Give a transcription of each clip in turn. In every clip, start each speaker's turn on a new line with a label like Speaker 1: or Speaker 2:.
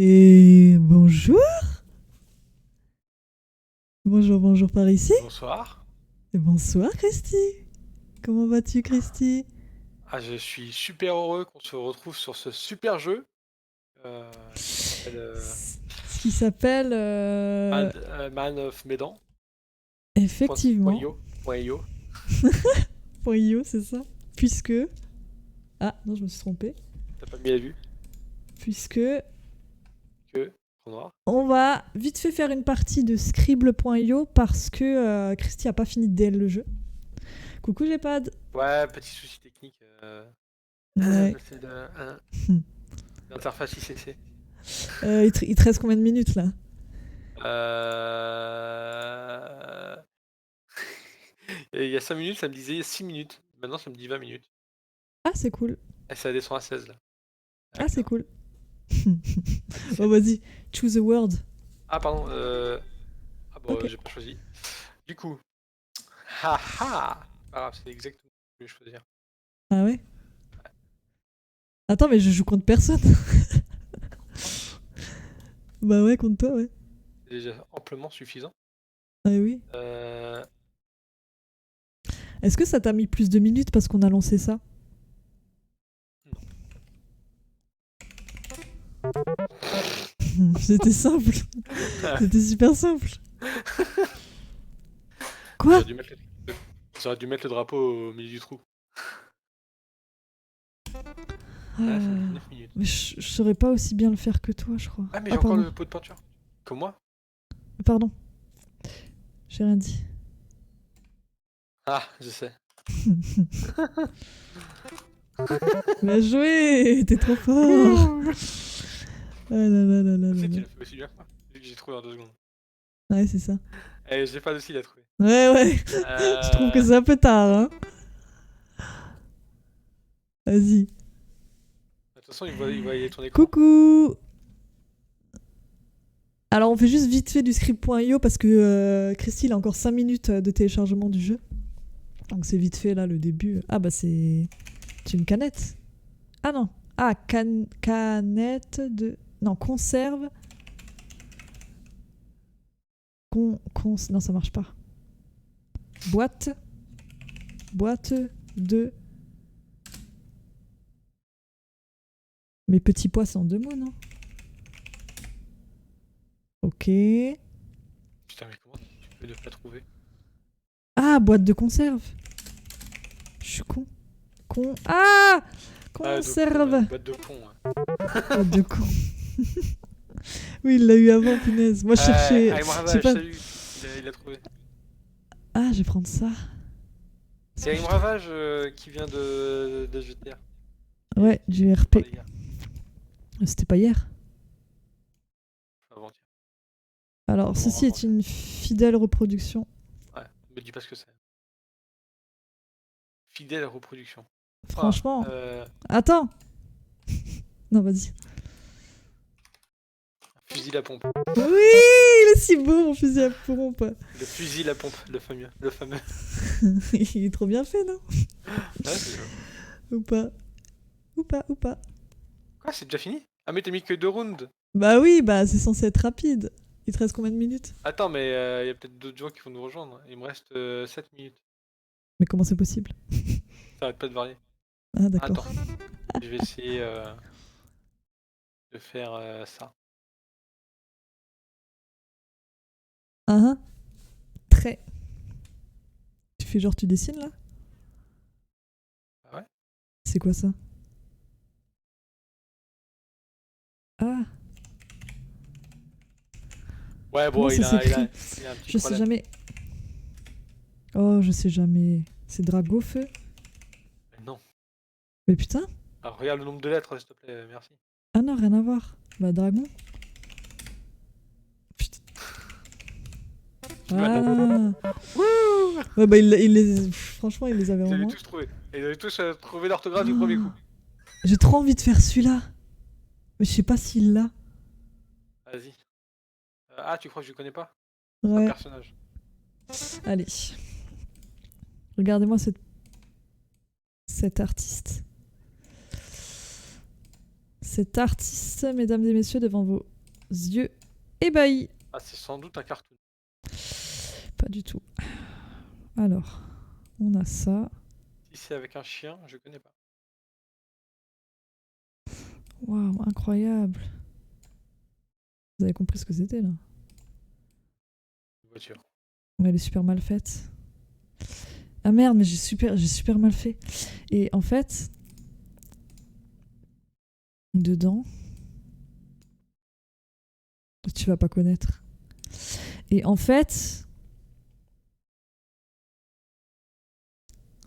Speaker 1: Et bonjour. Bonjour par ici.
Speaker 2: Bonsoir.
Speaker 1: Et bonsoir Christy. Comment vas-tu Christy?
Speaker 2: Ah, je suis super heureux qu'on se retrouve sur ce super jeu qui s'appelle
Speaker 1: Ce qui s'appelle...
Speaker 2: Man of Medan.
Speaker 1: Effectivement.
Speaker 2: .io.
Speaker 1: Point .io, c'est ça. Puisque... Ah, non, je me suis trompée.
Speaker 2: T'as pas mis la vue
Speaker 1: Puisque...
Speaker 2: que Trou Noir.
Speaker 1: On va vite fait faire une partie de Scribble.io parce que Christy a pas fini de DL le jeu. Coucou Gepad.
Speaker 2: Ouais, petit souci technique.
Speaker 1: Ouais.
Speaker 2: C'est l'interface ICC.
Speaker 1: Il te reste combien de minutes là?
Speaker 2: Il y a 5 minutes, ça me disait 6 minutes. Maintenant, ça me dit 20 minutes.
Speaker 1: Ah, c'est cool.
Speaker 2: Et ça descend à 16 là.
Speaker 1: Ah, c'est cool.
Speaker 2: C'est-
Speaker 1: Oh, vas-y, choose a word.
Speaker 2: Ah, pardon. Ah bon,
Speaker 1: Ok.
Speaker 2: j'ai pas choisi. Du coup. Haha. Pas grave, c'est exactement ce que je voulais choisir.
Speaker 1: Ah ouais? Attends, mais je joue contre personne. Bah ouais, contre toi, ouais.
Speaker 2: C'est déjà amplement suffisant.
Speaker 1: Ah oui.
Speaker 2: Euh,
Speaker 1: Est-ce que ça t'a mis plus de minutes parce qu'on a lancé ça? C'était simple. C'était super simple. Quoi?
Speaker 2: J'aurais dû mettre le drapeau au milieu du trou. Ah, ça me dit 9 minutes.
Speaker 1: Mais je saurais pas aussi bien le faire que toi, je crois.
Speaker 2: Ah, mais j'ai encore
Speaker 1: pardon.
Speaker 2: le pot de peinture. Comme moi.
Speaker 1: Pardon. J'ai rien dit.
Speaker 2: Ah, je sais.
Speaker 1: Bien joué. T'es trop fort. Ah là là là là
Speaker 2: Tu
Speaker 1: là
Speaker 2: sais,
Speaker 1: là.
Speaker 2: tu le fais aussi bien que moi. Vu que j'ai trouvé en 2 secondes.
Speaker 1: Ouais, c'est ça.
Speaker 2: Et j'ai pas aussi la trouvé.
Speaker 1: Ouais. Je trouve que c'est un peu tard, hein. Vas-y.
Speaker 2: De toute façon, il voit ton écran.
Speaker 1: Coucou. Alors on fait juste vite fait du script.io parce que Christy il a encore 5 minutes de téléchargement du jeu. Donc c'est vite fait là le début. Ah bah c'est une canette. Ah non. Ah canette de... Non, conserve. Non ça marche pas. Boîte de... Mes petits pois c'est en 2 mots non? Ok.
Speaker 2: Putain, mais comment tu peux ne pas trouver?
Speaker 1: Ah, boîte de conserve. Je suis con. Ah, conserve.
Speaker 2: Boîte de con.
Speaker 1: Boîte de con. Oui, il l'a eu avant, punaise. Moi, je cherchais...
Speaker 2: Allez, moi,
Speaker 1: Je sais
Speaker 2: Ravage,
Speaker 1: pas...
Speaker 2: salut. Il l'a trouvé.
Speaker 1: Ah, je vais prendre ça.
Speaker 2: C'est Aim Ravage qui vient de GTA.
Speaker 1: Ouais, du
Speaker 2: Par
Speaker 1: RP.
Speaker 2: les gars.
Speaker 1: C'était pas hier.
Speaker 2: Avant-hier.
Speaker 1: Alors,
Speaker 2: Non,
Speaker 1: ceci est
Speaker 2: avant-hier.
Speaker 1: une fidèle reproduction.
Speaker 2: Ouais, me dis pas ce que c'est. Fidèle reproduction.
Speaker 1: Franchement.
Speaker 2: Ah,
Speaker 1: Attends. Non, vas-y.
Speaker 2: fusil à pompe.
Speaker 1: Oui, il est si beau, mon fusil à pompe.
Speaker 2: Le fusil à pompe, le fameux.
Speaker 1: Il est trop bien fait, non?
Speaker 2: Ouais, c'est joli.
Speaker 1: Ou pas?
Speaker 2: Quoi, c'est déjà fini? Ah, mais t'as mis que 2 rounds.
Speaker 1: Bah oui, bah c'est censé être rapide. Il te reste combien de minutes?
Speaker 2: Attends, mais y a peut-être d'autres gens qui vont nous rejoindre. Il me reste 7 minutes.
Speaker 1: Mais comment c'est possible?
Speaker 2: Ça arrête pas de varier.
Speaker 1: Ah, d'accord.
Speaker 2: Attends, je vais essayer de faire ça.
Speaker 1: Très. Tu fais genre tu dessines là?
Speaker 2: Ah ouais?
Speaker 1: C'est quoi ça? Ah,
Speaker 2: Ouais, bon,
Speaker 1: comment ça s'écrit?
Speaker 2: il a un petit
Speaker 1: Je sais
Speaker 2: problème.
Speaker 1: jamais. Oh, je sais jamais. C'est drago feu?
Speaker 2: Non.
Speaker 1: Mais putain.
Speaker 2: Alors, regarde le nombre de lettres, s'il te plaît, merci.
Speaker 1: Ah non, rien à voir. Bah dragon. Putain. Ah. Ouais, bah franchement, il les avait
Speaker 2: Ils avaient
Speaker 1: vraiment.
Speaker 2: tous trouvé. Et ils avaient tous trouvé l'orthographe du premier coup.
Speaker 1: J'ai trop envie de faire celui-là. Mais je sais pas s'il l'a.
Speaker 2: Vas-y. Ah, tu crois que je connais pas? C'est un
Speaker 1: Ouais.
Speaker 2: personnage.
Speaker 1: Allez. Regardez-moi cet artiste. Cet artiste, mesdames et messieurs, devant vos yeux ébahis.
Speaker 2: Ah, c'est sans doute un cartoon.
Speaker 1: Pas du tout. Alors, on a ça.
Speaker 2: Si c'est avec un chien, je connais pas.
Speaker 1: Waouh, incroyable. Vous avez compris ce que c'était là?
Speaker 2: Une voiture.
Speaker 1: Ouais, elle est super mal faite. Ah merde, mais j'ai super mal fait. Et en fait, dedans, tu vas pas connaître. Et en fait,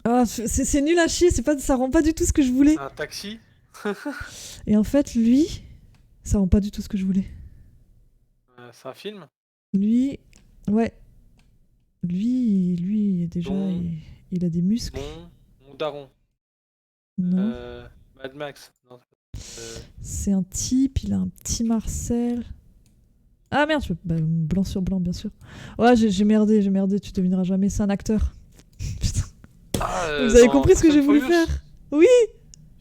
Speaker 1: ah, c'est nul à chier, ça rend pas du tout ce que je voulais.
Speaker 2: C'est un taxi.
Speaker 1: Et en fait, lui, ça rend pas du tout ce que je voulais.
Speaker 2: C'est un film.
Speaker 1: Lui, ouais, lui déjà,
Speaker 2: Don,
Speaker 1: il a des muscles.
Speaker 2: mon daron.
Speaker 1: Non.
Speaker 2: Mad Max. Non,
Speaker 1: C'est un type, il a un petit Marcel. Ah merde, bah, blanc sur blanc, bien sûr. Ouais, j'ai merdé, tu devineras jamais, c'est un acteur. Putain. Vous avez compris ce que j'ai voulu faire? Oui.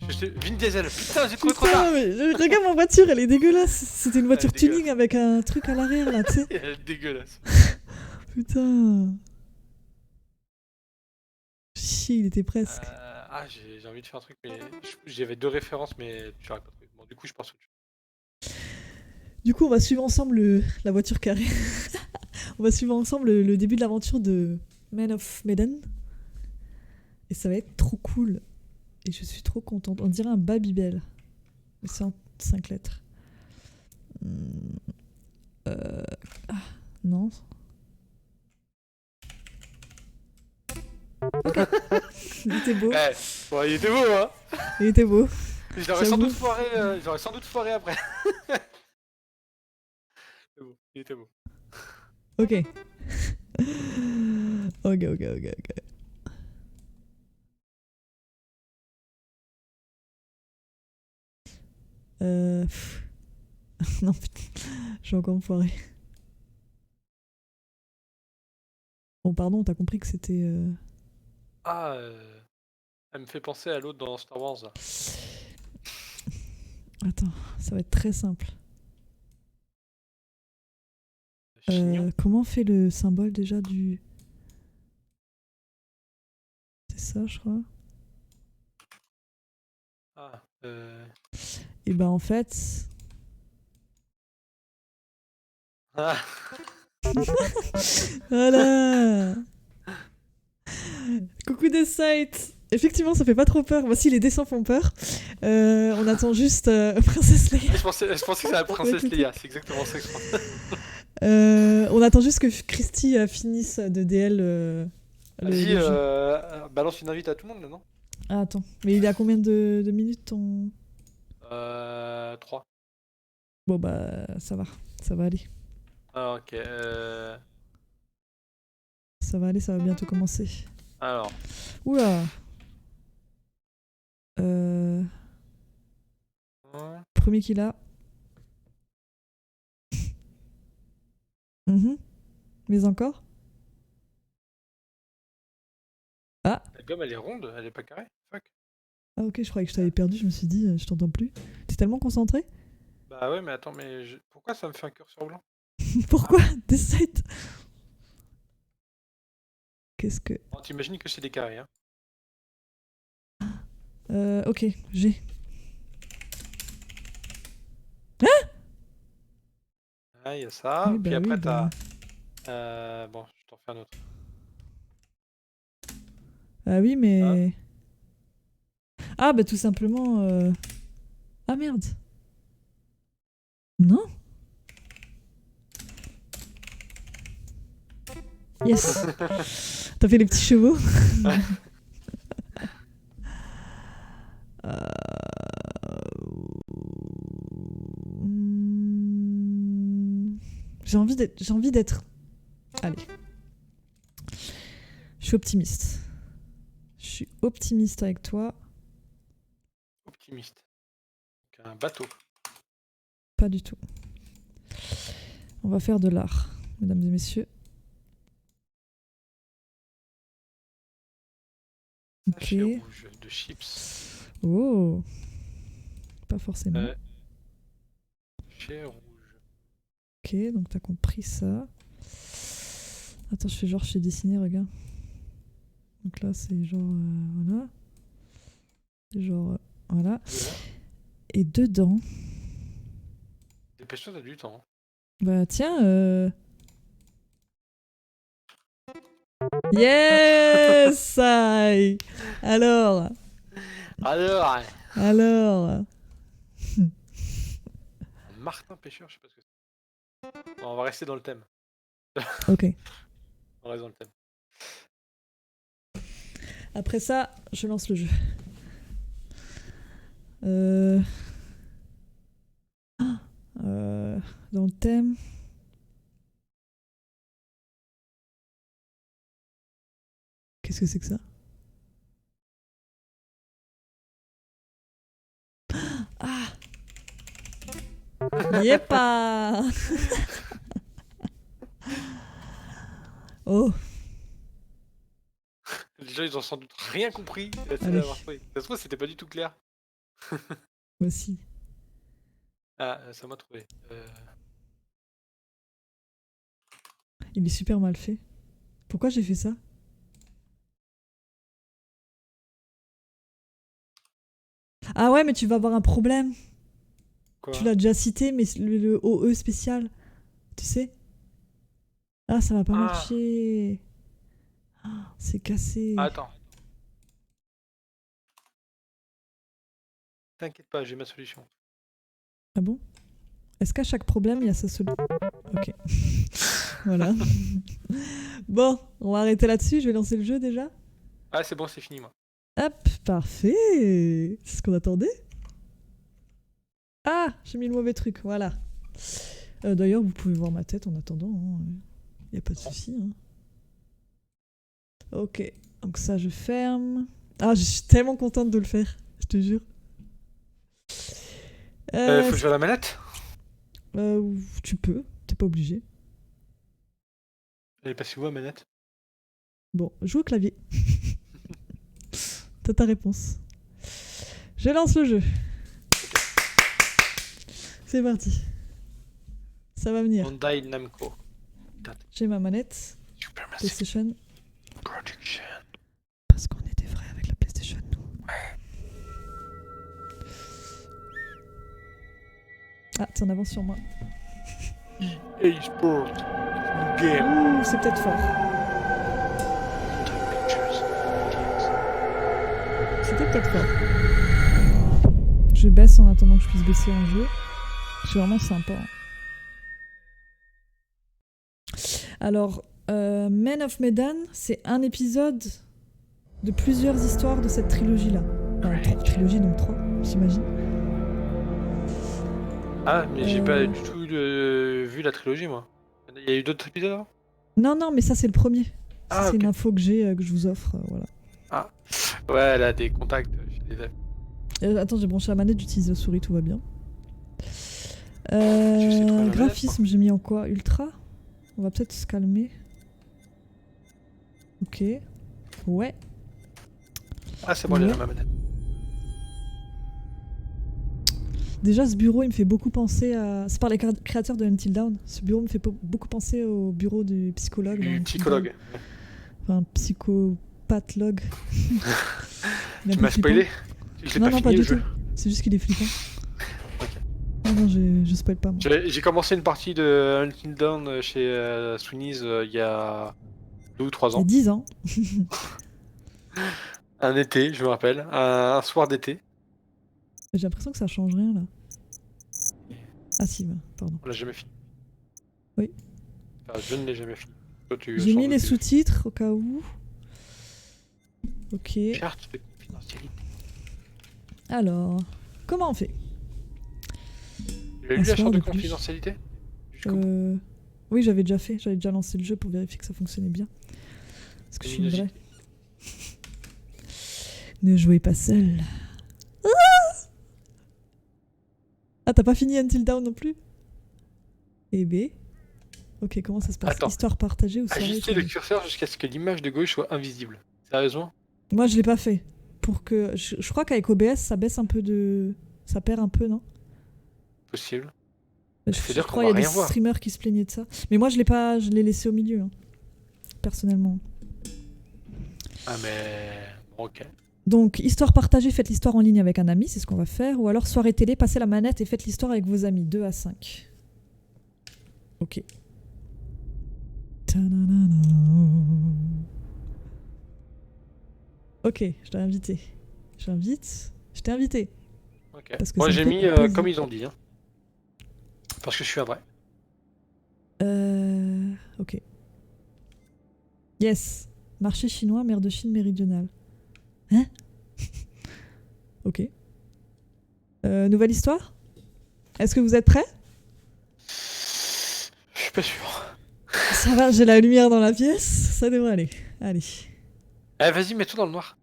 Speaker 2: Vin Diesel. Putain, j'ai trouvé trop
Speaker 1: Putain,
Speaker 2: tard.
Speaker 1: mais regarde ma voiture, elle est dégueulasse. C'était une voiture
Speaker 2: Elle est dégueulasse.
Speaker 1: tuning avec un truc à l'arrière là, tu sais.
Speaker 2: Elle est dégueulasse.
Speaker 1: Putain. Chier, il était presque.
Speaker 2: J'ai envie de faire un truc, mais j'avais 2 références, mais tu n'aurais pas trouvé. Bon, du coup, je pense autre chose.
Speaker 1: Du coup, on va suivre ensemble la voiture carrée. On va suivre ensemble le début de l'aventure de Man of Medan. Et ça va être trop cool. Et je suis trop contente. On dirait un Babybel. Mais c'est en 5 lettres. Ah, non. Ok. Il était beau.
Speaker 2: Bon, il était beau, hein.
Speaker 1: Il était beau.
Speaker 2: J'aurais sans doute foiré après. C'est bon, il était beau.
Speaker 1: Ok. Ok. Non, putain. Je vais encore me foirer. Bon, pardon, t'as compris que c'était...
Speaker 2: Elle me fait penser à l'autre dans Star Wars, là.
Speaker 1: Attends, ça va être très simple.
Speaker 2: Chignon.
Speaker 1: Comment on fait le symbole déjà du... C'est ça, je crois. Et bah en fait... Voilà. Coucou des sites. Effectivement, ça fait pas trop peur. Voici les dessins font peur. On attend juste Princesse Leia.
Speaker 2: Je pensais que c'était la princesse Leia, c'est exactement ça que je pensais.
Speaker 1: On attend juste que Christy finisse de DL.
Speaker 2: Vas-y,
Speaker 1: le jeu.
Speaker 2: balance une invite à tout le monde là, non?
Speaker 1: Ah, attends, mais il est à combien de minutes ton...
Speaker 2: 3.
Speaker 1: Bon bah ça va aller.
Speaker 2: Ah, ok.
Speaker 1: Ça va aller, ça va bientôt commencer.
Speaker 2: Alors.
Speaker 1: Oula. Premier qu'il a. Mais encore. Ah.
Speaker 2: La gomme elle est ronde, elle est pas carrée. Fuck.
Speaker 1: Ah ok, je croyais que je t'avais perdu, je me suis dit, je t'entends plus. T'es tellement concentré.
Speaker 2: Bah ouais, mais attends, mais pourquoi ça me fait un curseur blanc?
Speaker 1: Pourquoi des sites? Qu'est-ce que...
Speaker 2: Bon, t'imagines que c'est des carrés, hein.
Speaker 1: Ok, j'ai.
Speaker 2: Ah, il y a ça.
Speaker 1: Oui,
Speaker 2: Puis
Speaker 1: bah
Speaker 2: après,
Speaker 1: oui, bah...
Speaker 2: bon, je t'en fais un autre.
Speaker 1: Ah oui, mais... Ah bah tout simplement... Ah merde. Non. Yes. T'as fait les petits chevaux. J'ai envie d'être... Allez. Je suis optimiste. Je suis optimiste avec toi.
Speaker 2: Optimiste. Donc, un bateau.
Speaker 1: Pas du tout. On va faire de l'art, mesdames et messieurs. Ok.
Speaker 2: Sachet rouge de chips.
Speaker 1: Oh. Pas forcément.
Speaker 2: fichier rouge.
Speaker 1: Ok, donc t'as compris ça. Attends, je fais genre, je sais dessiner, regarde. Donc là, c'est genre, voilà. Genre, voilà.
Speaker 2: Voilà.
Speaker 1: Et dedans,
Speaker 2: Dépêche-toi, t'as du temps.
Speaker 1: bah tiens, yes! Aïe. Alors,
Speaker 2: Alors,
Speaker 1: alors.
Speaker 2: Martin Pêcheur, je sais pas ce que c'est. Bon, on va rester dans le thème.
Speaker 1: Ok.
Speaker 2: On reste dans le thème.
Speaker 1: Après ça, je lance le jeu. Dans le thème. Qu'est-ce que c'est que ça? Ah! Yepa! Oh!
Speaker 2: Les gens, ils ont sans doute rien compris à
Speaker 1: Allez.
Speaker 2: l'avoir trouvé. Ça se trouve, c'était pas du tout clair.
Speaker 1: Moi aussi.
Speaker 2: Ah, ça m'a trouvé.
Speaker 1: Il est super mal fait. Pourquoi j'ai fait ça? Ah ouais, mais tu vas avoir un problème.
Speaker 2: Quoi?
Speaker 1: Tu l'as déjà cité, mais le OE spécial, tu sais? Ah, ça va pas
Speaker 2: Ah.
Speaker 1: marcher. Ah, c'est cassé.
Speaker 2: Attends. T'inquiète pas, j'ai ma solution.
Speaker 1: Ah bon? Est-ce qu'à chaque problème, il y a sa solution? Ok. Voilà. Bon, on va arrêter là-dessus. Je vais lancer le jeu déjà.
Speaker 2: Ah, c'est bon, c'est fini, moi.
Speaker 1: Hop, parfait. C'est ce qu'on attendait. Ah, j'ai mis le mauvais truc, voilà. D'ailleurs, vous pouvez voir ma tête en attendant. Il n'y a pas de souci. Hein. Ok, donc ça, je ferme. Ah, je suis tellement contente de le faire, je te jure.
Speaker 2: Faut jouer à la manette?
Speaker 1: Tu peux, t'es pas obligé.
Speaker 2: Elle est passée où, la manette?
Speaker 1: Bon, joue au clavier. T'as ta réponse. Je lance le jeu. C'est parti. Ça va venir.
Speaker 2: Bandai Namco.
Speaker 1: J'ai ma manette.
Speaker 2: Supermassive
Speaker 1: PlayStation.
Speaker 2: Production.
Speaker 1: Parce qu'on est des vrais avec la PlayStation, nous. Ah, t'es en avance sur moi.
Speaker 2: EA Sport. Game.
Speaker 1: Ouh, c'est peut-être fort. C'était peut-être fort. Je baisse en attendant que je puisse baisser en jeu. C'est vraiment sympa. Alors, Men of Medan, c'est un épisode de plusieurs histoires de cette trilogie-là. Enfin, trilogie, donc 3, j'imagine.
Speaker 2: Ah, mais j'ai pas du tout vu la trilogie, moi. Il y a eu d'autres épisodes avant?
Speaker 1: Non, mais ça, c'est le premier.
Speaker 2: Ah,
Speaker 1: c'est
Speaker 2: ok.
Speaker 1: une info que j'ai, que je vous offre. Voilà.
Speaker 2: Ah, ouais, elle a des contacts chez des amis.
Speaker 1: Attends, j'ai branché la manette, j'utilise la souris, tout va bien.
Speaker 2: sais trouver la manette,
Speaker 1: Graphisme, j'ai mis en quoi? Ultra? On va peut-être se calmer. Ok. Ouais.
Speaker 2: Ah, c'est bon, elle est là, ma manette.
Speaker 1: Déjà, ce bureau, il me fait beaucoup penser à... C'est par les créateurs de Until Dawn. Ce bureau me fait beaucoup penser au bureau du psychologue.
Speaker 2: Du psychologue.
Speaker 1: Enfin, psychopathologue.
Speaker 2: Tu m'as spoilé?
Speaker 1: Non, pas du tout. C'est juste qu'il est flippant. Non, je spoil pas, moi.
Speaker 2: J'ai commencé une partie de Until Dawn chez Sweeney's il y a 2 ou 3
Speaker 1: Il y a
Speaker 2: ans.
Speaker 1: 10 ans.
Speaker 2: Un été, je me rappelle. Un soir d'été.
Speaker 1: J'ai l'impression que ça change rien, là. Ah si, pardon.
Speaker 2: On l'a jamais fini.
Speaker 1: Oui.
Speaker 2: Enfin, je ne l'ai jamais fini.
Speaker 1: J'ai mis les sous-titres au cas où. Ok.
Speaker 2: Charte de confidentialité.
Speaker 1: Alors, comment on fait?
Speaker 2: Tu as lu la charte de confidentialité?
Speaker 1: Oui, j'avais déjà lancé le jeu pour vérifier que ça fonctionnait bien. Parce que je suis une vraie. Ne jouez pas seul. Ah, t'as pas fini Until Dawn non plus? Eh B. Ok, comment ça se passe?
Speaker 2: Attends.
Speaker 1: Histoire partagée ou soirée?
Speaker 2: Ajuster le curseur jusqu'à ce que l'image de gauche soit invisible. Sérieusement?
Speaker 1: Moi, je l'ai pas fait. Pour que... Je crois qu'avec OBS, ça baisse un peu de... Ça perd un peu, non?
Speaker 2: Possible. C'est-à-dire
Speaker 1: crois
Speaker 2: qu'on
Speaker 1: qu'il y
Speaker 2: va
Speaker 1: a des
Speaker 2: rien voir.
Speaker 1: streamers qui se plaignaient de ça. Mais moi, je l'ai pas, je l'ai laissé au milieu, hein, personnellement.
Speaker 2: Ah, mais. Bon, ok.
Speaker 1: Donc, histoire partagée, faites l'histoire en ligne avec un ami, c'est ce qu'on va faire. Ou alors, soirée télé, passez la manette et faites l'histoire avec vos amis, 2 à 5. Ok. Ta-na-na-na. Ok, je t'ai invité. J'invite. Je t'ai invité.
Speaker 2: Ok.
Speaker 1: Parce que
Speaker 2: Moi,
Speaker 1: ça me
Speaker 2: j'ai
Speaker 1: fait
Speaker 2: mis
Speaker 1: plaisir.
Speaker 2: comme ils ont dit. Hein. Parce que je suis un vrai.
Speaker 1: Ok. Yes. Marché chinois, mer de Chine méridionale. Hein? Ok. Nouvelle histoire? Est-ce que vous êtes prêts?
Speaker 2: Je suis pas sûr.
Speaker 1: Ça va, j'ai la lumière dans la pièce. Ça devrait aller. Allez.
Speaker 2: Eh, vas-y, mets-toi dans le noir.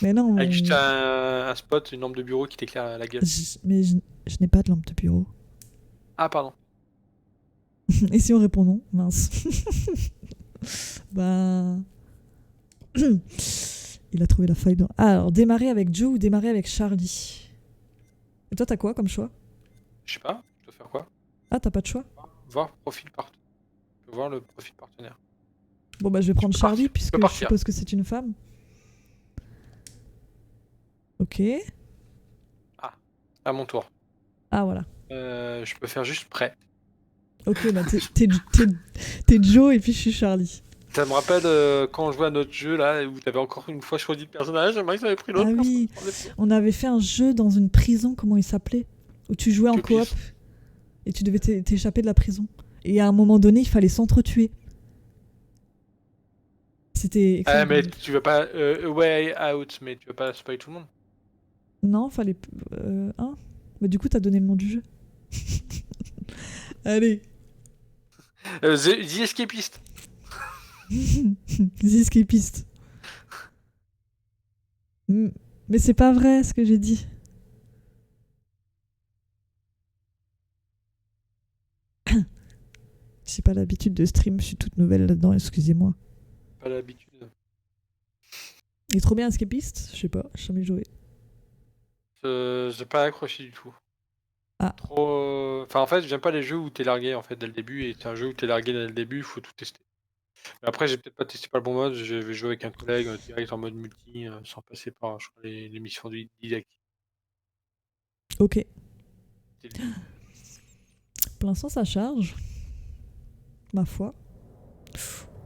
Speaker 1: Mais non,
Speaker 2: Avec juste un spot, une lampe de bureau qui t'éclaire la gueule.
Speaker 1: mais je n'ai pas de lampe de bureau.
Speaker 2: Ah, pardon.
Speaker 1: Et si on répond non? Mince. Bah... Il a trouvé la faille dans... Ah, alors, démarrer avec Joe ou démarrer avec Charlie? Et toi, t'as quoi comme choix?
Speaker 2: Je sais pas, je dois faire quoi?
Speaker 1: Ah, t'as pas de choix?
Speaker 2: Voir profil partenaire. Je peux voir le profil partenaire.
Speaker 1: Bon, bah, je vais prendre
Speaker 2: peux
Speaker 1: Charlie,
Speaker 2: partir. Tu peux
Speaker 1: puisque je
Speaker 2: partir.
Speaker 1: suppose que c'est une femme. Ok.
Speaker 2: À mon tour.
Speaker 1: Ah, voilà.
Speaker 2: Je peux faire juste prêt.
Speaker 1: Ok, bah, t'es Joe et puis je suis Charlie.
Speaker 2: Ça me rappelle quand on jouait à notre jeu là, où t'avais encore une fois choisi le personnage, j'aimerais que ça avait pris l'autre.
Speaker 1: Ah oui,
Speaker 2: personnage.
Speaker 1: on avait fait un jeu dans une prison, comment il s'appelait? Où tu jouais en coop
Speaker 2: Pif.
Speaker 1: et tu devais t'échapper de la prison. Et à un moment donné, il fallait s'entretuer. C'était
Speaker 2: Ah,
Speaker 1: excellent.
Speaker 2: mais tu veux pas A Way Out, mais tu veux pas spoiler tout le monde.
Speaker 1: Non, fallait. Hein? Bah, du coup, t'as donné le nom du jeu. Allez.
Speaker 2: The Escapist.
Speaker 1: The Escapist. Mais c'est pas vrai ce que j'ai dit. J'ai pas l'habitude de stream, je suis toute nouvelle là-dedans, excusez-moi.
Speaker 2: Pas l'habitude.
Speaker 1: Il est trop bien Escapist? Je sais pas, j'ai jamais joué.
Speaker 2: J'ai pas accroché du tout.
Speaker 1: Ah.
Speaker 2: Trop. Enfin, en fait, j'aime pas les jeux où t'es largué en fait dès le début, et c'est un jeu où t'es largué dès le début, il faut tout tester. Mais après, j'ai peut-être pas testé par le bon mode, je vais jouer avec un collègue direct en mode multi, sans passer par je crois, les missions didactiques.
Speaker 1: Ok. Pour l'instant, ça charge. Ma foi.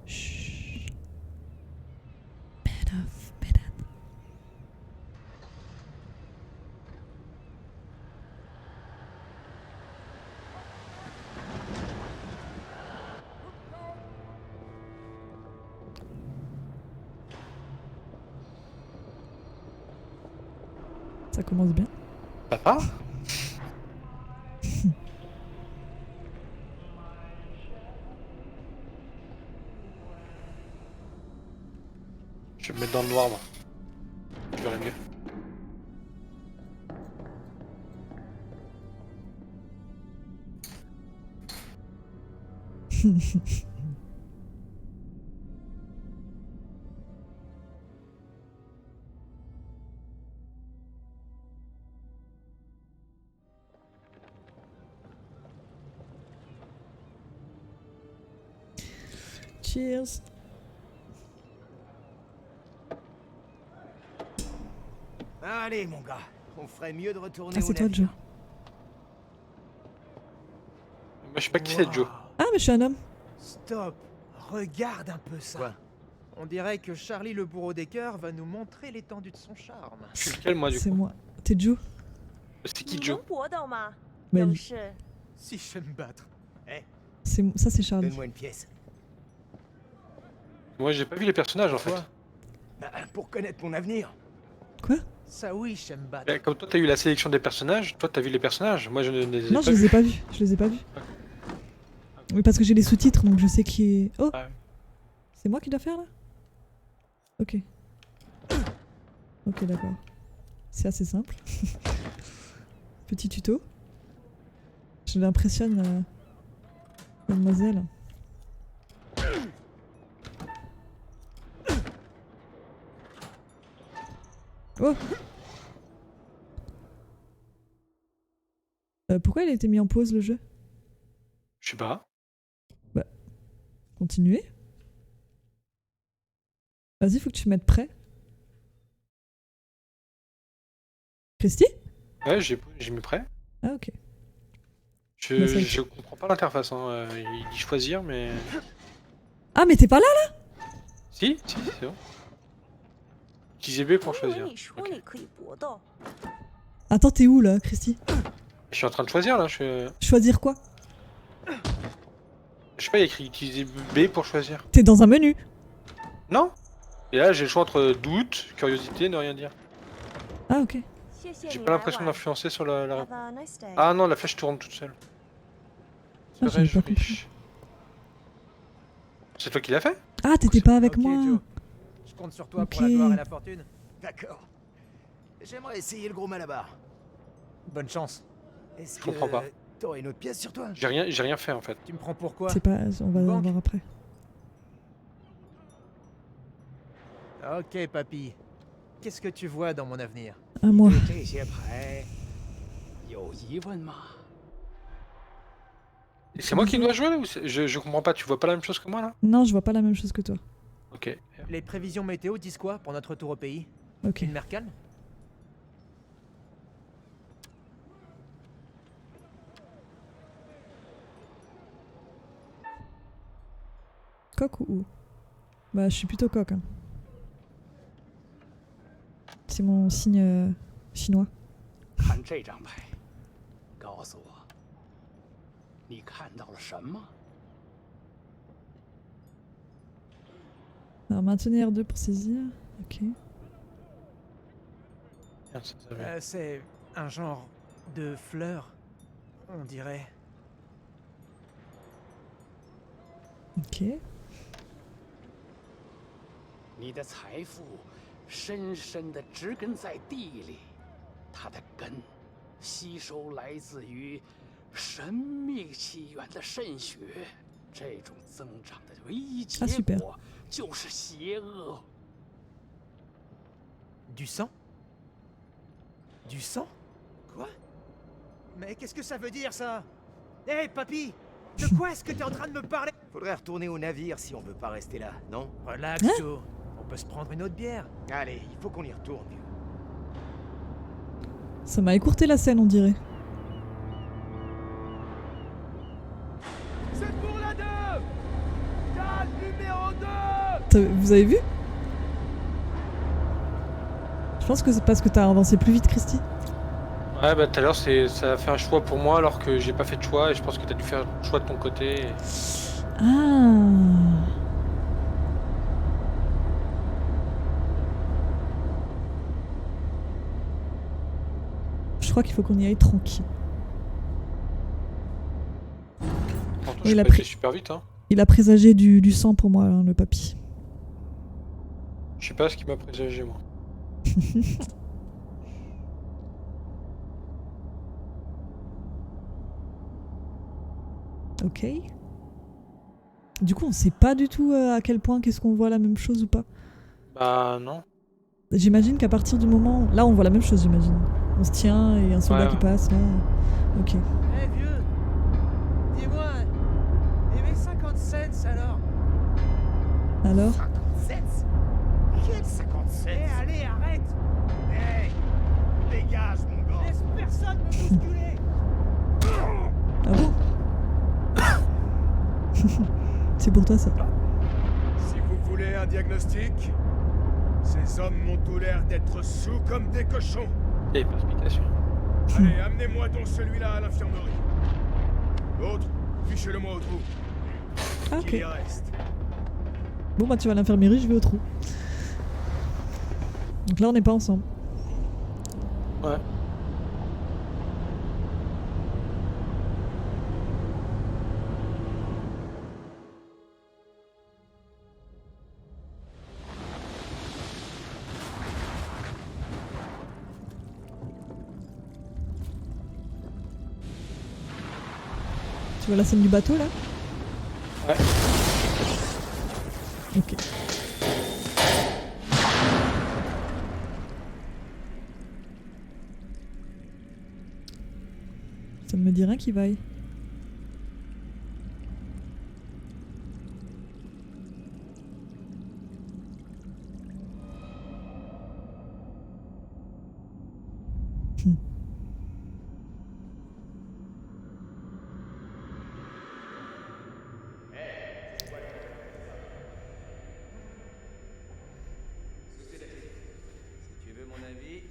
Speaker 1: Chut. Bed of Medan. Ça commence bien.
Speaker 2: Papa? Je vais me mettre dans le noir, moi. Je verrai mieux.
Speaker 1: Cheers.
Speaker 3: Allez, mon gars, on ferait mieux de retourner
Speaker 1: Ah,
Speaker 3: au
Speaker 1: c'est toi,
Speaker 3: navire.
Speaker 1: Joe.
Speaker 2: Moi, je sais pas qui c'est, Joe.
Speaker 1: Ah, mais je suis un homme.
Speaker 3: Stop, regarde un peu ça.
Speaker 4: Quoi? On dirait que Charlie le bourreau des cœurs va nous montrer l'étendue de son charme.
Speaker 2: Je suis lequel, moi, du
Speaker 1: C'est
Speaker 2: coup?
Speaker 1: moi. T'es Joe?
Speaker 2: C'est qui,
Speaker 5: 你
Speaker 2: Joe?
Speaker 5: 能搏斗吗？
Speaker 1: Bah,
Speaker 5: 有
Speaker 1: lui.
Speaker 5: 事。
Speaker 4: Si je vais me battre.
Speaker 1: Ça, c'est Charlie.
Speaker 3: Donne-moi une pièce.
Speaker 2: Moi, j'ai pas vu les personnages, en fait.
Speaker 4: Quoi?
Speaker 3: Bah, pour connaître mon avenir.
Speaker 1: Quoi?
Speaker 4: Ça oui, je vais me battre.
Speaker 2: Comme toi, t'as eu la sélection des personnages, toi, t'as vu les personnages. Moi, je ne les ai
Speaker 1: Non,
Speaker 2: pas
Speaker 1: je les
Speaker 2: vus.
Speaker 1: ai pas vus. Je les ai pas vus. Oui, parce que j'ai les sous-titres, donc je sais qui est. Oh!
Speaker 2: Ah ouais.
Speaker 1: C'est moi qui dois faire là? Ok. Ok, d'accord. C'est assez simple. Petit tuto. Je l'impressionne, mademoiselle. Oh! Pourquoi il a été mis en pause le jeu?
Speaker 2: Je sais pas.
Speaker 1: Continuez. Vas-y, faut que tu te mettes prêt. Christy?
Speaker 2: Ouais, j'ai mis prêt.
Speaker 1: Ah, ok.
Speaker 2: Je,
Speaker 1: Bah, ça-
Speaker 2: je comprends pas l'interface. Hein. Il dit choisir, mais.
Speaker 1: Ah, mais t'es pas là?
Speaker 2: Si, c'est bon. Utiliser B pour
Speaker 5: 我以为
Speaker 2: choisir.
Speaker 5: 你说
Speaker 2: Ok.
Speaker 5: 你可以搏斗，
Speaker 1: Attends, t'es où là, Christy?
Speaker 2: Je suis en train de choisir là.
Speaker 1: Choisir quoi?
Speaker 2: Je sais pas, il y a écrit utiliser B pour choisir.
Speaker 1: T'es dans un menu.
Speaker 2: Non. Et là, j'ai le choix entre doute, curiosité, ne rien dire.
Speaker 1: Ah, ok.
Speaker 5: 谢谢
Speaker 2: J'ai
Speaker 5: 你
Speaker 2: pas
Speaker 5: 来
Speaker 2: l'impression
Speaker 5: 玩。
Speaker 2: d'influencer sur la.
Speaker 5: Have a nice day.
Speaker 2: Ah non, la flèche tourne toute seule.
Speaker 1: Ah, j'avais
Speaker 2: Serais-je
Speaker 1: pas compris.
Speaker 2: riche? C'est toi qui l'as fait?
Speaker 1: Ah, t'étais pas avec
Speaker 4: Ok,
Speaker 1: moi.
Speaker 4: Joe. Je compte sur toi pour la
Speaker 1: Ok.
Speaker 4: gloire et la fortune.
Speaker 3: D'accord. J'aimerais essayer le gros malabar.
Speaker 4: Bonne chance.
Speaker 3: Est-ce
Speaker 2: Je comprends pas.
Speaker 3: T'aurais une autre pièce sur toi?
Speaker 2: J'ai rien fait en fait.
Speaker 4: Tu me prends pour quoi?
Speaker 1: C'est pas. On va
Speaker 4: Banque.
Speaker 1: voir après.
Speaker 4: Ok, papy. Qu'est-ce que tu vois dans mon avenir?
Speaker 1: À moi.
Speaker 6: 这些牌有疑问吗？
Speaker 2: Et c'est moi qui dois jouer là ou je comprends pas, tu vois pas la même chose que moi là?
Speaker 1: Non, je vois pas la même chose que toi.
Speaker 2: Ok.
Speaker 4: Les prévisions météo disent quoi pour notre retour au pays?
Speaker 1: Ok.
Speaker 4: Une mer calme?
Speaker 1: Coq ou ou? Bah, je suis plutôt coq. Hein. C'est mon signe chinois.
Speaker 6: 看这张牌，告诉我，你看到了什么？
Speaker 1: Alors, maintenir R2 pour saisir. Ok.
Speaker 2: Merde, ça savait.
Speaker 4: C'est un genre de fleur, on dirait.
Speaker 1: Ok.
Speaker 6: 你的财富深深地植根在地里，它的根吸收来自于神秘起源的渗血，这种增长的唯一结
Speaker 1: super.
Speaker 6: 果就是邪恶。
Speaker 4: Du sang? Du sang? Quoi? Mais qu'est-ce que ça veut dire ça? Hé, papy! De quoi est-ce que t'es en train de me parler?
Speaker 3: Faudrait retourner au navire si on veut pas rester là, non?
Speaker 4: Relax,
Speaker 1: Hein?
Speaker 4: Joe. On peut se prendre une autre bière.
Speaker 3: Allez, il faut qu'on y retourne, vieux.
Speaker 1: Ça m'a écourté la scène, on dirait.
Speaker 3: C'est pour la 2! Cale numéro 2!
Speaker 1: Vous avez vu? Je pense que c'est parce que t'as avancé plus vite, Christy.
Speaker 2: Ouais, bah tout à l'heure, ça a fait un choix pour moi alors que j'ai pas fait de choix et je pense que t'as dû faire le choix de ton côté.
Speaker 1: Ah. Je crois qu'il faut qu'on y aille tranquille.
Speaker 2: Pourtant,
Speaker 1: Il
Speaker 2: j'ai
Speaker 1: a
Speaker 2: pas
Speaker 1: pris-
Speaker 2: été super vite, hein.
Speaker 1: Il a présagé du sang pour moi, hein, le papy.
Speaker 2: Je sais pas ce qui m'a présagé, moi.
Speaker 1: Ok. Du coup, on sait pas du tout à quel point qu'est-ce qu'on voit la même chose ou pas.
Speaker 2: Bah non.
Speaker 1: J'imagine qu'à partir du moment... Là, on voit la même chose, j'imagine. On se tient et un soldat
Speaker 2: Ouais,
Speaker 1: qui
Speaker 2: ouais.
Speaker 1: passe, là. Ok.
Speaker 4: Hé, vieux! Dis-moi, et mes 50 cents alors?
Speaker 1: Alors
Speaker 3: 57? Quel 57?
Speaker 4: Hé, allez, arrête!
Speaker 3: Hey! Dégage, mon gars!
Speaker 4: Laisse personne me bousculer!
Speaker 1: Ah bon C'est pour toi, ça.
Speaker 7: Si vous voulez un diagnostic, ces hommes m'ont tout l'air d'être sous comme des cochons.
Speaker 2: Il y avait pas d'explication.
Speaker 7: Allez, amenez-moi donc celui-là à l'infirmerie. L'autre, fichez-le-moi au trou.
Speaker 1: Ah,
Speaker 7: Qu'il y
Speaker 1: ok.
Speaker 7: reste.
Speaker 1: Bon, bah, tu vas à l'infirmerie, je vais au trou. Donc là, on n'est pas ensemble.
Speaker 2: Ouais.
Speaker 1: Tu vois la scène du bateau, là
Speaker 2: Ouais.
Speaker 1: Ok. Ça me dit rien qui vaille.
Speaker 4: Tu veux mon avis?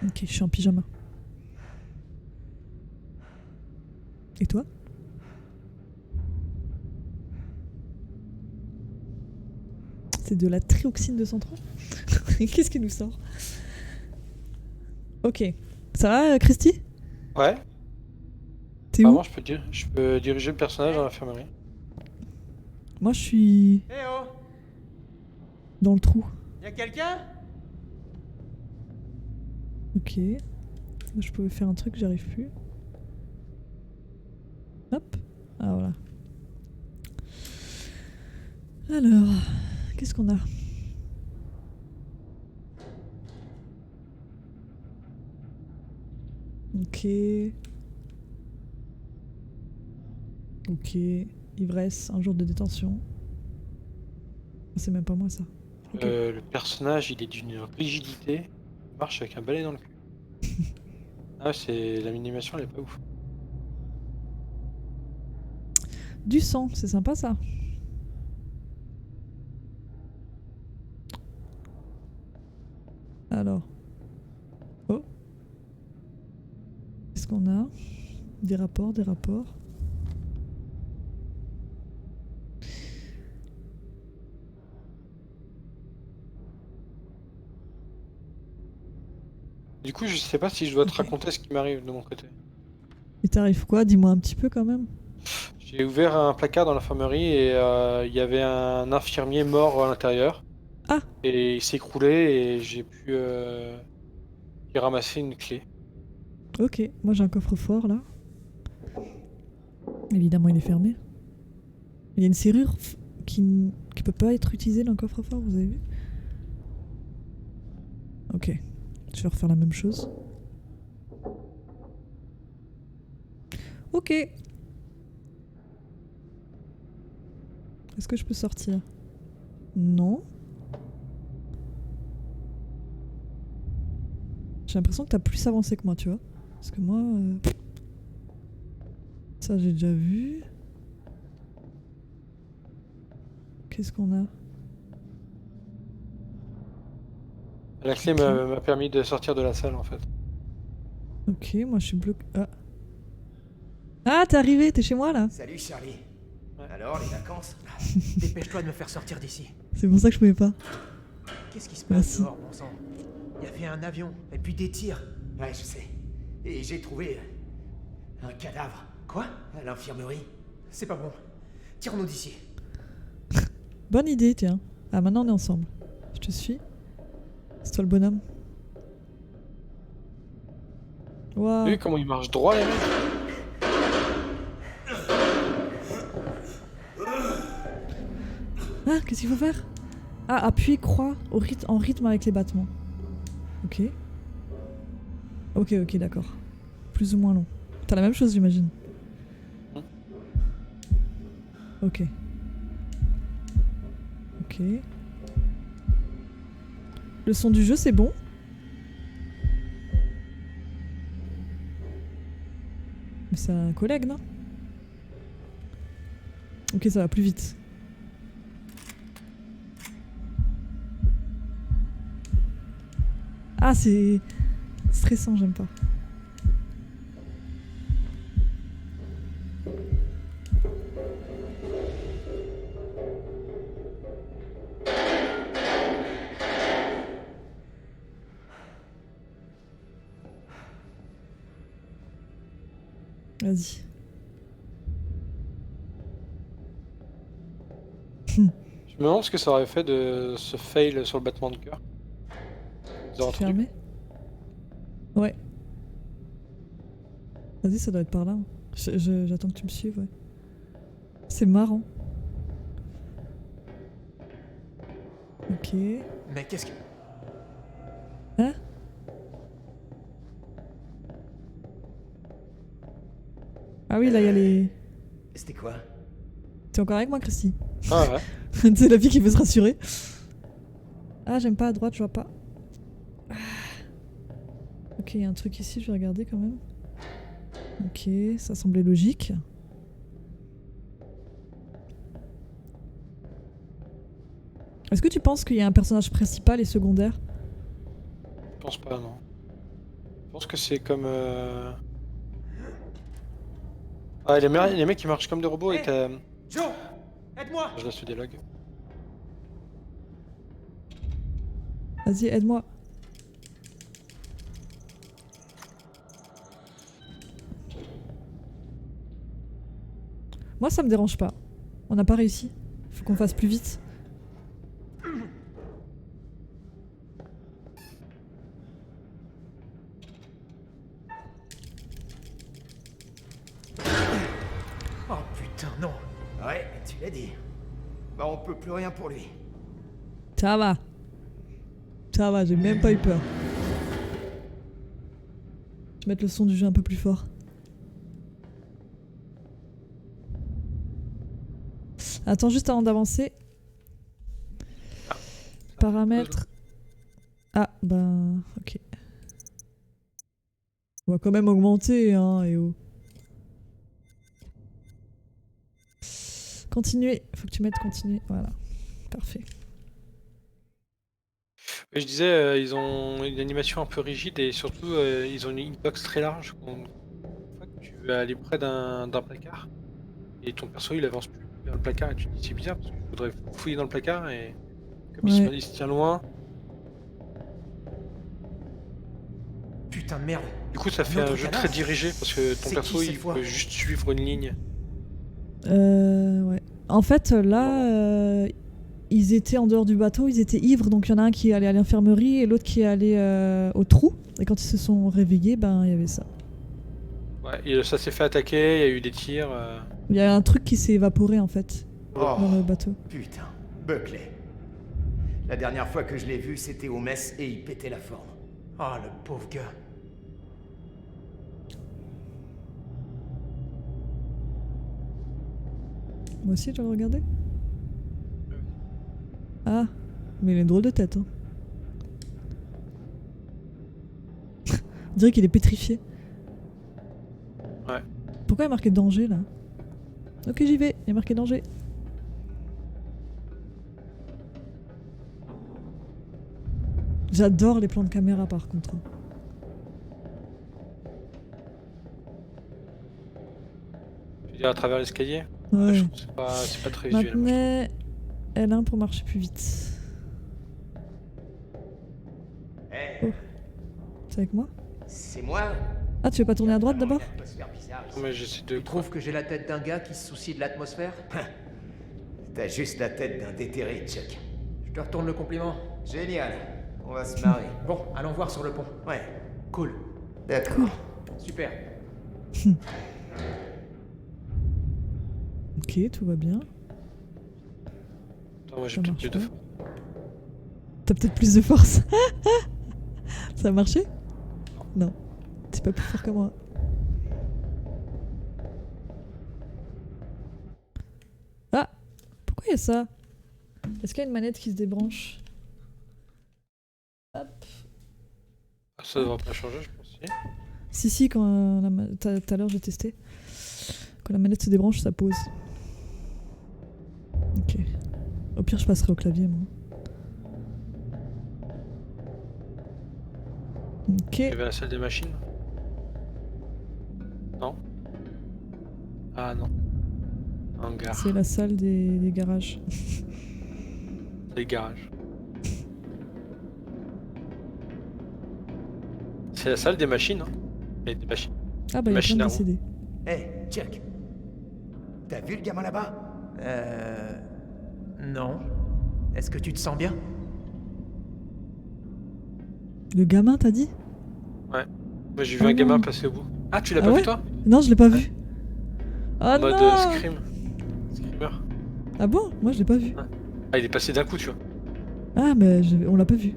Speaker 1: Ok, je suis en pyjama. Et toi? C'est de la trioxyne 203. Qu'est-ce qui nous sort? Ok. Ça va, Christy?
Speaker 2: Ouais.
Speaker 1: T'es où?
Speaker 2: Moi, je peux diriger le personnage dans l'infirmerie.
Speaker 1: Moi, je suis
Speaker 4: Eh oh!
Speaker 1: dans le trou.
Speaker 4: Y'a quelqu'un?
Speaker 1: Ok. Je pouvais faire un truc, j'arrive plus. Hop. Ah, voilà. Alors, qu'est-ce qu'on a? Ok. Ok. Ivresse, un jour de détention. C'est même pas moi ça. Ok.
Speaker 2: Le personnage, il est d'une rigidité. Il marche avec un balai dans le cul. Ah, c'est l'animation, elle est pas ouf.
Speaker 1: Du sang, c'est sympa ça. Alors. Oh. Qu'est-ce qu'on a? Des rapports, des rapports.
Speaker 2: Du coup, je sais pas si je dois te
Speaker 1: Ok.
Speaker 2: raconter ce qui m'arrive de mon côté.
Speaker 1: Il t'arrive quoi? Dis-moi un petit peu quand même.
Speaker 2: J'ai ouvert un placard dans l'infirmerie et il y avait un infirmier mort à l'intérieur.
Speaker 1: Ah.
Speaker 2: Et il s'est écroulé et j'ai pu y ramasser une clé.
Speaker 1: Ok, moi j'ai un coffre-fort là. Évidemment il est fermé. Il y a une serrure qui peut pas être utilisée dans le coffre-fort, vous avez vu? Ok, je vais refaire la même chose. Ok. Est-ce que je peux sortir? Non. J'ai l'impression que t'as plus avancé que moi, tu vois. Parce que moi... Ça j'ai déjà vu. Qu'est-ce qu'on a?
Speaker 2: La clé
Speaker 1: Ok.
Speaker 2: m'a permis de sortir de la salle en fait.
Speaker 1: Ok, moi je suis bloqué. Ah, ah t'es arrivé, t'es chez moi là.
Speaker 4: Salut Charlie. Alors, les vacances? Dépêche-toi de me faire sortir d'ici.
Speaker 1: C'est pour ça que je pouvais pas.
Speaker 4: Qu'est-ce qui se
Speaker 1: Merci.
Speaker 4: passe dehors, bon sang? Il y avait un avion, et puis des tirs. Ouais, je sais. Et j'ai trouvé un cadavre. Quoi? À l'infirmerie. C'est pas bon. Tire-nous d'ici.
Speaker 1: Bonne idée, tiens. Ah, maintenant on est ensemble. Je te suis. C'est toi le bonhomme. Waouh.
Speaker 2: Vous vu comment il marche droit les mecs?
Speaker 1: Ah, qu'est-ce qu'il faut faire? Ah, appuyer croix en rythme avec les battements. Ok. Ok, ok, d'accord. Plus ou moins long. T'as la même chose, j'imagine. Ok. Ok. Le son du jeu, c'est bon? Mais c'est un collègue, non? Ok, ça va plus vite. Ah, c'est stressant, j'aime pas. Vas-y.
Speaker 2: Je me demande ce que ça aurait fait de ce fail sur le battement de cœur. Vous avez
Speaker 1: C'est
Speaker 2: entendu?
Speaker 1: fermé? Ouais. Vas-y, ça doit être par là. J'attends que tu me suives, ouais. C'est marrant. Ok.
Speaker 4: Mais qu'est-ce que...
Speaker 1: Hein? Ah oui, là, il y a les...
Speaker 4: C'était quoi?
Speaker 1: T'es encore avec moi, Christy?
Speaker 2: Ah ouais.
Speaker 1: C'est la fille qui veut se rassurer. Ah, j'aime pas à droite, je vois pas. Ah. Ok, il y a un truc ici, je vais regarder quand même. Ok, ça semblait logique. Est-ce que tu penses qu'il y a un personnage principal et secondaire?
Speaker 2: Je pense pas, non. Je pense que c'est comme... Ah, les mecs qui marchent comme des robots et t'as...
Speaker 4: Joe! Aide-moi!
Speaker 2: Je laisse le dialogue.
Speaker 1: Vas-y, aide-moi. Moi, ça me dérange pas. On n'a pas réussi. Faut qu'on fasse plus vite.
Speaker 4: Oh putain, non! Ouais, tu l'as dit. Bah on peut plus rien pour lui.
Speaker 1: Ça va. Ça va, j'ai même pas eu peur. Je vais mettre le son du jeu un peu plus fort. Attends juste avant d'avancer. Paramètres. Ah, ben... Ok. On va quand même augmenter, hein, et oh. Continuer. Faut que tu mettes continuer. Voilà. Parfait.
Speaker 2: Et je disais, ils ont une animation un peu rigide et surtout, ils ont une hitbox très large. Une fois que tu vas aller près d'un placard et ton perso il avance plus vers le placard et tu te dis c'est bizarre parce que je voudrais fouiller dans le placard et comme
Speaker 1: Ouais.
Speaker 2: il se tient loin,
Speaker 4: Putain de merde.
Speaker 2: du coup ça fait
Speaker 4: autre
Speaker 2: un jeu
Speaker 4: cadavre.
Speaker 2: très dirigé parce que ton
Speaker 4: C'est
Speaker 2: perso
Speaker 4: qui, cette
Speaker 2: il
Speaker 4: fois
Speaker 2: peut juste suivre une ligne.
Speaker 1: Ouais. En fait, là, ils étaient en dehors du bateau, ils étaient ivres, donc il y en a un qui est allé à l'infirmerie et l'autre qui est allé au trou. Et quand ils se sont réveillés, ben il y avait ça.
Speaker 2: Ouais, et ça s'est fait attaquer, il y a eu des tirs.
Speaker 1: Il y a un truc qui s'est évaporé en fait
Speaker 4: Oh,
Speaker 1: dans le bateau.
Speaker 4: putain. Buckley. La dernière fois que je l'ai vu, c'était au mess et il pétait la forme. Oh, le pauvre gars.
Speaker 1: Moi aussi, je dois le regarder. Ah, mais il a une drôle de tête. Hein. On dirait qu'il est pétrifié.
Speaker 2: Ouais.
Speaker 1: Pourquoi il y a marqué danger là? Ok, j'y vais, il y a marqué danger. J'adore les plans de caméra par contre.
Speaker 2: Tu veux dire à travers l'escalier?
Speaker 1: Ouais.
Speaker 2: Je trouve que c'est pas très visuel.
Speaker 1: Maintenant, L1 pour marcher plus vite.
Speaker 4: Eh,
Speaker 1: C'est avec moi?
Speaker 4: c'est moi.
Speaker 1: Ah, tu veux pas tourner à droite d'abord?
Speaker 4: Atmosphère bizarre ici.
Speaker 2: Mais j'essaie de...
Speaker 4: Tu trouves que j'ai la tête d'un gars qui se soucie de l'atmosphère? T'as juste la tête d'un déterré, Chuck. Je te retourne le compliment. Génial. On va se marrer. Bon, allons voir sur le pont. Ouais. Cool. D'accord. Super.
Speaker 1: Ok, tout va bien.
Speaker 2: Attends, moi j'ai
Speaker 1: Ça
Speaker 2: peut-être
Speaker 1: marche
Speaker 2: plus de
Speaker 1: pas.
Speaker 2: force.
Speaker 1: T'as peut-être plus de force. Ça a marché? Non. T'es pas plus fort que moi. Ah! Pourquoi il y a ça? Est-ce qu'il y a une manette qui se débranche? Hop.
Speaker 2: Ça devrait pas changer, je pense. Si.
Speaker 1: Si, quand tout à l'heure j'ai testé. Quand la manette se débranche, ça pose. Ok. Au pire, je passerai au clavier, moi. Ok.
Speaker 2: Il y avait la salle des machines. Non. Ah non. Hangar.
Speaker 1: C'est la salle des garages.
Speaker 2: Les garages. C'est la salle des machines. Hein. Et des machines.
Speaker 1: Ah bah il y a plein
Speaker 2: Machine
Speaker 1: de
Speaker 2: à
Speaker 1: décédés.
Speaker 4: Hey, Chuck. T'as vu le gamin là-bas? Non. Est-ce que tu te sens bien?
Speaker 1: Le gamin, t'as dit?
Speaker 2: Ouais. Moi j'ai vu un gamin passer au bout. Ah, tu l'as
Speaker 1: Ah
Speaker 2: pas
Speaker 1: ouais
Speaker 2: vu toi?
Speaker 1: Non, je l'ai pas
Speaker 2: Ouais.
Speaker 1: vu. Oh
Speaker 2: mode
Speaker 1: non.
Speaker 2: Screamer.
Speaker 1: Ah bon? Moi je l'ai pas vu.
Speaker 2: Ah, il est passé d'un coup, tu vois.
Speaker 1: Ah mais on l'a pas vu.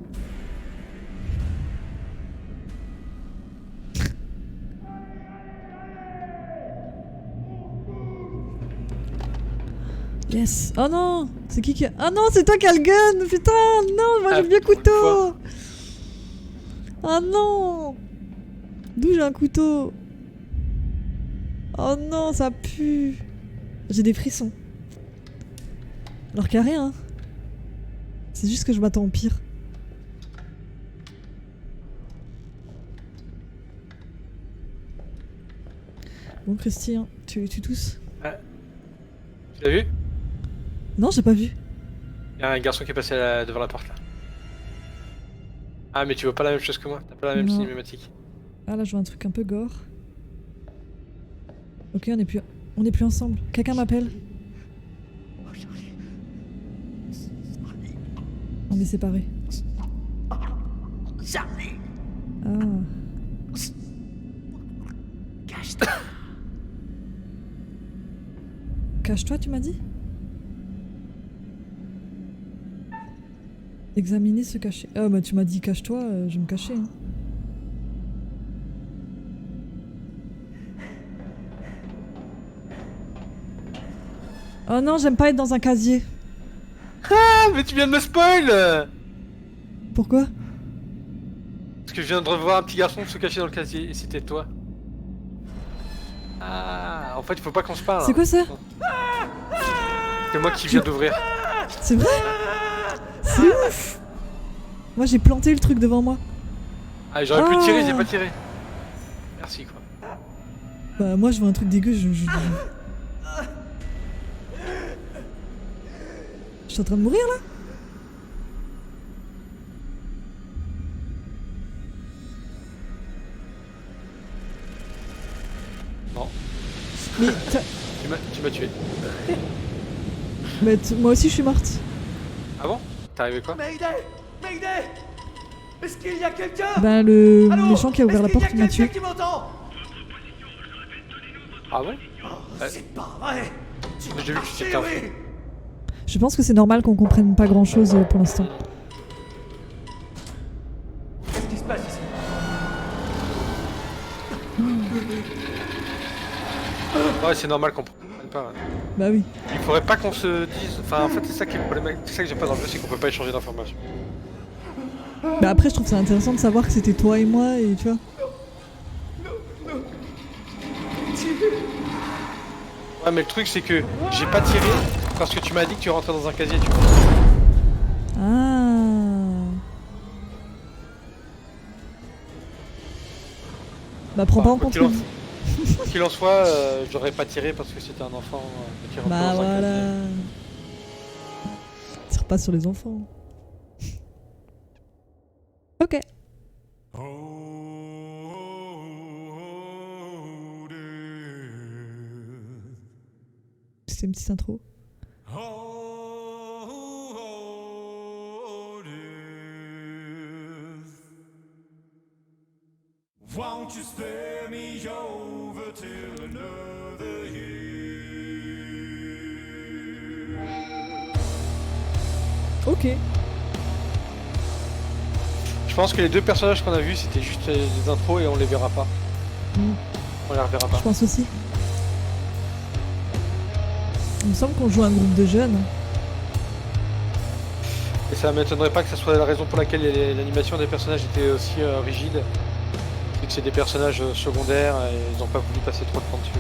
Speaker 1: Yes. Oh non. C'est qui a... Ah non, c'est toi qui as le gun. Putain, non, moi j'ai bien
Speaker 2: pour une
Speaker 1: couteau.
Speaker 2: fois.
Speaker 1: Oh non. D'où j'ai un couteau? Oh non, ça pue. J'ai des frissons. Alors qu'il y a rien. C'est juste que je m'attends au pire. Bon, Christian, tu tousses?
Speaker 2: Tu l'as vu?
Speaker 1: Non, j'ai pas vu.
Speaker 2: Il y a un garçon qui est passé devant la porte là. Ah, mais tu vois pas la même chose que moi, t'as pas la même
Speaker 1: Non.
Speaker 2: cinématique.
Speaker 1: Ah là, je vois un truc un peu gore. Ok, on est plus ensemble. Quelqu'un m'appelle. On est séparés. Ah.
Speaker 4: Cache-toi.
Speaker 1: Cache-toi, tu m'as dit? Examiner, se cacher. Ah bah tu m'as dit cache-toi, je vais me cacher. Hein. Oh non, j'aime pas être dans un casier.
Speaker 2: Ah, mais tu viens de me spoil!
Speaker 1: Pourquoi?
Speaker 2: Parce que je viens de revoir un petit garçon se cacher dans le casier et c'était toi. Ah, en fait, il faut pas qu'on se parle.
Speaker 1: C'est quoi ça?
Speaker 2: C'est moi qui viens d'ouvrir.
Speaker 1: C'est vrai? C'est ouf! Moi j'ai planté le truc devant moi.
Speaker 2: Ah, j'aurais pu tirer, j'ai pas tiré. Merci quoi.
Speaker 1: Bah moi je vois un truc dégueu, je suis en train de mourir là?
Speaker 2: Non,
Speaker 1: Mais
Speaker 2: tu m'as tué.
Speaker 1: moi aussi je suis morte.
Speaker 2: Ah bon? T'es arrivé quoi?
Speaker 3: Mayday! Mayday! Est-ce qu'il y a quelqu'un?
Speaker 1: Ben le
Speaker 3: Allô?
Speaker 1: méchant qui a ouvert la porte il m'a
Speaker 3: Est-ce qu'il y a
Speaker 1: tué.
Speaker 3: quelqu'un qui m'entend?
Speaker 2: Ah ouais?
Speaker 3: C'est pas vrai! Tu
Speaker 2: J'ai vu que tu t'étais
Speaker 3: oui.
Speaker 1: Je pense que c'est normal qu'on comprenne pas grand chose pour l'instant.
Speaker 3: Qu'est-ce qui se passe ici?
Speaker 2: Ouais, c'est normal qu'on comprenne pas. Ouais.
Speaker 1: Bah oui.
Speaker 2: Il faudrait pas qu'on se dise. Enfin, en fait, c'est ça qui est le problème. C'est ça que j'aime pas dans le jeu, c'est qu'on peut pas échanger d'informations.
Speaker 1: Bah après je trouve ça intéressant de savoir que c'était toi et moi et tu vois.
Speaker 2: Ouais, mais le truc, c'est que j'ai pas tiré parce que tu m'as dit que tu rentrais dans un casier, tu vois.
Speaker 1: Ah. Bah prends pas en compte.
Speaker 2: Quoi qu'il en soit, j'aurais pas tiré parce que c'était un enfant qui rentrait
Speaker 1: Bah
Speaker 2: dans un
Speaker 1: voilà.
Speaker 2: casier.
Speaker 1: Tire pas sur les enfants. Ok. C'était une petite intro.
Speaker 7: Won't you spare me over till another year?
Speaker 1: Ok.
Speaker 2: Je pense que les deux personnages qu'on a vus, c'était juste des intros et on les verra pas.
Speaker 1: Mm.
Speaker 2: On les reverra
Speaker 1: Je
Speaker 2: pas.
Speaker 1: pense aussi. Il me semble qu'on joue un groupe de jeunes.
Speaker 2: Et ça m'étonnerait pas que ça soit la raison pour laquelle l'animation des personnages était aussi rigide. C'est que c'est des personnages secondaires et ils ont pas voulu passer trop de temps dessus.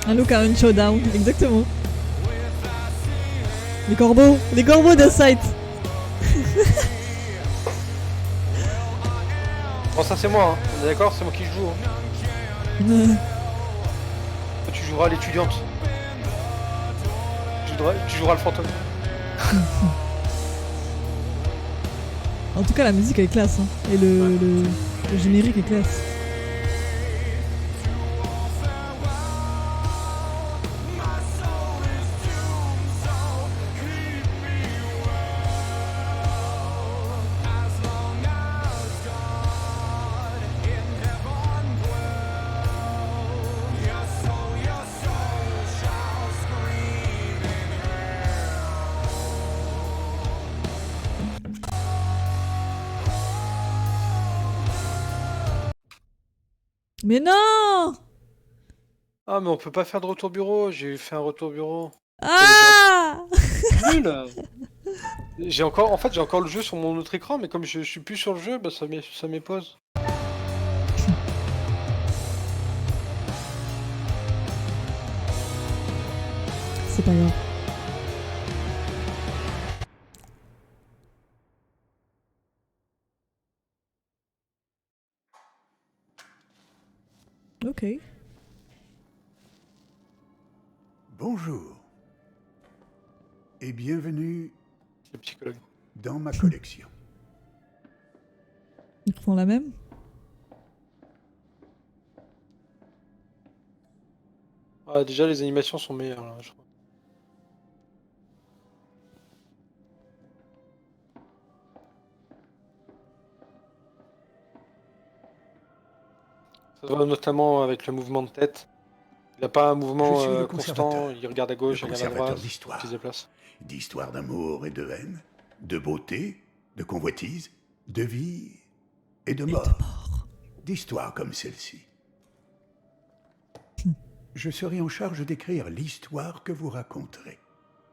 Speaker 1: Un look à un showdown, exactement. Les corbeaux de Sight.
Speaker 2: Bon, ça c'est moi, hein. On est d'accord, c'est moi qui joue. Hein. Toi, tu joueras l'étudiante. Tu joueras le fantôme.
Speaker 1: En tout cas, la musique elle est classe. Hein. Et le générique est classe. Mais non!
Speaker 2: Ah, mais on peut pas faire de retour bureau. J'ai fait un retour bureau.
Speaker 1: Ah!
Speaker 2: Nul. J'ai encore, en fait, j'ai encore le jeu sur mon autre écran, mais comme je suis plus sur le jeu, bah ça m'épose.
Speaker 1: C'est pas grave. Ok.
Speaker 5: Bonjour et bienvenue
Speaker 2: C'est psychologue.
Speaker 5: dans ma collection.
Speaker 1: Ils refont la même?
Speaker 2: Ah, déjà, les animations sont meilleures, là, je crois. Ça se voit notamment avec le mouvement de tête. Il n'a pas un
Speaker 5: Je
Speaker 2: mouvement
Speaker 5: suis le
Speaker 2: constant,
Speaker 5: conservateur.
Speaker 2: il regarde à gauche,
Speaker 5: Le
Speaker 2: il regarde à
Speaker 5: conservateur
Speaker 2: droite,
Speaker 5: d'histoire.
Speaker 2: il se déplace.
Speaker 5: D'histoire d'amour et de haine, de beauté, de convoitise, de vie et de mort. D'histoires comme celle-ci. Je serai en charge d'écrire l'histoire que vous raconterez.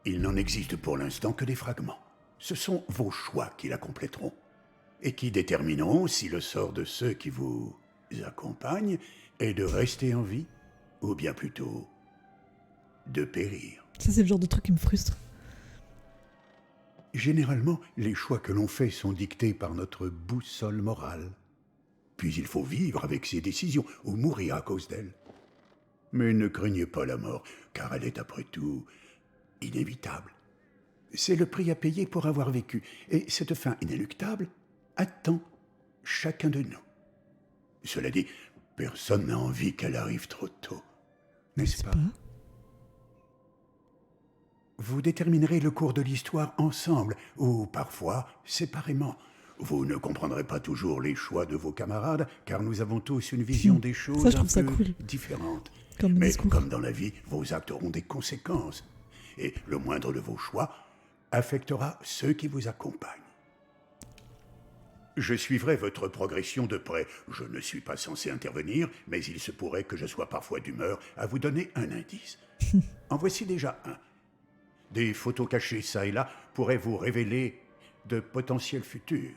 Speaker 5: Il n'en existe pour l'instant que des fragments. Ce sont vos choix qui la compléteront et qui détermineront si le sort de ceux qui vous accompagnent est de rester en vie ou bien plutôt de périr.
Speaker 1: Ça, c'est le genre de truc qui me frustre.
Speaker 5: Généralement, les choix que l'on fait sont dictés par notre boussole morale. Puis il faut vivre avec ses décisions ou mourir à cause d'elles. Mais ne craignez pas la mort, car elle est après tout inévitable. C'est le prix à payer pour avoir vécu, et cette fin inéluctable attend chacun de nous. Cela dit, personne n'a envie qu'elle arrive trop tôt, n'est-ce pas? Vous déterminerez le cours de l'histoire ensemble, ou parfois séparément. Vous ne comprendrez pas toujours les choix de vos camarades, car nous avons tous une vision des choses
Speaker 1: Ça, je
Speaker 5: un
Speaker 1: trouve ça
Speaker 5: peu
Speaker 1: cool.
Speaker 5: différente.
Speaker 1: Comme
Speaker 5: Mais
Speaker 1: discours.
Speaker 5: comme dans la vie, vos actes auront des conséquences. Et le moindre de vos choix affectera ceux qui vous accompagnent. Je suivrai votre progression de près. Je ne suis pas censé intervenir, mais il se pourrait que je sois parfois d'humeur à vous donner un indice. En voici déjà un. Des photos cachées ça et là pourraient vous révéler de potentiels futurs.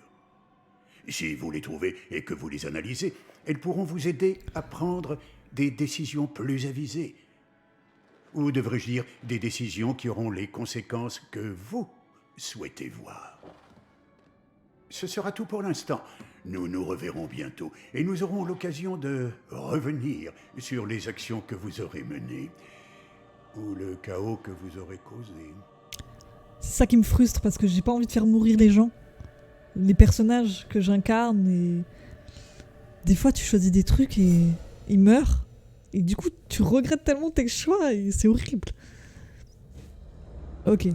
Speaker 5: Si vous les trouvez et que vous les analysez, elles pourront vous aider à prendre des décisions plus avisées. Ou devrais-je dire des décisions qui auront les conséquences que vous souhaitez voir. Ce sera tout pour l'instant. Nous nous reverrons bientôt et nous aurons l'occasion de revenir sur les actions que vous aurez menées ou le chaos que vous aurez causé.
Speaker 1: C'est ça qui me frustre parce que j'ai pas envie de faire mourir les gens. Les personnages que j'incarne et... Des fois tu choisis des trucs et ils meurent. Et du coup tu regrettes tellement tes choix et c'est horrible. Ok.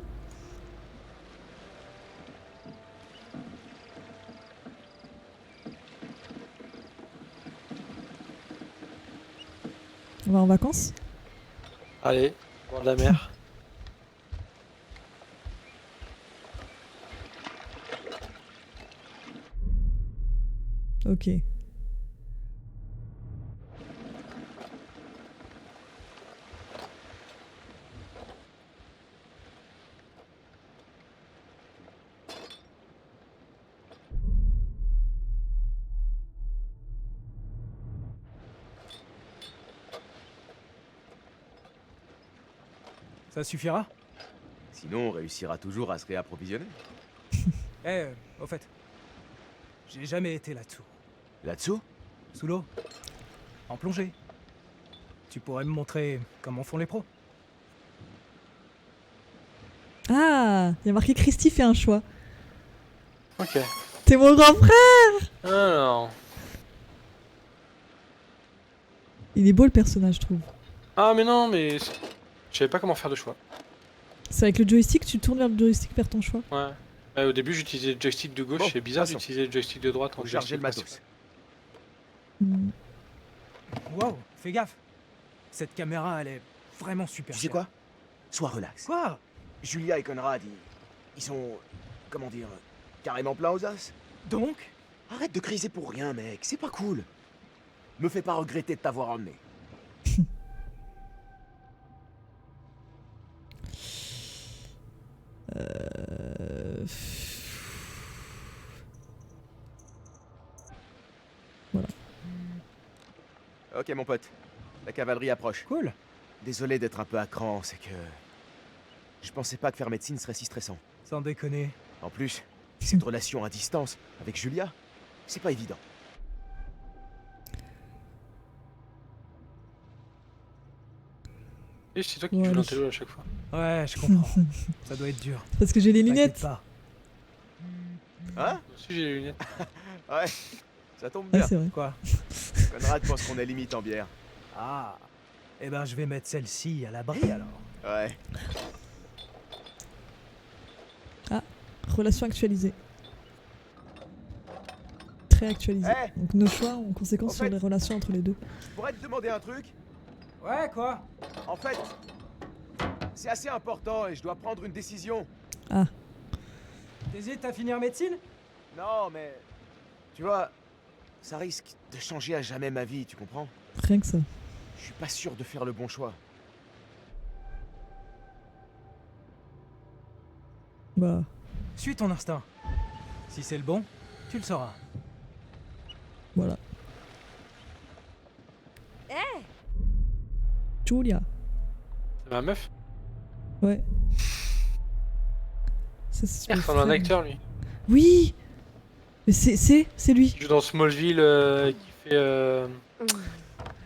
Speaker 1: On va en vacances?
Speaker 2: Allez, voir de la mer.
Speaker 1: Ok.
Speaker 3: Ça suffira?
Speaker 8: Sinon, on réussira toujours à se réapprovisionner.
Speaker 3: Au fait, j'ai jamais été là-dessous.
Speaker 8: Là-dessous?
Speaker 3: Sous l'eau. En plongée. Tu pourrais me montrer comment font les pros?
Speaker 1: Ah, il y a marqué Christy fait un choix.
Speaker 2: Ok.
Speaker 1: T'es mon grand frère!
Speaker 2: Alors.
Speaker 1: Il est beau le personnage, je trouve.
Speaker 2: Ah, mais non, mais. Je savais pas comment faire de choix.
Speaker 1: C'est avec le joystick, tu tournes vers le joystick vers ton choix.
Speaker 2: Ouais. Au début, j'utilisais le joystick de gauche,
Speaker 8: Bon,
Speaker 2: c'est bizarre
Speaker 8: passons.
Speaker 2: d'utiliser le joystick de droite en
Speaker 8: Faut charger le
Speaker 2: joystick
Speaker 8: matos.
Speaker 1: Hmm.
Speaker 3: Wow, fais gaffe. Cette caméra, elle est vraiment super.
Speaker 8: Tu sais quoi? Sois relax.
Speaker 3: Quoi?
Speaker 8: Julia et Conrad, ils sont... comment dire... carrément pleins aux as.
Speaker 3: Donc?
Speaker 8: Arrête de criser pour rien, mec. C'est pas cool. Me fais pas regretter de t'avoir emmené.
Speaker 1: Euh,
Speaker 8: Ok, mon pote. La cavalerie approche.
Speaker 3: Cool.
Speaker 8: Désolé d'être un peu à cran, c'est que... Je pensais pas que faire médecine serait si stressant.
Speaker 3: Sans déconner.
Speaker 8: En plus, cette relation à distance avec Julia, c'est pas évident.
Speaker 2: Et c'est toi qui
Speaker 1: Ouais,
Speaker 2: joues
Speaker 1: allez.
Speaker 2: l'intello à chaque fois.
Speaker 3: Ouais, je comprends. Ça doit être dur.
Speaker 1: Parce que j'ai les
Speaker 3: T'inquiète
Speaker 1: lunettes.
Speaker 3: pas.
Speaker 8: Hein?
Speaker 2: Moi aussi j'ai les lunettes.
Speaker 8: Ouais, ça tombe
Speaker 1: Ah,
Speaker 8: bien.
Speaker 1: c'est vrai.
Speaker 3: Quoi?
Speaker 8: Conrad pense qu'on est limite en bière.
Speaker 3: Ah. Eh ben, je vais mettre celle-ci à l'abri alors.
Speaker 8: Ouais.
Speaker 1: Relation actualisée. Très actualisée.
Speaker 8: Eh
Speaker 1: Donc nos choix ont conséquence
Speaker 8: En
Speaker 1: sur
Speaker 8: fait-
Speaker 1: les relations entre les deux.
Speaker 8: Je pourrais te demander un truc?
Speaker 3: Ouais, quoi?
Speaker 8: En fait, c'est assez important et je dois prendre une décision.
Speaker 3: T'hésites à finir médecine?
Speaker 8: Non, mais... Tu vois, ça risque de changer à jamais ma vie, tu comprends?
Speaker 1: Rien que ça.
Speaker 8: Je suis pas sûr de faire le bon choix.
Speaker 1: Bah,
Speaker 3: Suis ton instinct. Si c'est le bon, tu le sauras.
Speaker 1: voilà. Julia.
Speaker 2: C'est ma meuf.
Speaker 1: Ouais. Ça, c'est
Speaker 2: Il
Speaker 1: le
Speaker 2: ressemble à un
Speaker 1: frère.
Speaker 2: acteur lui.
Speaker 1: Oui. Mais c'est lui.
Speaker 2: Il joue dans Smallville qui fait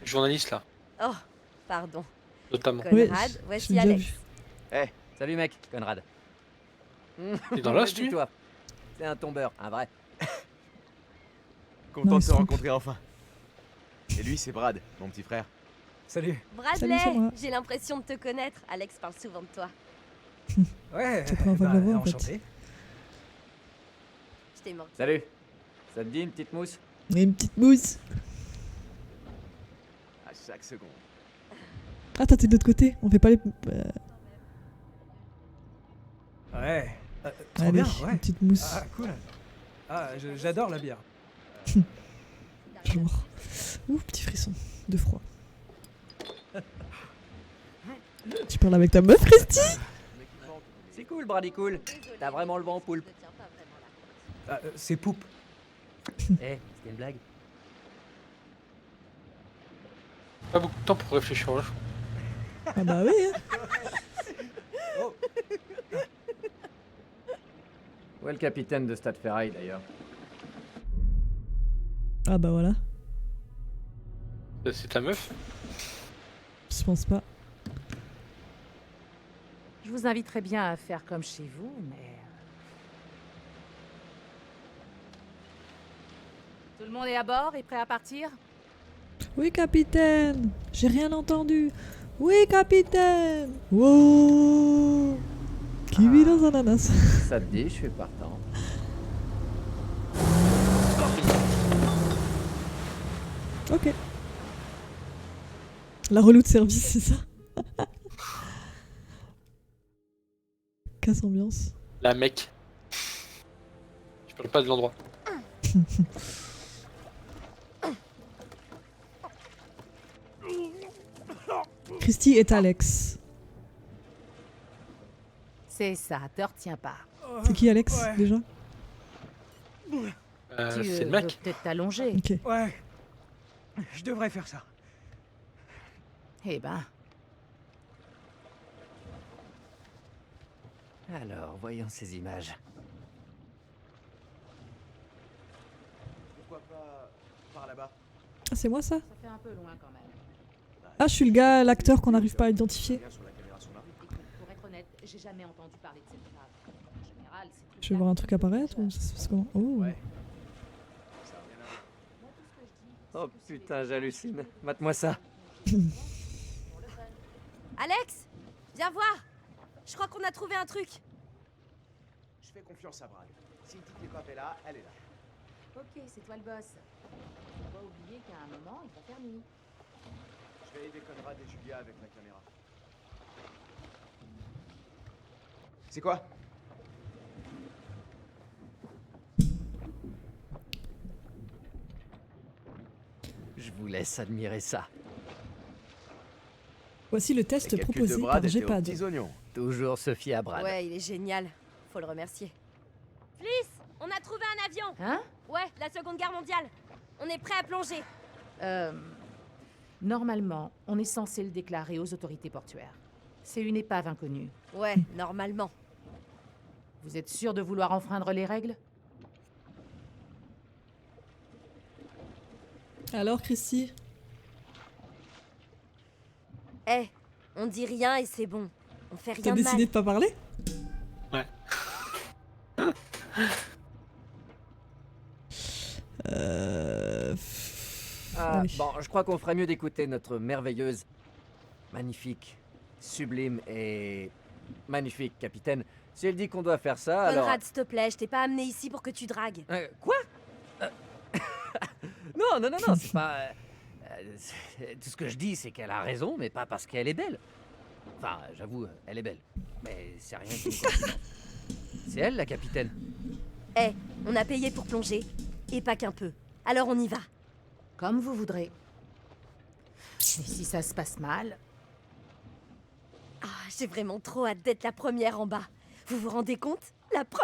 Speaker 2: journaliste là,
Speaker 9: Oh, pardon.
Speaker 2: notamment.
Speaker 1: Ouais,
Speaker 9: Conrad,
Speaker 1: j'ai
Speaker 9: voici
Speaker 1: déjà
Speaker 9: Alex.
Speaker 1: vu.
Speaker 10: Salut mec, Conrad.
Speaker 2: Il est dans Lost lui.
Speaker 10: toi. C'est un tombeur, un vrai.
Speaker 8: Content
Speaker 1: Non,
Speaker 8: de
Speaker 1: il
Speaker 8: te
Speaker 1: se trompe.
Speaker 8: rencontrer enfin. Et lui, c'est Brad, mon petit frère.
Speaker 3: Salut.
Speaker 9: Bradley,
Speaker 1: c'est moi.
Speaker 9: j'ai l'impression de te connaître. Alex parle souvent de toi.
Speaker 3: Ouais,
Speaker 1: C'est la première fois que je le vois, en fait.
Speaker 3: enchanté.
Speaker 9: Je t'ai manqué.
Speaker 10: Salut. Ça te dit une petite mousse?
Speaker 1: Et une petite mousse.
Speaker 8: À chaque seconde.
Speaker 1: Ah, t'es de l'autre côté. On fait pas les.
Speaker 3: Ouais. Trop
Speaker 1: Allez,
Speaker 3: bien, ouais.
Speaker 1: une petite mousse.
Speaker 3: Ah, cool. Ah, j'adore la bière.
Speaker 1: Genre. Ouh, petit frisson. De froid. Tu parles avec ta meuf, Christy?
Speaker 10: C'est cool, Brady, cool. T'as vraiment le vent, poulpe.
Speaker 9: Je tiens pas vraiment la route.
Speaker 3: C'est Poupe.
Speaker 10: Eh, c'était une blague.
Speaker 2: Pas beaucoup de temps pour réfléchir au choix.
Speaker 1: Ah bah oui. Hein.
Speaker 10: Où est le capitaine de Stade Ferraille d'ailleurs?
Speaker 1: Ah bah voilà.
Speaker 2: C'est ta meuf.
Speaker 1: Je pense pas.
Speaker 11: Je vous inviterais bien à faire comme chez vous, mais... Tout le monde est à bord et prêt à partir?
Speaker 1: Oui, capitaine. J'ai rien entendu. Oui, capitaine. Wow. Kiwi dans un ananas.
Speaker 10: Ça te dit, je suis partant.
Speaker 1: Ok. La relou de service, c'est ça. Casse ambiance.
Speaker 2: La mec. Je parle pas de l'endroit.
Speaker 1: Christy est Alex.
Speaker 11: C'est ça, te retiens pas.
Speaker 1: C'est qui Alex
Speaker 3: Ouais.
Speaker 1: déjà?
Speaker 11: Tu
Speaker 2: C'est le
Speaker 11: veux
Speaker 2: mec.
Speaker 11: peut-être t'allonger.
Speaker 1: Ok.
Speaker 3: Ouais. Je devrais faire ça.
Speaker 11: Eh ben,
Speaker 10: Alors, voyons ces images.
Speaker 8: Pourquoi pas par là-bas?
Speaker 1: Ah, c'est moi ça?
Speaker 11: ça fait un peu loin quand même.
Speaker 1: Ah, je suis le gars, l'acteur qu'on n'arrive pas à identifier.
Speaker 8: Bien sur la caméra son arme.
Speaker 11: Écoute, pour être honnête, j'ai jamais entendu parler de cette grave. En général, c'est
Speaker 1: Je vais voir un truc apparaître ou ça se passe comment? Oh.
Speaker 8: Ouais. Ça a rien à voir.
Speaker 10: Oh putain, j'hallucine. Mate-moi ça.
Speaker 9: Alex, viens voir. Je crois qu'on a trouvé un truc.
Speaker 8: Je fais confiance à Brad. Si Titi Pap est là, elle est là.
Speaker 11: Ok, c'est toi le boss. Faut pas oublier qu'à un moment, il va faire nuit.
Speaker 8: Je vais aider Conrad et Julia avec la caméra. C'est quoi?
Speaker 10: Je vous laisse admirer ça.
Speaker 1: Voici le test
Speaker 8: Les calculs
Speaker 1: proposé
Speaker 8: de
Speaker 1: par
Speaker 8: Brad étaient aux
Speaker 1: Gpad.
Speaker 8: petits oignons.
Speaker 10: Toujours se fier à Brad.
Speaker 9: Ouais, il est génial. Faut le remercier. Fliss, on a trouvé un avion.
Speaker 11: Hein?
Speaker 9: Ouais, la Seconde Guerre mondiale. On est prêt à plonger.
Speaker 11: Normalement, on est censé le déclarer aux autorités portuaires. C'est une épave inconnue.
Speaker 9: Ouais, normalement.
Speaker 11: Vous êtes sûr de vouloir enfreindre les règles?
Speaker 1: Alors, Christy?
Speaker 9: Eh, on dit rien et c'est bon. On fait rien
Speaker 1: T'as
Speaker 9: de
Speaker 1: décidé
Speaker 9: mal.
Speaker 1: de pas parler?
Speaker 2: Ouais.
Speaker 10: Ah,
Speaker 1: Allez.
Speaker 10: bon, je crois qu'on ferait mieux d'écouter notre merveilleuse, magnifique, sublime et magnifique capitaine. Si elle dit qu'on doit faire ça, alors...
Speaker 9: Conrad, s'il te plaît, je t'ai pas amené ici pour que tu dragues.
Speaker 10: Quoi Non, c'est pas... tout ce que je dis, c'est qu'elle a raison, mais pas parce qu'elle est belle. Enfin, j'avoue, elle est belle. Mais c'est rien qui me concerne. C'est elle, la capitaine.
Speaker 9: Eh, on a payé pour plonger. Et pas qu'un peu. Alors on y va.
Speaker 11: Comme vous voudrez. Mais si ça se passe mal,
Speaker 9: Ah, j'ai vraiment trop hâte d'être la première en bas. Vous vous rendez compte? La prums.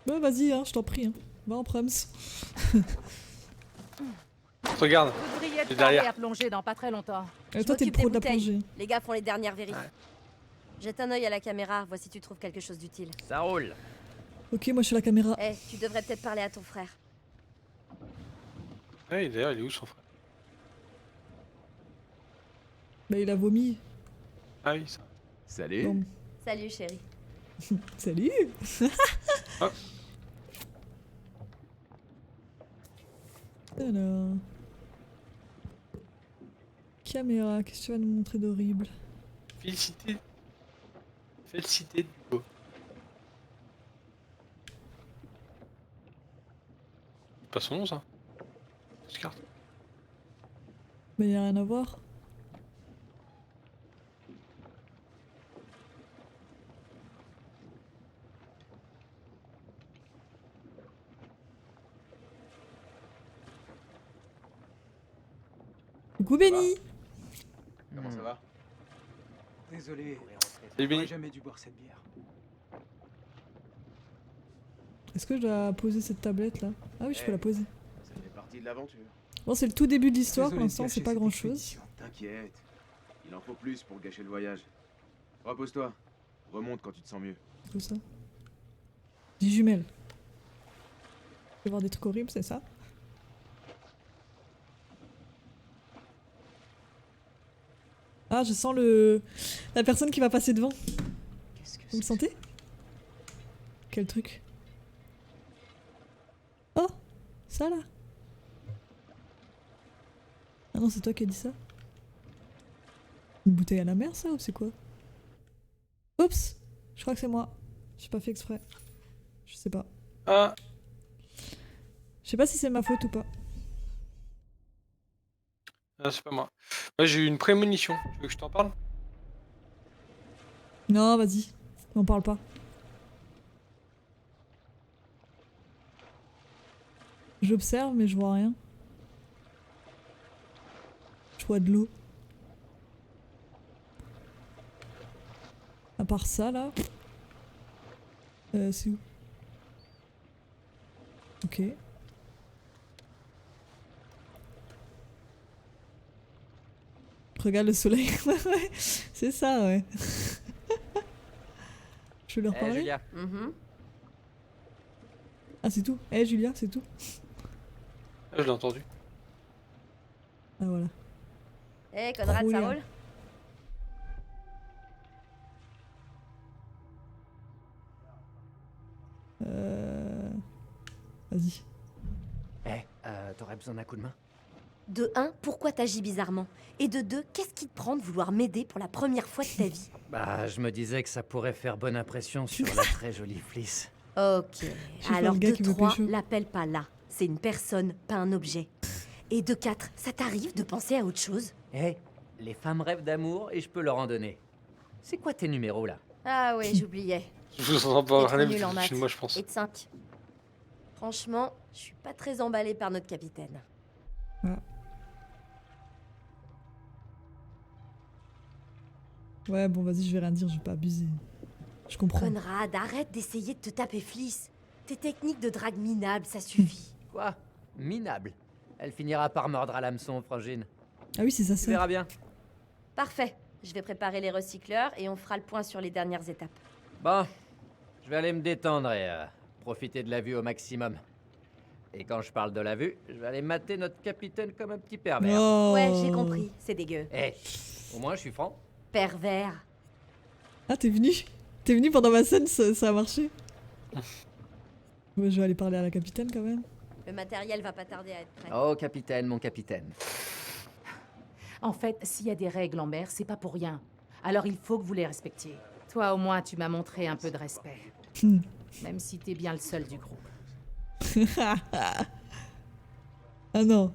Speaker 1: Bah, vas-y, hein, je t'en prie. Hein. Va en proms.
Speaker 2: Regarde,
Speaker 11: vous devriez être
Speaker 2: C'est
Speaker 11: paré
Speaker 2: derrière.
Speaker 11: à plonger dans pas très longtemps.
Speaker 1: Et
Speaker 9: Je
Speaker 1: toi, t'es le
Speaker 9: m'occupe des
Speaker 1: pro de la
Speaker 9: bouteilles.
Speaker 1: plongée.
Speaker 9: Les gars font les dernières vérifs. Jette un œil à la caméra, vois si tu trouves quelque chose d'utile.
Speaker 10: Ça roule.
Speaker 1: Ok, moi, je suis la caméra.
Speaker 9: Eh, tu devrais peut-être parler à ton frère.
Speaker 2: ouais, d'ailleurs, il est où son frère?
Speaker 1: Bah, il a vomi.
Speaker 2: Ah oui, ça.
Speaker 8: Salut.
Speaker 1: Bon.
Speaker 9: Salut chérie.
Speaker 1: Salut.
Speaker 2: Ah.
Speaker 1: Alors... Caméra, qu'est-ce que tu vas nous montrer d'horrible?
Speaker 2: Félicité. Félicité Hugo. C'est pas son nom, ça? Cette carte.
Speaker 1: Mais y a rien à voir. Coucou Benny.
Speaker 8: Comment ça va?
Speaker 3: Désolé,
Speaker 2: Salut Benny.
Speaker 3: j'aurais jamais dû boire cette bière.
Speaker 1: Est-ce que je dois poser cette tablette là? Ah oui, je peux la poser.
Speaker 8: Ça fait partie de l'aventure.
Speaker 1: Bon, c'est le tout début de l'histoire, pour
Speaker 3: Désolé de
Speaker 1: l'instant c'est
Speaker 3: gâcher
Speaker 1: pas
Speaker 3: cette
Speaker 1: grand chose.
Speaker 3: expédition.
Speaker 8: T'inquiète. Il en faut plus pour gâcher le voyage. Repose-toi. Remonte quand tu te sens mieux.
Speaker 1: C'est quoi ça? 10 jumelles. Je vais voir des trucs horribles, c'est ça? Ah, je sens la personne qui va passer devant.
Speaker 8: Qu'est-ce que
Speaker 1: Vous le sentez? Quel truc? Oh! Ça là? Ah non, c'est toi qui as dit ça? Une bouteille à la mer, ça, ou c'est quoi? Oups! Je crois que c'est moi. J'ai pas fait exprès. Je sais pas.
Speaker 2: Ah,
Speaker 1: Je sais pas si c'est ma faute ou pas.
Speaker 2: ah, c'est pas moi. Moi, j'ai eu une prémonition. Tu veux que je t'en parle?
Speaker 1: Non, vas-y. N'en parle pas. J'observe, mais je vois rien. Je vois de l'eau. À part ça, là. C'est où? Ok. Regarde le soleil. Ouais, c'est ça, ouais. Je vais leur
Speaker 10: Eh,
Speaker 1: parler.
Speaker 10: Julia.
Speaker 9: Mhm.
Speaker 1: Ah, c'est tout. Eh, Julia, c'est tout.
Speaker 2: Ah, je l'ai entendu.
Speaker 1: Ah, voilà.
Speaker 9: Eh, Conrad,
Speaker 1: Trop
Speaker 9: ça
Speaker 1: bien.
Speaker 9: roule?
Speaker 1: Vas-y.
Speaker 10: T'aurais besoin d'un coup de main?
Speaker 9: De 1, pourquoi t'agis bizarrement? Et de 2, qu'est-ce qui te prend de vouloir m'aider pour la première fois de ta vie?
Speaker 10: Bah, je me disais que ça pourrait faire bonne impression sur la très jolie Fliss.
Speaker 9: Ok.
Speaker 1: vois
Speaker 9: Alors
Speaker 1: le gars
Speaker 9: de
Speaker 1: qui veut
Speaker 9: 3,
Speaker 1: pécho.
Speaker 9: l'appelle pas là. C'est une personne, pas un objet. Et de 4, ça t'arrive de penser à autre chose?
Speaker 10: Eh, les femmes rêvent d'amour et je peux leur en donner. C'est quoi tes numéros là?
Speaker 9: Ah ouais, j'oubliais.
Speaker 2: Je vous entends
Speaker 9: T'es
Speaker 2: pas
Speaker 9: trop
Speaker 2: parler,
Speaker 9: nul en
Speaker 2: mais c'est
Speaker 9: maths.
Speaker 2: moi, je pense.
Speaker 9: Et de 5. Franchement, je suis pas très emballée par notre capitaine.
Speaker 1: Ah. Ouais, bon, vas-y, je vais rien dire, je vais pas abuser. Je comprends.
Speaker 9: Conrad, arrête d'essayer de te taper Fliss. Tes techniques de drague minables, ça suffit.
Speaker 10: Quoi? Minable. Elle finira par mordre à l'hameçon, Frangine.
Speaker 1: Ah oui, c'est ça,
Speaker 10: Tu
Speaker 1: ça.
Speaker 10: verras bien.
Speaker 9: Parfait. Je vais préparer les recycleurs et on fera le point sur les dernières étapes.
Speaker 10: Bon, je vais aller me détendre et profiter de la vue au maximum. Et quand je parle de la vue, je vais aller mater notre capitaine comme un petit pervers.
Speaker 1: Oh.
Speaker 9: Ouais, j'ai compris. C'est dégueu.
Speaker 10: Eh, au moins je suis franc.
Speaker 9: Pervers.
Speaker 1: Ah, t'es venu? T'es venu pendant ma scène, ça a marché. Ouais, je vais aller parler à la capitaine quand même.
Speaker 9: Le matériel va pas tarder à être prêt.
Speaker 10: Oh, capitaine, mon capitaine.
Speaker 11: En fait, s'il y a des règles en mer, c'est pas pour rien. Alors il faut que vous les respectiez. Toi, au moins, tu m'as montré un peu de respect. Même si t'es bien le seul du groupe.
Speaker 1: Ah non.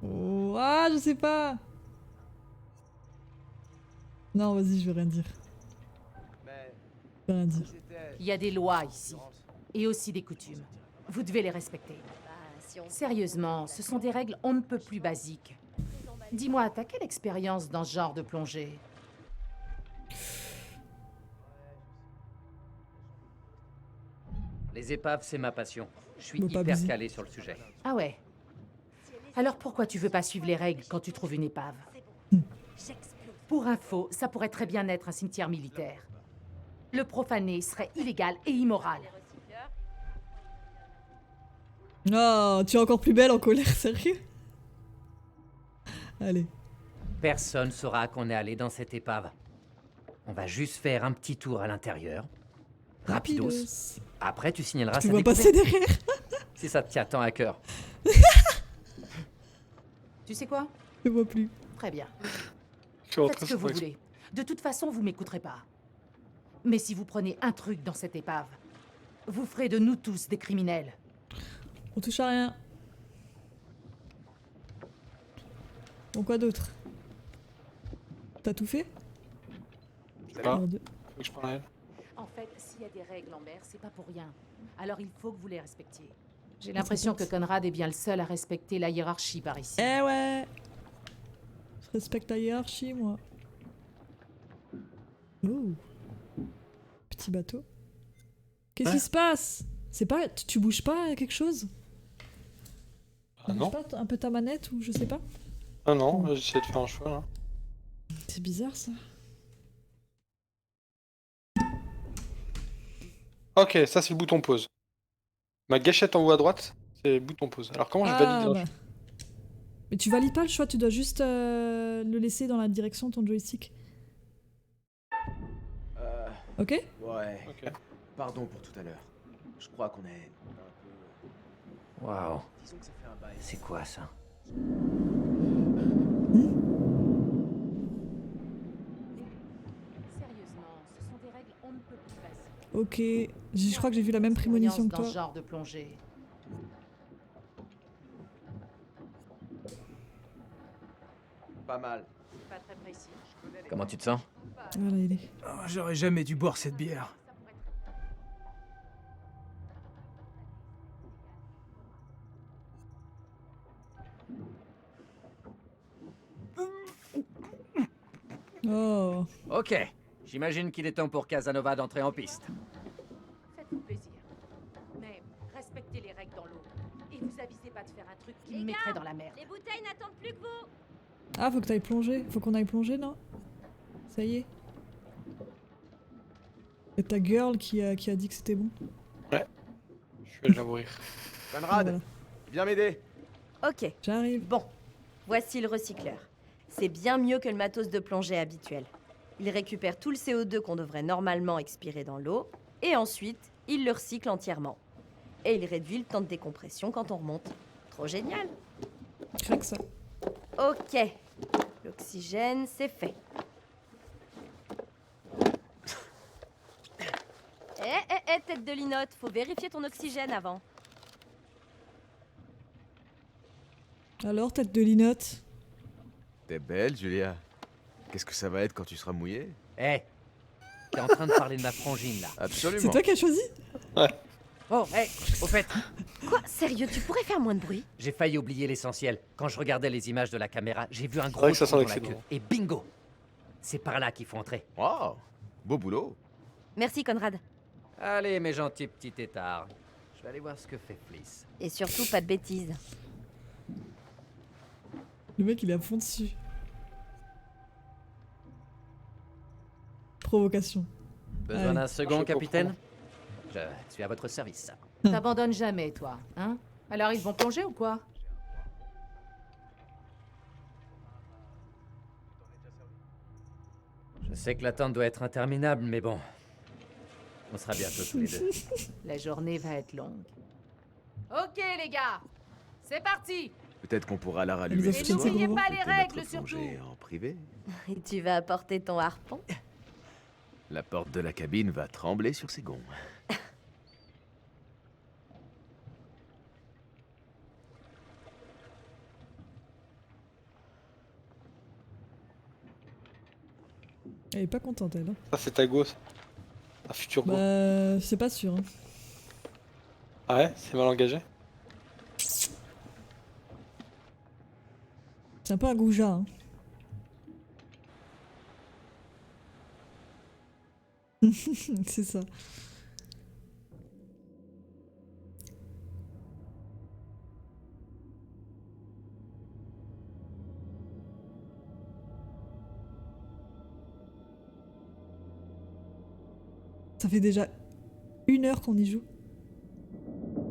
Speaker 1: Oh, ah, je sais pas. Non, vas-y, je vais rien dire. Je vais rien dire.
Speaker 11: Il y a des lois ici. Et aussi des coutumes. Vous devez les respecter. Sérieusement, ce sont des règles on ne peut plus basiques. Dis-moi, t'as quelle expérience dans ce genre de plongée?
Speaker 10: Les épaves, c'est ma passion. Je suis
Speaker 1: Faut pas
Speaker 10: hyper
Speaker 1: abuser.
Speaker 10: calé sur le sujet.
Speaker 11: Ah ouais. Alors pourquoi tu veux pas suivre les règles quand tu trouves une épave? Pour info, ça pourrait très bien être un cimetière militaire. Le profaner serait illégal et immoral.
Speaker 1: Oh, tu es encore plus belle en colère, sérieux? Allez.
Speaker 10: Personne saura qu'on est allé dans cette épave. On va juste faire un petit tour à l'intérieur. Rapidos. Après, tu signaleras
Speaker 1: Tu
Speaker 10: sa
Speaker 1: vois
Speaker 10: découverte.
Speaker 1: passer derrière.
Speaker 10: Si ça te tient tant à cœur.
Speaker 11: Tu sais quoi?
Speaker 1: Je vois plus.
Speaker 11: Très bien.
Speaker 2: Je suis
Speaker 11: Faites ce que vous voulez. De toute façon, vous m'écouterez pas. Mais si vous prenez un truc dans cette épave, vous ferez de nous tous des criminels.
Speaker 1: On touche à rien. Bon, quoi d'autre? T'as tout fait?
Speaker 2: Je sais pas.
Speaker 1: Merde.
Speaker 2: Faut que je parle à elle.
Speaker 11: En fait, s'il y a des règles en mer, c'est pas pour rien. Alors il faut que vous les respectiez. J'ai l'impression que Conrad est bien le seul à respecter la hiérarchie par ici.
Speaker 1: Eh ouais. Je respecte la hiérarchie, moi. Oh. Petit bateau. Qu'est-ce qui se passe? C'est pas... Tu bouges pas quelque chose?
Speaker 2: Ah non.
Speaker 1: Pas un peu ta manette ou je sais pas?
Speaker 2: Ah non, j'essaie de faire un choix là.
Speaker 1: C'est bizarre ça.
Speaker 2: Ok, ça c'est le bouton pause. Ma gâchette en haut à droite, c'est le bouton pause. Alors comment je valide un
Speaker 1: bah. Mais tu valides pas le choix, tu dois juste le laisser dans la direction de ton joystick. Ok?
Speaker 8: Ouais.
Speaker 2: Ok.
Speaker 8: Pardon pour tout à l'heure. Je crois qu'on est un peu...
Speaker 10: Waouh.
Speaker 8: Disons que ça fait un bail.
Speaker 10: C'est quoi ça?
Speaker 11: Sérieusement, ce sont des règles on ne peut plus basiques.
Speaker 1: Ok. Je crois que j'ai vu la même prémonition que
Speaker 11: Dans
Speaker 1: toi.
Speaker 11: ce genre de plongée.
Speaker 8: Pas mal.
Speaker 11: Pas très précis.
Speaker 10: Comment tu te sens?
Speaker 1: Voilà, il est.
Speaker 3: Oh, j'aurais jamais dû boire cette bière.
Speaker 1: Oh.
Speaker 10: Ok. J'imagine qu'il est temps pour Casanova d'entrer en piste.
Speaker 11: Faites-vous plaisir. Mais respectez les règles dans l'eau. Et vous avisez pas de faire un truc qui me mettrait dans la merde.
Speaker 9: Les bouteilles n'attendent plus que vous.
Speaker 1: Ah, faut que t'ailles plonger. Faut qu'on aille plonger, non? Ça y est. Et ta girl qui a dit que c'était bon.
Speaker 2: Ouais. Je vais l'avouer.
Speaker 8: Conrad,
Speaker 1: Voilà.
Speaker 8: viens m'aider.
Speaker 9: Ok,
Speaker 1: J'arrive.
Speaker 9: bon. Voici le recycleur. C'est bien mieux que le matos de plongée habituel. Il récupère tout le CO2 qu'on devrait normalement expirer dans l'eau, et ensuite, il le recycle entièrement. Et il réduit le temps de décompression quand on remonte. Trop génial.
Speaker 1: Rien que ça.
Speaker 9: Ok. L'oxygène, c'est fait. Tête de linotte, faut vérifier ton oxygène avant.
Speaker 1: Alors, tête de linotte.
Speaker 8: T'es belle, Julia. Qu'est-ce que ça va être quand tu seras mouillée?
Speaker 10: Eh, t'es en train de parler de ma frangine là.
Speaker 8: Absolument.
Speaker 1: C'est toi qui as choisi?
Speaker 10: Oh, hey, au fait,
Speaker 9: Quoi? Sérieux, tu pourrais faire moins de bruit?
Speaker 10: j'ai failli oublier l'essentiel. Quand je regardais les images de la caméra, j'ai vu un
Speaker 2: vrai
Speaker 10: gros
Speaker 2: que ça
Speaker 10: trou
Speaker 2: sent
Speaker 10: dans la
Speaker 2: l'excellent.
Speaker 10: queue. Et bingo, C'est par là qu'il faut entrer.
Speaker 8: Wow, beau boulot.
Speaker 9: Merci, Conrad.
Speaker 10: Allez, mes gentils petits têtards. Je vais aller voir ce que fait Fliss.
Speaker 9: Et surtout, pas de bêtises.
Speaker 1: Le mec, il est à fond dessus. Provocation.
Speaker 10: Besoin
Speaker 1: Allez.
Speaker 10: d'un second,
Speaker 2: Je
Speaker 10: capitaine? Je suis à votre service.
Speaker 11: T'abandonnes jamais, toi, hein? Alors ils vont plonger ou quoi?
Speaker 10: Je sais que l'attente doit être interminable, mais bon. On sera bientôt tous les deux.
Speaker 11: La journée va être longue. Ok, les gars, c'est parti.
Speaker 8: Peut-être qu'on pourra la
Speaker 1: Elle
Speaker 8: rallumer
Speaker 1: nous a
Speaker 8: ce
Speaker 1: foutu
Speaker 8: soir.
Speaker 1: le
Speaker 11: N'oubliez
Speaker 1: gros.
Speaker 11: pas les
Speaker 8: C'était
Speaker 11: règles,
Speaker 8: notre
Speaker 11: surtout.
Speaker 8: plongée en privé.
Speaker 9: Et tu vas apporter ton harpon?
Speaker 8: La porte de la cabine va trembler sur ses gonds.
Speaker 1: Elle est pas contente, elle. Hein.
Speaker 2: Ça, c'est ta go, ça. Un futur go.
Speaker 1: Bah, c'est pas sûr. Hein.
Speaker 2: Ah ouais, c'est mal engagé.
Speaker 1: C'est un peu un goujat. Hein. C'est ça. Ça fait déjà 1 heure qu'on y joue.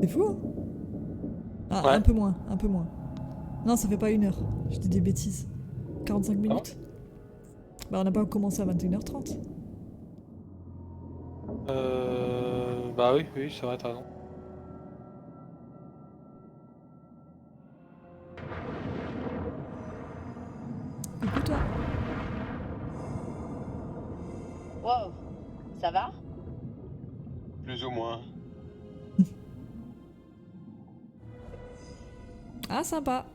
Speaker 1: C'est fou, hein? Ah,
Speaker 2: Ouais.
Speaker 1: un peu moins, un peu moins. Non, ça fait pas 1 heure. Je dis des bêtises. 45 minutes. Bah, on n'a pas commencé à 21h30.
Speaker 2: Bah oui, oui, c'est vrai, t'as raison.
Speaker 1: Coucou, toi.
Speaker 9: Wow, ça va?
Speaker 8: Plus ou moins.
Speaker 1: Ah, sympa.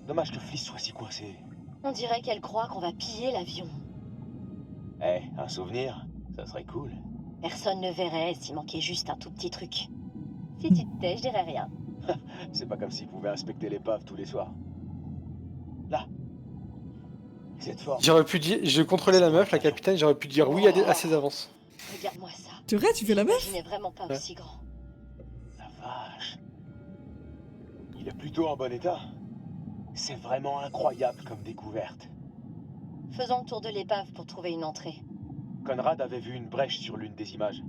Speaker 8: Dommage que Fliss soit si coincé.
Speaker 9: On dirait qu'elle croit qu'on va piller l'avion.
Speaker 8: Eh, un souvenir, ça serait cool.
Speaker 9: Personne ne verrait s'il manquait juste un tout petit truc. Si tu te tais, je dirais rien.
Speaker 8: C'est pas comme s'il pouvait inspecter l'épave tous les soirs. Là. Cette forme.
Speaker 2: J'aurais pu dire, je contrôlais la meuf, la capitaine, j'aurais pu dire oui à ses avances.
Speaker 9: Regarde-moi ça.
Speaker 1: C'est vrai, tu fais la meuf?
Speaker 9: J'imaginais vraiment pas aussi grand.
Speaker 8: La vache. Il est plutôt en bon état. C'est vraiment incroyable comme découverte.
Speaker 9: Faisons le tour de l'épave pour trouver une entrée.
Speaker 8: Conrad avait vu une brèche sur l'une des images.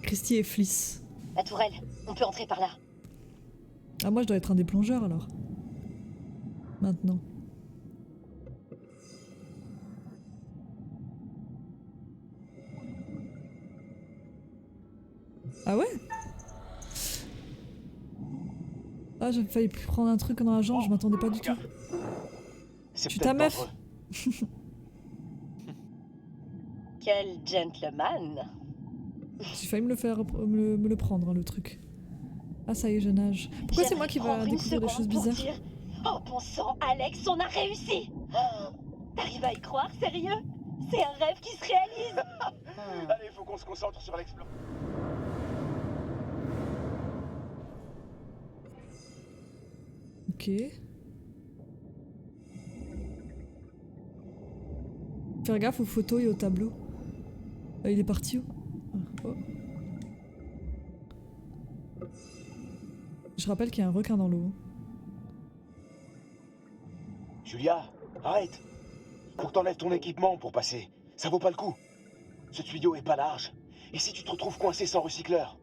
Speaker 1: Christy et Fliss.
Speaker 9: La tourelle, on peut entrer par là.
Speaker 1: Ah, moi, je dois être un des plongeurs, alors. Maintenant. Ah ouais? Ah, j'ai failli prendre un truc dans la jambe, je m'attendais pas du tout. Je suis ta meuf.
Speaker 9: Quel gentleman.
Speaker 1: J'ai failli me le faire, me le prendre, hein, le truc. Ah, ça y est, je nage. Pourquoi c'est moi qui va découvrir des choses bizarres?
Speaker 9: Oh bon sang, Alex, on a réussi. Oh, t'arrives à y croire, sérieux? C'est un rêve qui se réalise.
Speaker 8: Allez, faut qu'on se concentre sur l'exploration.
Speaker 1: Ok. Faire gaffe aux photos et au tableau. Ah, il est parti où? Ah, oh. Je rappelle qu'il y a un requin dans l'eau.
Speaker 8: Julia, arrête. Faut que t'enlèves ton équipement pour passer. Ça vaut pas le coup. Ce tuyau est pas large. Et si tu te retrouves coincé sans recycleur?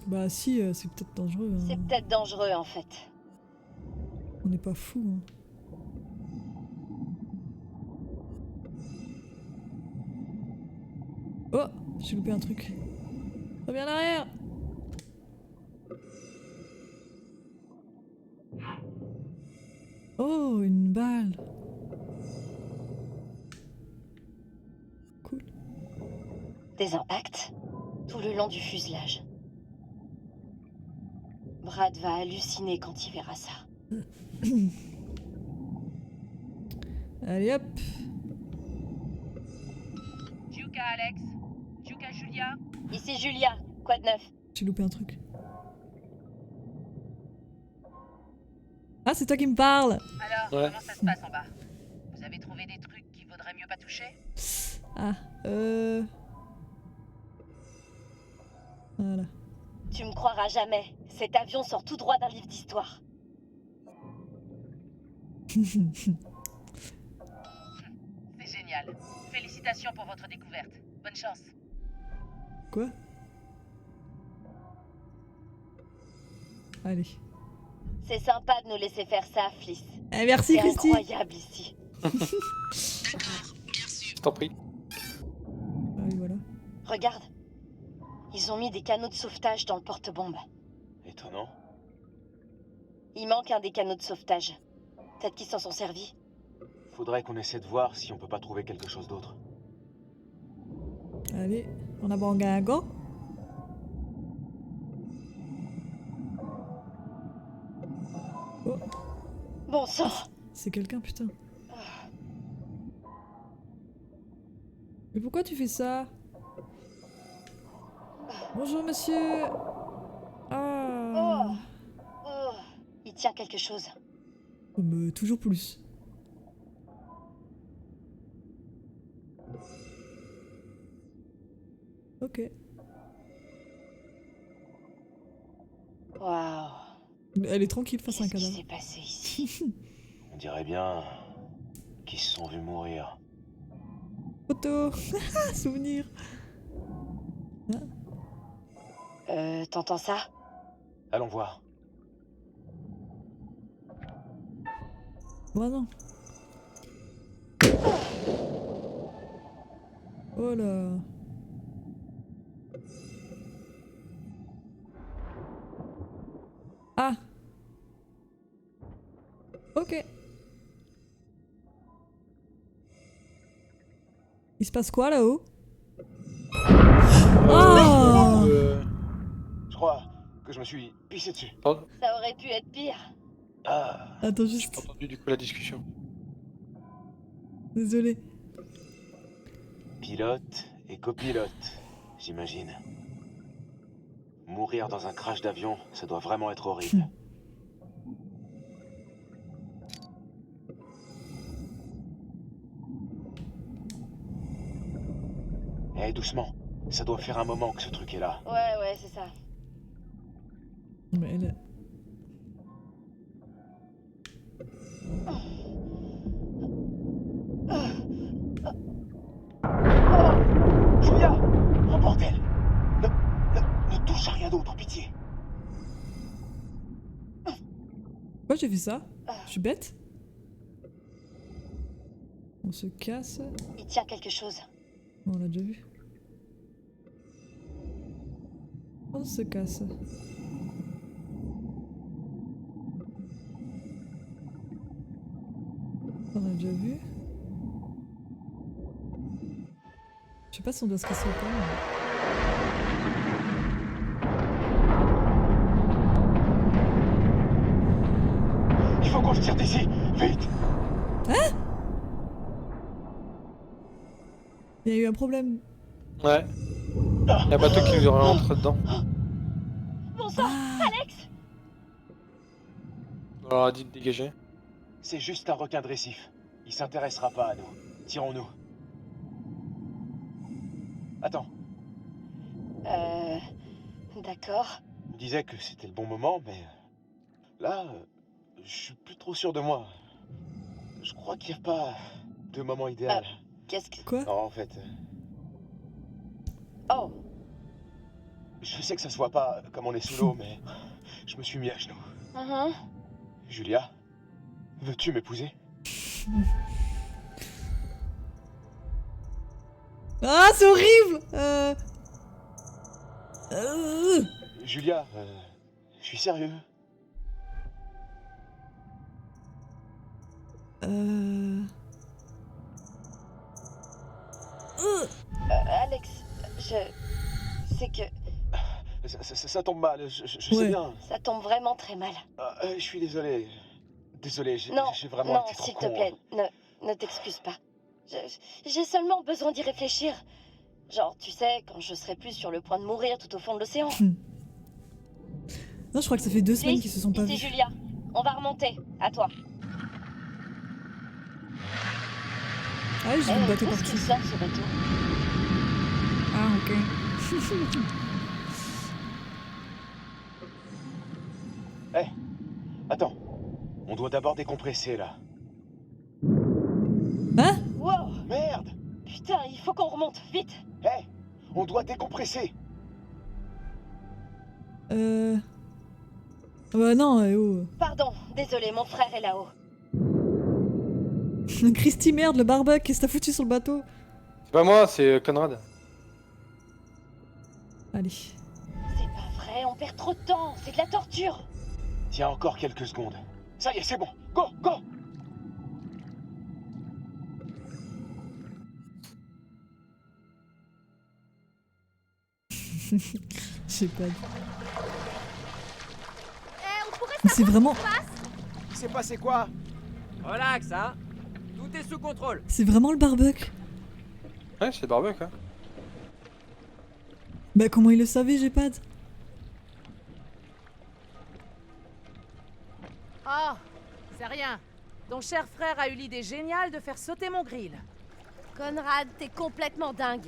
Speaker 1: Bah si, c'est peut-être dangereux. Hein.
Speaker 9: C'est peut-être dangereux en fait.
Speaker 1: On n'est pas fou. Hein. Oh, j'ai loupé un truc. Reviens en arrière. Oh, une balle. Cool.
Speaker 9: Des impacts tout le long du fuselage. Brad va halluciner quand il verra ça.
Speaker 1: Allez hop.
Speaker 11: Juka Alex. Juka Julia.
Speaker 9: Ici Julia, quoi de neuf?
Speaker 1: J'ai loupé un truc. Ah, c'est toi qui me parles.
Speaker 11: Alors, comment ça se passe en bas? Vous avez trouvé des trucs qu'il vaudrait mieux pas toucher?
Speaker 1: Ah, Voilà.
Speaker 9: Tu me croiras jamais. Cet avion sort tout droit d'un livre d'histoire.
Speaker 11: C'est génial. Félicitations pour votre découverte. Bonne chance.
Speaker 1: Quoi? Allez.
Speaker 9: C'est sympa de nous laisser faire ça, Fliss.
Speaker 1: Eh, merci,
Speaker 9: C'est
Speaker 1: Christy.
Speaker 9: incroyable ici.
Speaker 2: Je t'en prie.
Speaker 1: Ah oui, voilà.
Speaker 9: Regarde. Ils ont mis des canaux de sauvetage dans le porte-bombe.
Speaker 8: Étonnant.
Speaker 9: Il manque un des canaux de sauvetage. Peut-être qu'ils s'en sont servis.
Speaker 8: Faudrait qu'on essaie de voir si on peut pas trouver quelque chose d'autre.
Speaker 1: Allez, on a bon un go. Oh,
Speaker 9: Bon sang.
Speaker 1: c'est quelqu'un, putain. Mais pourquoi tu fais ça? Bonjour, monsieur. Ah.
Speaker 9: Oh, il tient quelque chose.
Speaker 1: Mais toujours plus. Ok.
Speaker 9: Waouh.
Speaker 1: Elle est tranquille face à un
Speaker 9: Qu'est-ce qui
Speaker 1: cadavre.
Speaker 9: s'est passé ici?
Speaker 8: On dirait bien qu'ils se sont vus mourir.
Speaker 1: Photo. Souvenir.
Speaker 9: T'entends ça?
Speaker 8: Allons voir.
Speaker 1: Oh non. Oh là. Ah. Ok. Il se passe quoi là-haut? Oh.
Speaker 8: Je crois que je me suis pissé dessus.
Speaker 9: Ça aurait pu être pire.
Speaker 8: Ah.
Speaker 1: Attends juste.
Speaker 2: J'ai entendu du coup la discussion.
Speaker 1: Désolé.
Speaker 8: Pilote et copilote, j'imagine. Mourir dans un crash d'avion, ça doit vraiment être horrible. Eh, doucement. Ça doit faire un moment que ce truc est là.
Speaker 9: Ouais, c'est ça.
Speaker 1: Mais elle...
Speaker 8: Julia! Oh bordel! Ne touche à rien d'autre, pitié!
Speaker 1: Pourquoi j'ai fait ça? Je suis bête? On se casse.
Speaker 9: Il tient quelque chose.
Speaker 1: On l'a déjà vu. On se casse. On a déjà vu. Je sais pas si on doit se casser ou pas.
Speaker 8: Il faut qu'on se tire d'ici! Vite!
Speaker 1: Hein? Il y a eu un problème.
Speaker 2: Ouais. Il y a un bateau qui nous aurait rentré dedans.
Speaker 9: Bon sang, Alex!
Speaker 2: On leur a dit de dégager.
Speaker 8: C'est juste un requin de récif. Il s'intéressera pas à nous. Tirons-nous. Attends,
Speaker 9: D'accord.
Speaker 8: je me disais que c'était le bon moment, mais... Là, je suis plus trop sûr de moi. Je crois qu'il n'y a pas de moment idéal.
Speaker 9: Qu'est-ce que...
Speaker 1: Quoi?
Speaker 8: Non, en fait...
Speaker 9: Oh.
Speaker 8: Je sais que ça se voit pas comme on est sous l'eau, mais... Je me suis mis à genoux. Julia, veux-tu m'épouser?
Speaker 1: Ah, c'est horrible!
Speaker 8: Julia, je suis sérieux.
Speaker 9: Alex, c'est que...
Speaker 8: Ça tombe mal, je sais bien.
Speaker 9: Ça tombe vraiment très mal.
Speaker 8: Je suis désolé. Désolé, j'ai vraiment
Speaker 9: Non,
Speaker 8: été trop
Speaker 9: s'il
Speaker 8: con.
Speaker 9: te plaît, ne t'excuse pas. J'ai seulement besoin d'y réfléchir. Genre, tu sais, quand je serai plus sur le point de mourir tout au fond de l'océan.
Speaker 1: Non, je crois que ça fait 2 semaines qu'ils se sont pas
Speaker 12: ici
Speaker 1: vus.
Speaker 12: Julia. On va remonter. À toi.
Speaker 1: Ah oui, j'ai vu le bateau
Speaker 12: Qu'est-ce
Speaker 1: parti.
Speaker 12: qu'il sort ce bateau?
Speaker 1: Ah, ok.
Speaker 8: Eh, attends. On doit d'abord décompresser, là.
Speaker 1: Hein?
Speaker 12: Wow!
Speaker 8: Merde!
Speaker 12: Putain, il faut qu'on remonte, vite!
Speaker 8: Eh, on doit décompresser.
Speaker 1: Bah non, oh.
Speaker 12: Pardon, désolé, mon frère est là-haut.
Speaker 1: Christy, merde, le barbuck, qu'est-ce que t'as foutu sur le bateau?
Speaker 2: C'est pas moi, c'est Conrad.
Speaker 1: Allez.
Speaker 12: C'est pas vrai, on perd trop de temps, c'est de la torture.
Speaker 8: Tiens encore quelques secondes. Ça y est, c'est bon. Go, go!
Speaker 1: Je sais pas.
Speaker 12: On pourrait
Speaker 1: Mais c'est vraiment...
Speaker 7: Il s'est passé quoi?
Speaker 10: Relax, hein. Tout est sous contrôle.
Speaker 1: C'est vraiment le barbuck.
Speaker 2: Ouais, c'est barbecue, hein.
Speaker 1: Bah comment il le savait, j'ai pas de...
Speaker 11: Oh, c'est rien. Ton cher frère a eu l'idée géniale de faire sauter mon grill.
Speaker 9: Conrad, t'es complètement dingue.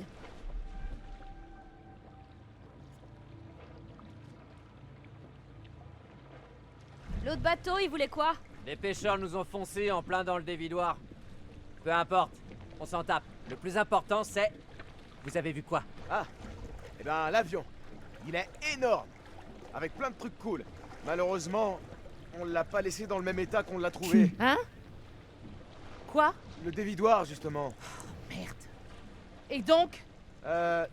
Speaker 9: L'autre bateau, il voulait quoi?
Speaker 10: Les pêcheurs nous ont foncé en plein dans le dévidoir. Peu importe, on s'en tape. Le plus important, c'est... Vous avez vu quoi?
Speaker 7: Ah, eh ben l'avion. Il est énorme. Avec plein de trucs cool. Malheureusement, on l'a pas laissé dans le même état qu'on l'a trouvé.
Speaker 11: Hein? Quoi?
Speaker 7: Le dévidoir, justement.
Speaker 11: Merde. Et donc?
Speaker 7: Bah,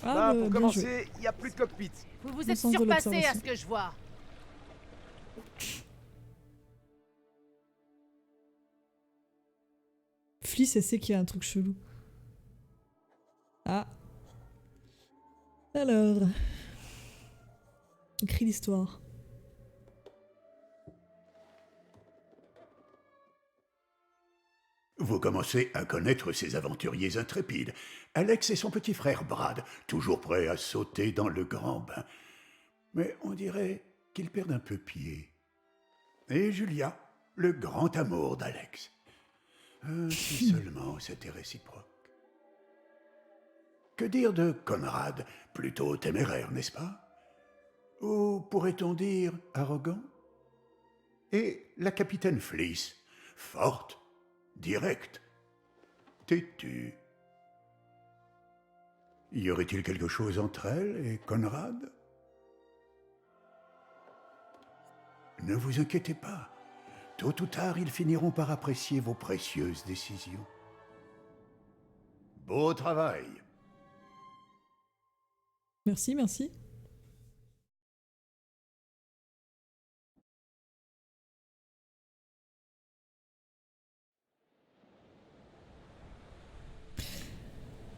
Speaker 1: Ah,
Speaker 7: pour
Speaker 1: bien
Speaker 7: commencer,
Speaker 1: joué.
Speaker 7: il y a plus de cockpit.
Speaker 11: Vous vous
Speaker 1: Le
Speaker 11: êtes
Speaker 1: sens de
Speaker 11: surpassé à
Speaker 1: l'observation.
Speaker 11: ce que je vois.
Speaker 1: Fliss, elle sait qu'il y a un truc chelou. Ah. Alors... Écris l'histoire.
Speaker 5: Vous commencez à connaître ces aventuriers intrépides. Alex et son petit frère Brad, toujours prêts à sauter dans le grand bain. Mais on dirait qu'ils perdent un peu pied. Et Julia, le grand amour d'Alex. Si seulement c'était réciproque. Que dire de Conrad, plutôt téméraire, n'est-ce pas? Ou pourrait-on dire arrogant? Et la capitaine Fliss, forte, directe, têtue. Y aurait-il quelque chose entre elle et Conrad? Ne vous inquiétez pas. Tôt ou tard, ils finiront par apprécier vos précieuses décisions. Beau travail.
Speaker 1: Merci, merci.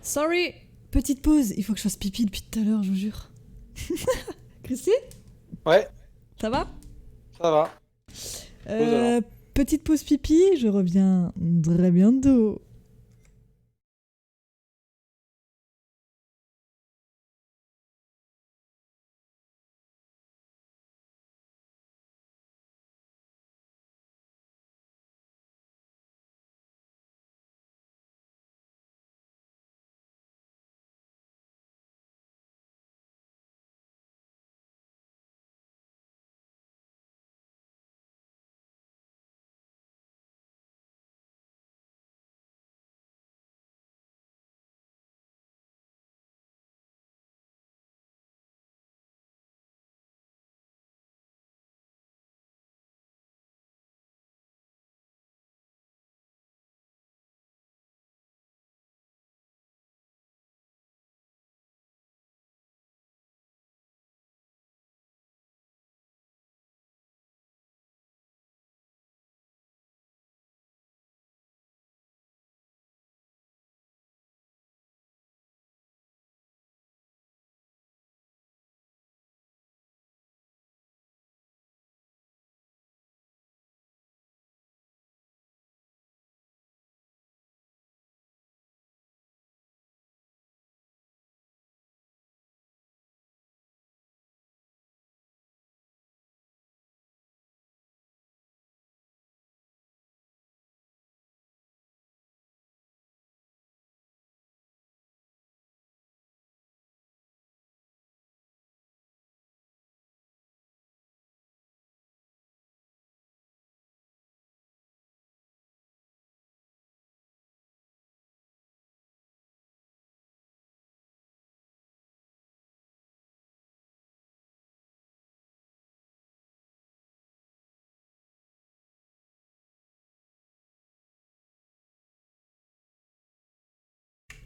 Speaker 1: Sorry, petite pause. Il faut que je fasse pipi depuis tout à l'heure, je vous jure. Christy?
Speaker 2: Ouais,
Speaker 1: Ça va?
Speaker 2: ça va. alors.
Speaker 1: Petite pause pipi, je reviens très bientôt.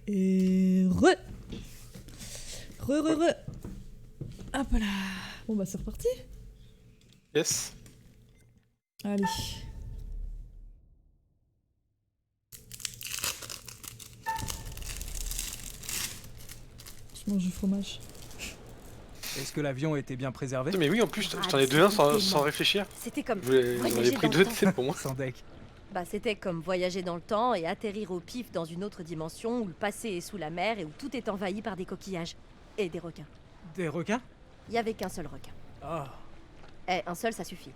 Speaker 1: Et re. Hop là. Bon bah c'est reparti.
Speaker 2: Yes.
Speaker 1: Allez. Je mange du fromage.
Speaker 3: Est-ce que l'avion était bien préservé?
Speaker 2: Mais oui, en plus, je t'en ai donné un sans réfléchir.
Speaker 9: C'était comme
Speaker 2: J'en avais
Speaker 9: voyager
Speaker 2: pris
Speaker 9: dans le
Speaker 2: deux,
Speaker 9: temps.
Speaker 2: c'est pour moi.
Speaker 3: Sans deck.
Speaker 9: Bah, c'était comme voyager dans le temps et atterrir au pif dans une autre dimension où le passé est sous la mer et où tout est envahi par des coquillages. Et des requins.
Speaker 3: Des requins?
Speaker 9: Il y avait qu'un seul requin.
Speaker 3: Ah.
Speaker 9: Un seul, ça suffit.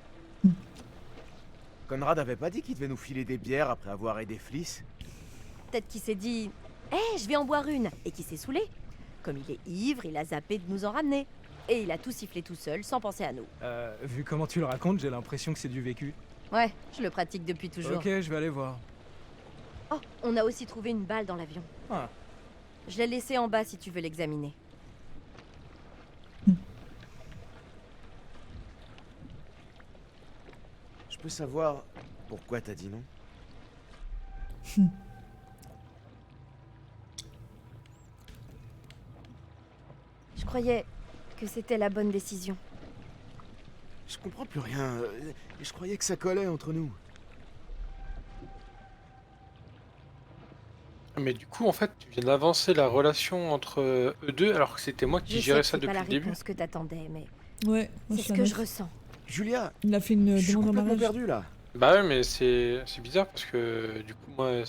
Speaker 7: Conrad avait pas dit qu'il devait nous filer des bières après avoir aidé Fliss?
Speaker 9: Peut-être qu'il s'est dit « Eh, je vais en boire une !» et qu'il s'est saoulé. Comme il est ivre, il a zappé de nous en ramener. Et il a tout sifflé tout seul, sans penser à nous.
Speaker 3: Vu comment tu le racontes, j'ai l'impression que c'est du vécu.
Speaker 9: Ouais, je le pratique depuis toujours.
Speaker 3: Ok, je vais aller voir.
Speaker 9: Oh, on a aussi trouvé une balle dans l'avion.
Speaker 3: Ah.
Speaker 9: Je l'ai laissée en bas si tu veux l'examiner.
Speaker 7: Je peux savoir pourquoi t'as dit non?
Speaker 9: Je croyais que c'était la bonne décision.
Speaker 7: Je comprends plus rien. Je croyais que ça collait entre nous.
Speaker 2: Mais du coup, en fait, tu viens d'avancer la relation entre eux deux alors que c'était moi qui gérais ça depuis le début.
Speaker 9: C'est pas la réponse que t'attendais, mais
Speaker 1: Ouais, moi,
Speaker 9: c'est ce que je ressens.
Speaker 7: Julia,
Speaker 1: il a fait une
Speaker 7: je suis
Speaker 1: demande en
Speaker 7: complètement
Speaker 1: mariage.
Speaker 7: perdu là.
Speaker 2: Bah ouais, mais c'est bizarre parce que du coup, moi,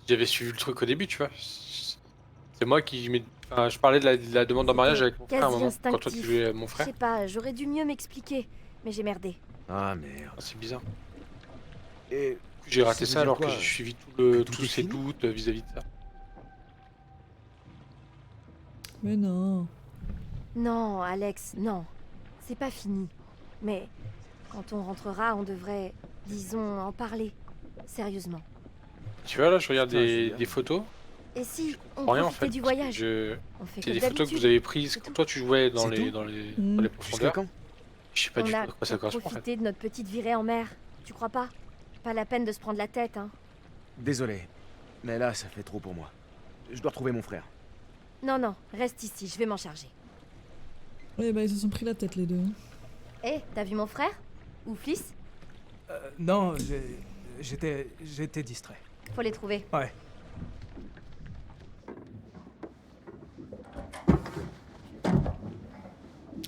Speaker 2: j'avais suivi le truc au début, tu vois. C'est moi qui... Enfin, je parlais de la demande en mariage avec mon frère à un moment, quand toi tu jouais mon
Speaker 9: Je
Speaker 2: frère.
Speaker 9: sais pas, j'aurais dû mieux m'expliquer, mais j'ai merdé.
Speaker 7: Ah merde.
Speaker 2: C'est bizarre.
Speaker 7: Et
Speaker 2: J'ai raté
Speaker 7: ça
Speaker 2: ça
Speaker 7: veut dire
Speaker 2: alors
Speaker 7: quoi?
Speaker 2: que j'ai suivi
Speaker 7: Que tout
Speaker 2: tous
Speaker 7: est
Speaker 2: ces
Speaker 7: fini?
Speaker 2: doutes vis-à-vis de ça.
Speaker 1: Mais non.
Speaker 9: Non, Alex, non. C'est pas fini. Mais quand on rentrera, on devrait, disons, en parler. Sérieusement.
Speaker 2: Tu vois là, je regarde
Speaker 7: Putain, Julia.
Speaker 2: des photos.
Speaker 9: Et si on
Speaker 2: Rien en
Speaker 9: profitait
Speaker 2: fait.
Speaker 9: du
Speaker 2: parce que
Speaker 9: voyage On fait
Speaker 2: C'est
Speaker 9: comme
Speaker 2: des photos que
Speaker 9: d'habitude.
Speaker 2: vous avez prises quand toi tu jouais dans
Speaker 7: C'est
Speaker 2: les,
Speaker 7: tout
Speaker 2: dans les,
Speaker 1: Mm.
Speaker 2: dans les
Speaker 7: jusqu'à
Speaker 2: profondeurs.
Speaker 7: quand?
Speaker 2: Je sais pas du
Speaker 9: On
Speaker 2: tout
Speaker 9: a
Speaker 2: à quoi ça correspond en fait.
Speaker 9: profité de notre petite virée en mer. Tu crois pas? Pas la peine de se prendre la tête, hein.
Speaker 7: Désolé, mais là ça fait trop pour moi. Je dois retrouver mon frère.
Speaker 9: Non, non, reste ici, je vais m'en charger.
Speaker 1: Ouais, bah ils se sont pris la tête les deux.
Speaker 9: Eh, t'as vu mon frère? Ou Fliss?
Speaker 3: Non, j'étais distrait.
Speaker 9: Faut les trouver.
Speaker 3: Ouais.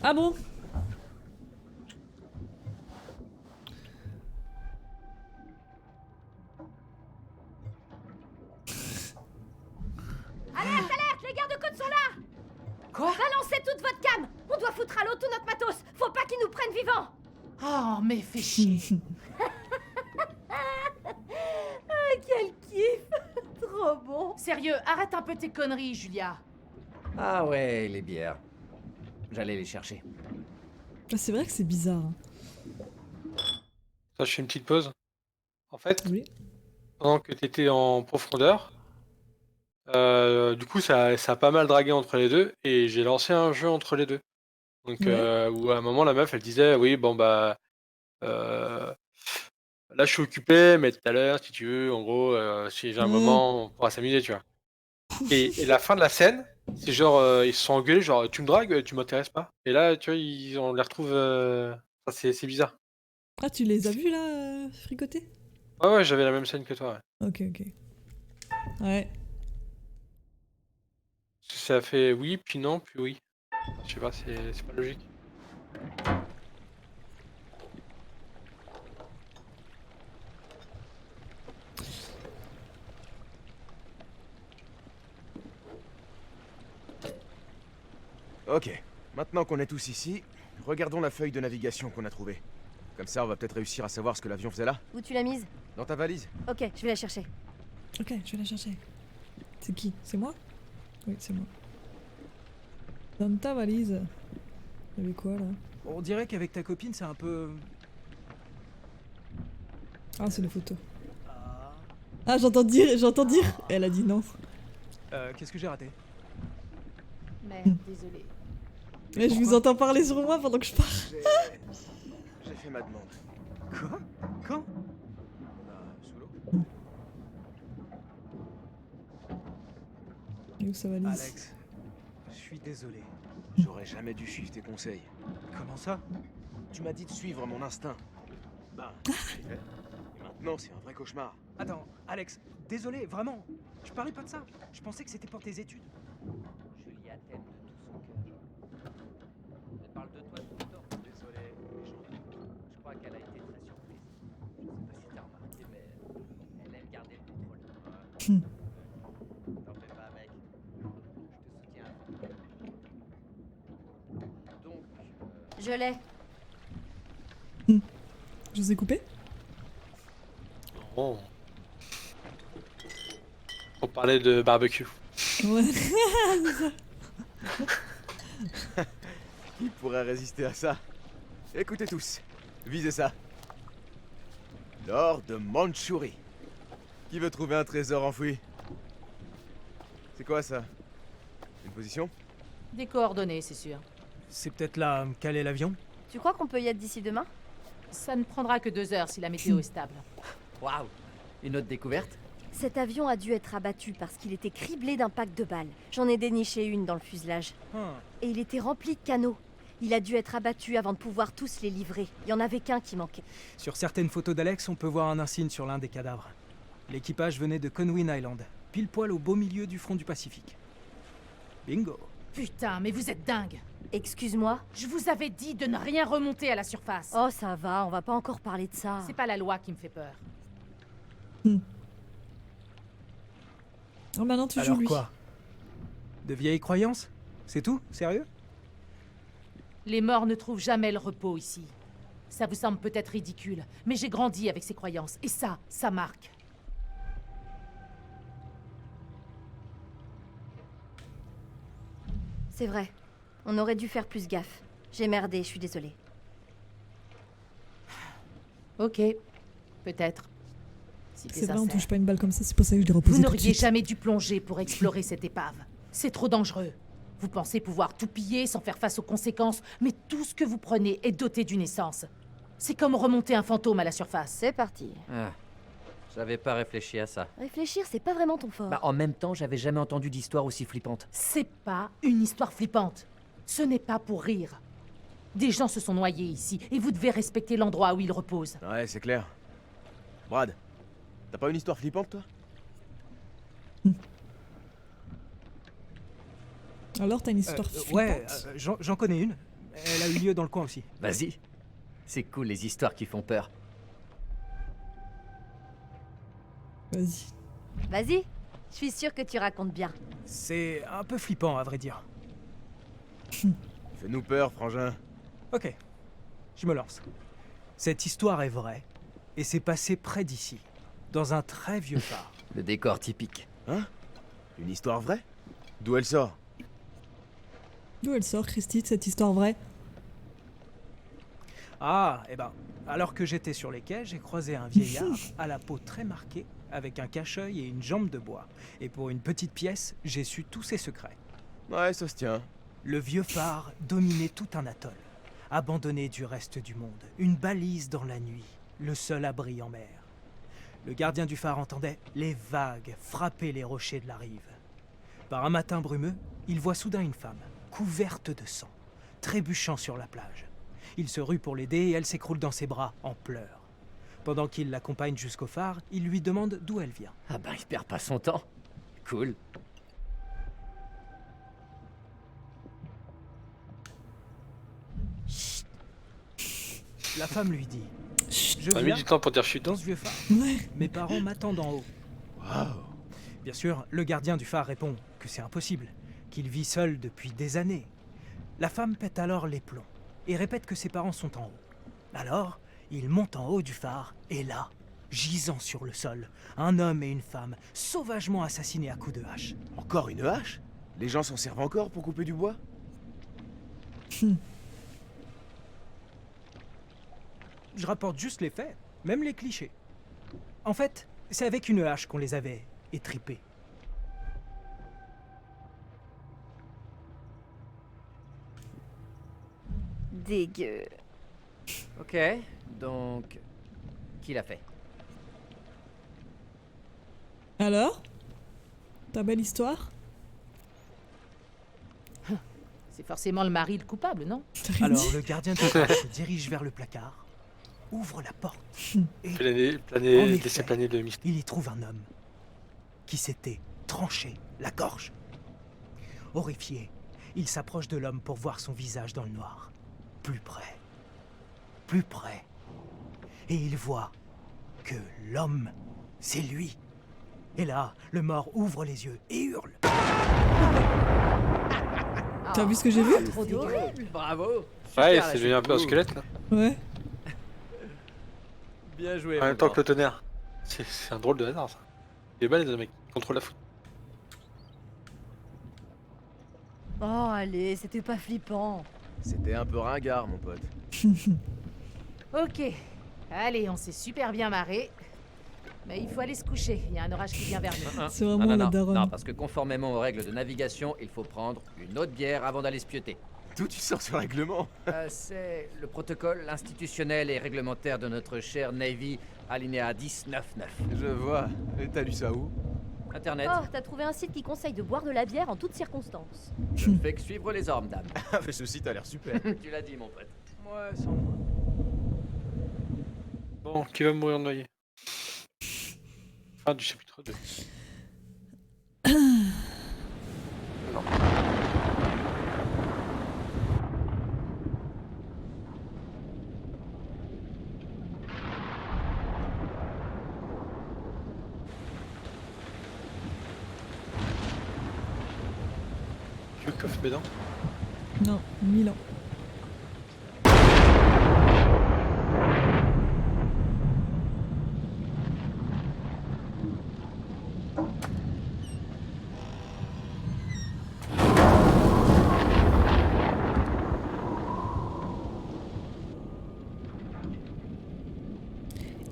Speaker 1: Ah bon?
Speaker 9: Alerte, alerte, les gardes-côtes sont là!
Speaker 11: Quoi?
Speaker 9: Balancez toute votre cam! On doit foutre à l'eau tout notre matos! Faut pas qu'ils nous prennent vivants!
Speaker 11: Oh, mais fais chier.
Speaker 9: Ah, quel kiff! Trop bon!
Speaker 11: Sérieux, arrête un peu tes conneries, Julia.
Speaker 10: Ah ouais, les bières. J'allais les chercher.
Speaker 1: Ah, c'est vrai que c'est bizarre. hein.
Speaker 2: Ça, je fais une petite pause. En fait,
Speaker 1: Oui.
Speaker 2: pendant que tu étais en profondeur, du coup, ça a pas mal dragué entre les deux et j'ai lancé un jeu entre les deux. Donc,
Speaker 1: Ouais.
Speaker 2: où à un moment, la meuf, elle disait oui, bon, bah, là, je suis occupé, mais tout à l'heure, si tu veux, en gros, si j'ai un
Speaker 1: Mm.
Speaker 2: moment, on pourra s'amuser, tu vois. Et la fin de la scène, c'est genre, ils se sont engueulés, genre, tu me dragues, tu m'intéresses pas. Et là, tu vois, on les retrouve. Enfin, c'est bizarre.
Speaker 1: Ah, tu les as vus là, fricoter?
Speaker 2: Ouais, ouais, j'avais la même scène que toi, ouais.
Speaker 1: Ok, ok. Ouais.
Speaker 2: Ça fait oui, puis non, puis oui. Je sais pas, c'est pas logique.
Speaker 7: Ok, maintenant qu'on est tous ici, regardons la feuille de navigation qu'on a trouvée. Comme ça, on va peut-être réussir à savoir ce que l'avion faisait là.
Speaker 9: Où tu l'as mise?
Speaker 7: Dans ta valise.
Speaker 9: Ok, je vais la chercher.
Speaker 1: Ok, je vais la chercher. C'est qui? C'est moi? Oui, c'est moi. Dans ta valise. Il y avait quoi là?
Speaker 3: On dirait qu'avec ta copine, c'est un peu...
Speaker 1: Ah, c'est les photos. Ah, j'entends dire. Elle a dit non.
Speaker 3: Qu'est-ce que j'ai raté?
Speaker 11: Merde, désolé.
Speaker 1: Mais je vous entends parler sur moi pendant que je parle.
Speaker 7: J'ai fait ma demande.
Speaker 3: Quoi? Quand?
Speaker 7: Sous l'eau.
Speaker 1: Et où sa valise?
Speaker 7: Alex, je suis désolé. J'aurais jamais dû suivre tes conseils.
Speaker 3: Comment ça?
Speaker 7: Tu m'as dit de suivre mon instinct. Ben, je l'ai fait. Et maintenant, c'est un vrai cauchemar.
Speaker 3: Attends, Alex, désolé, vraiment. Je parlais pas de ça. Je pensais que c'était pour tes études.
Speaker 10: Julia t'aime de tout son cœur. Elle parle de toi tout le temps.
Speaker 7: Désolé, mais j'en ai doute.
Speaker 10: Je crois qu'elle a été très surprise. Je sais pas si t'as remarqué, mais elle aime garder le contrôle.
Speaker 7: T'en fais pas, mec.
Speaker 10: Je te soutiens à fond. Donc,
Speaker 9: Je l'ai.
Speaker 1: Je vous ai coupé?
Speaker 2: Oh. On parlait de barbecue.
Speaker 1: Ouais. C'est ça.
Speaker 7: Qui pourrait résister à ça? Écoutez tous, visez ça. L'or de Mandchourie. Qui veut trouver un trésor enfoui? C'est quoi ça? Une position?
Speaker 11: Des coordonnées, c'est sûr.
Speaker 3: C'est peut-être là quel est l'avion?
Speaker 9: Tu crois qu'on peut y être d'ici demain?
Speaker 11: Ça ne prendra que 2 heures si la météo est stable.
Speaker 10: waouh! Une autre découverte?
Speaker 9: Cet avion a dû être abattu parce qu'il était criblé d'impacts de balles. J'en ai déniché une dans le fuselage. Et il était rempli de canaux. Il a dû être abattu avant de pouvoir tous les livrer. Il y en avait qu'un qui manquait.
Speaker 3: Sur certaines photos d'Alex, on peut voir un insigne sur l'un des cadavres. L'équipage venait de Conwin Island, pile poil au beau milieu du front du Pacifique. Bingo!
Speaker 11: Putain, mais vous êtes dingue!
Speaker 9: Excuse-moi?
Speaker 11: Je vous avais dit de ne rien remonter à la surface.
Speaker 9: Oh, ça va, on va pas encore parler de ça.
Speaker 11: C'est pas la loi qui me fait peur.
Speaker 1: Oh, maintenant tu joues
Speaker 3: Alors
Speaker 1: lui.
Speaker 3: quoi? De vieilles croyances? C'est tout? Sérieux?
Speaker 11: Les morts ne trouvent jamais le repos ici. Ça vous semble peut-être ridicule, mais j'ai grandi avec ces croyances. Et ça marque.
Speaker 9: C'est vrai. On aurait dû faire plus gaffe. J'ai merdé, je suis désolée.
Speaker 11: Ok. Peut-être. Si t'es
Speaker 1: C'est vrai, on
Speaker 11: sincère.
Speaker 1: touche pas une balle comme ça, c'est pour ça que je l'ai reposé.
Speaker 11: Vous
Speaker 1: tout de
Speaker 11: n'auriez
Speaker 1: suite.
Speaker 11: jamais dû plonger pour explorer cette épave. C'est trop dangereux. Vous pensez pouvoir tout piller sans faire face aux conséquences, mais tout ce que vous prenez est doté d'une essence. C'est comme remonter un fantôme à la surface.
Speaker 9: C'est parti.
Speaker 10: Ah, j'avais pas réfléchi à ça.
Speaker 9: Réfléchir, c'est pas vraiment ton fort.
Speaker 10: Bah, en même temps, j'avais jamais entendu d'histoire aussi flippante.
Speaker 11: C'est pas une histoire flippante. Ce n'est pas pour rire. Des gens se sont noyés ici, et vous devez respecter l'endroit où ils reposent.
Speaker 7: Ouais, c'est clair. Brad, t'as pas une histoire flippante, toi?
Speaker 1: Alors, t'as une histoire flippante?
Speaker 3: Ouais, j'en connais une. Elle a eu lieu dans le coin aussi.
Speaker 10: Vas-y. C'est cool les histoires qui font peur.
Speaker 1: Vas-y.
Speaker 9: Vas-y, je suis sûre que tu racontes bien.
Speaker 3: C'est un peu flippant, à vrai dire.
Speaker 7: Fais-nous peur, frangin.
Speaker 3: Ok, je me lance. Cette histoire est vraie, et c'est passé près d'ici, dans un très vieux phare.
Speaker 10: Le décor typique.
Speaker 7: Hein? Une histoire vraie? D'où elle sort?
Speaker 1: D'où elle sort, Christy, de cette histoire vraie?
Speaker 3: Ah, eh ben, alors que j'étais sur les quais, j'ai croisé un vieillard à la peau très marquée, avec un cache-œil et une jambe de bois. Et pour une petite pièce, j'ai su tous ses secrets.
Speaker 7: Ouais, ça se tient.
Speaker 3: Le vieux phare dominait tout un atoll, abandonné du reste du monde, une balise dans la nuit, le seul abri en mer. Le gardien du phare entendait les vagues frapper les rochers de la rive. Par un matin brumeux, il voit soudain une femme, couverte de sang, trébuchant sur la plage. Il se rue pour l'aider et elle s'écroule dans ses bras, en pleurs. Pendant qu'il l'accompagne jusqu'au phare, il lui demande d'où elle vient.
Speaker 10: Ah bah, il perd pas son temps. Cool.
Speaker 3: La femme lui dit « Je
Speaker 2: On a mis
Speaker 3: viens
Speaker 2: du temps pour dire chute.
Speaker 3: dans ce vieux phare.
Speaker 1: Ouais.
Speaker 3: Mes parents m'attendent en haut. » Bien sûr, le gardien du phare répond que c'est impossible, qu'il vit seul depuis des années. La femme pète alors les plombs et répète que ses parents sont en haut. Alors, il monte en haut du phare et là, gisant sur le sol, un homme et une femme sauvagement assassinés à coups de hache.
Speaker 7: Encore une hache? Les gens s'en servent encore pour couper du bois?
Speaker 3: Je rapporte juste les faits, même les clichés. En fait, c'est avec une hache qu'on les avait étripés.
Speaker 9: Dégueu.
Speaker 10: Ok, donc... Qui l'a fait?
Speaker 1: Alors? Ta belle histoire?
Speaker 11: C'est forcément le mari le coupable, non?
Speaker 3: Alors le gardien du phare se dirige vers le placard, ouvre la porte et
Speaker 2: laisser planer le mystère.
Speaker 3: il y trouve un homme qui s'était tranché la gorge. Horrifié, il s'approche de l'homme pour voir son visage dans le noir. Plus près. Et il voit que l'homme, c'est lui. Et là, le mort ouvre les yeux et hurle.
Speaker 1: T'as vu ce que j'ai vu?
Speaker 11: Trop horrible.
Speaker 10: Bravo.
Speaker 2: Ouais,
Speaker 10: Super,
Speaker 2: c'est
Speaker 10: la
Speaker 2: devenu un peu un
Speaker 10: choucou.
Speaker 2: squelette là.
Speaker 1: Ouais.
Speaker 10: Bien joué.
Speaker 2: En même temps que le tonnerre. C'est un drôle de hasard ça. Il est balèze le mec, il contrôle la foot.
Speaker 9: Oh, allez, c'était pas flippant.
Speaker 7: C'était un peu ringard, mon pote.
Speaker 11: Ok. Allez, on s'est super bien marré. Mais il faut aller se coucher. Il y a un orage qui vient vers nous.
Speaker 1: C'est vraiment la daronne.
Speaker 10: Non, parce que conformément aux règles de navigation, il faut prendre une autre bière avant d'aller se pioter.
Speaker 7: D'où tu sors ce règlement?
Speaker 10: C'est le protocole institutionnel et réglementaire de notre cher Navy, alinéa 10.9.9.
Speaker 7: Je vois. Et t'as lu ça où?
Speaker 10: Internet.
Speaker 9: Oh, t'as trouvé un site qui conseille de boire de la bière en toutes circonstances.
Speaker 10: Je ne fais que suivre les ordres, dame.
Speaker 7: Ah, mais ce site a l'air super.
Speaker 10: Tu l'as dit, mon pote.
Speaker 7: Ouais, sans moi.
Speaker 2: Bon, qui va mourir noyé? Fin du chapitre 2. Non. Tu veux coffre bédant?
Speaker 1: Non, Milan.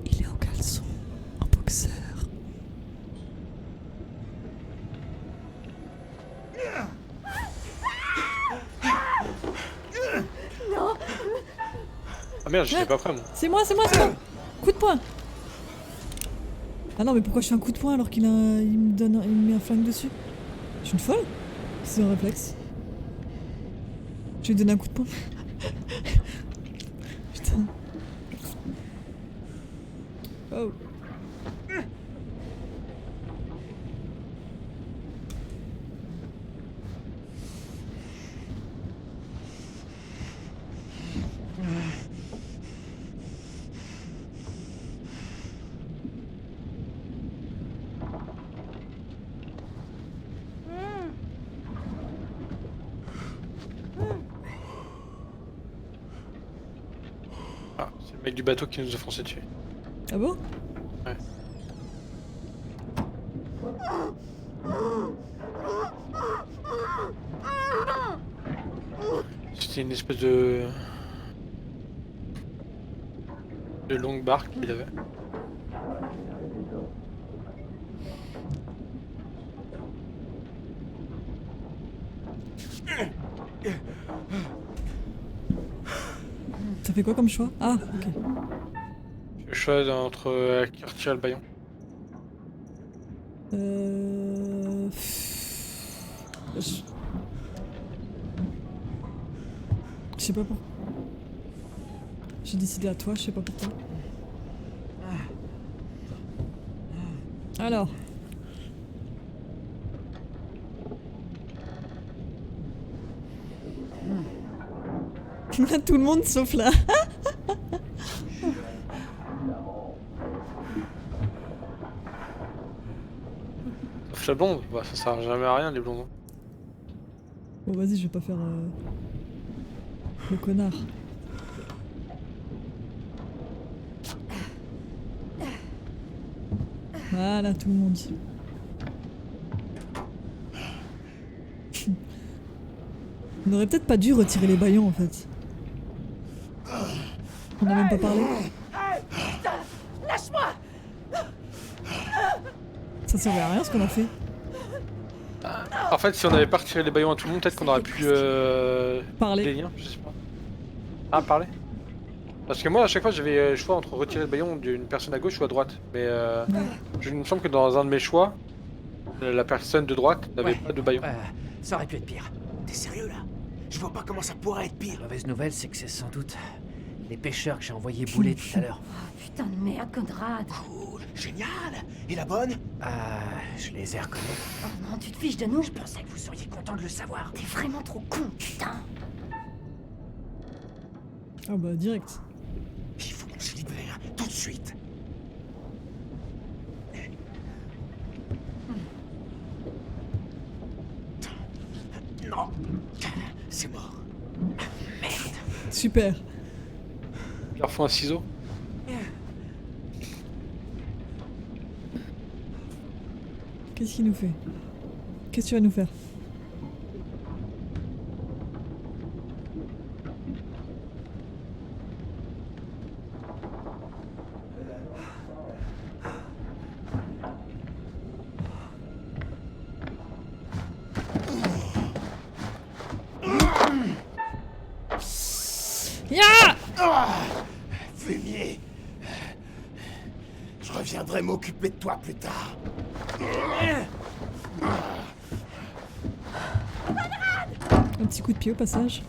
Speaker 1: Il est en caleçon, en boxeur.
Speaker 2: Ah merde, j'étais pas prêt moi.
Speaker 1: C'est moi. Coup de poing. Ah non, mais pourquoi je fais un coup de poing alors il me met un flingue dessus? Je suis une folle? C'est un réflexe. Je vais lui donner un coup de poing. Putain. Oh.
Speaker 2: Ah, c'est le mec du bateau qui nous a foncé dessus.
Speaker 1: Ah bon?
Speaker 2: Ouais. C'était une espèce de longue barque qu'il avait.
Speaker 1: T'as fait quoi comme choix? Ah, ok.
Speaker 2: Le choix entre Kirtia et le Bayon.
Speaker 1: Je sais pas pourquoi. J'ai décidé à toi, je sais pas pourquoi. Alors. Tout le monde sauf là.
Speaker 2: Sauf la blonde, bah, ça sert jamais à rien les blondes.
Speaker 1: Bon, vas-y, je vais pas faire le connard. Voilà, tout le monde. On aurait peut-être pas dû retirer les baillons en fait. On n'a même pas parlé.
Speaker 11: Lâche-moi!
Speaker 1: Ça servait à rien ce qu'on a fait.
Speaker 2: En fait, si on avait pas retiré les baillons à tout le monde, peut-être qu'on aurait pu
Speaker 1: Parler.
Speaker 2: des liens, je sais pas. Ah, parler. Parce que moi, à chaque fois, j'avais le choix entre retirer le baillon d'une personne à gauche ou à droite. Mais je me semble que dans un de mes choix, la personne de droite n'avait pas de baillon.
Speaker 3: Ça aurait pu être pire. T'es sérieux là?
Speaker 8: Je vois pas comment ça pourrait être
Speaker 10: La
Speaker 8: pire.
Speaker 10: mauvaise nouvelle, c'est que c'est sans doute les pêcheurs que j'ai envoyés bouler tout à l'heure.
Speaker 12: Oh, putain de merde, Conrad.
Speaker 8: Cool, génial. Et la bonne?
Speaker 10: Je les ai reconnus.
Speaker 12: Oh non, tu te fiches de nous?
Speaker 8: Je pensais que vous seriez content de le savoir.
Speaker 12: T'es vraiment trop con, putain.
Speaker 1: Ah bah direct.
Speaker 8: Il faut qu'on se libère, tout de suite. Non, c'est mort. Merde.
Speaker 1: Super.
Speaker 2: Il leur faut un ciseau.
Speaker 1: Qu'est-ce qu'il nous fait? Qu'est-ce que tu vas nous faire?
Speaker 8: Fumier. Je reviendrai m'occuper de toi plus tard.
Speaker 1: Un petit coup de pied au passage.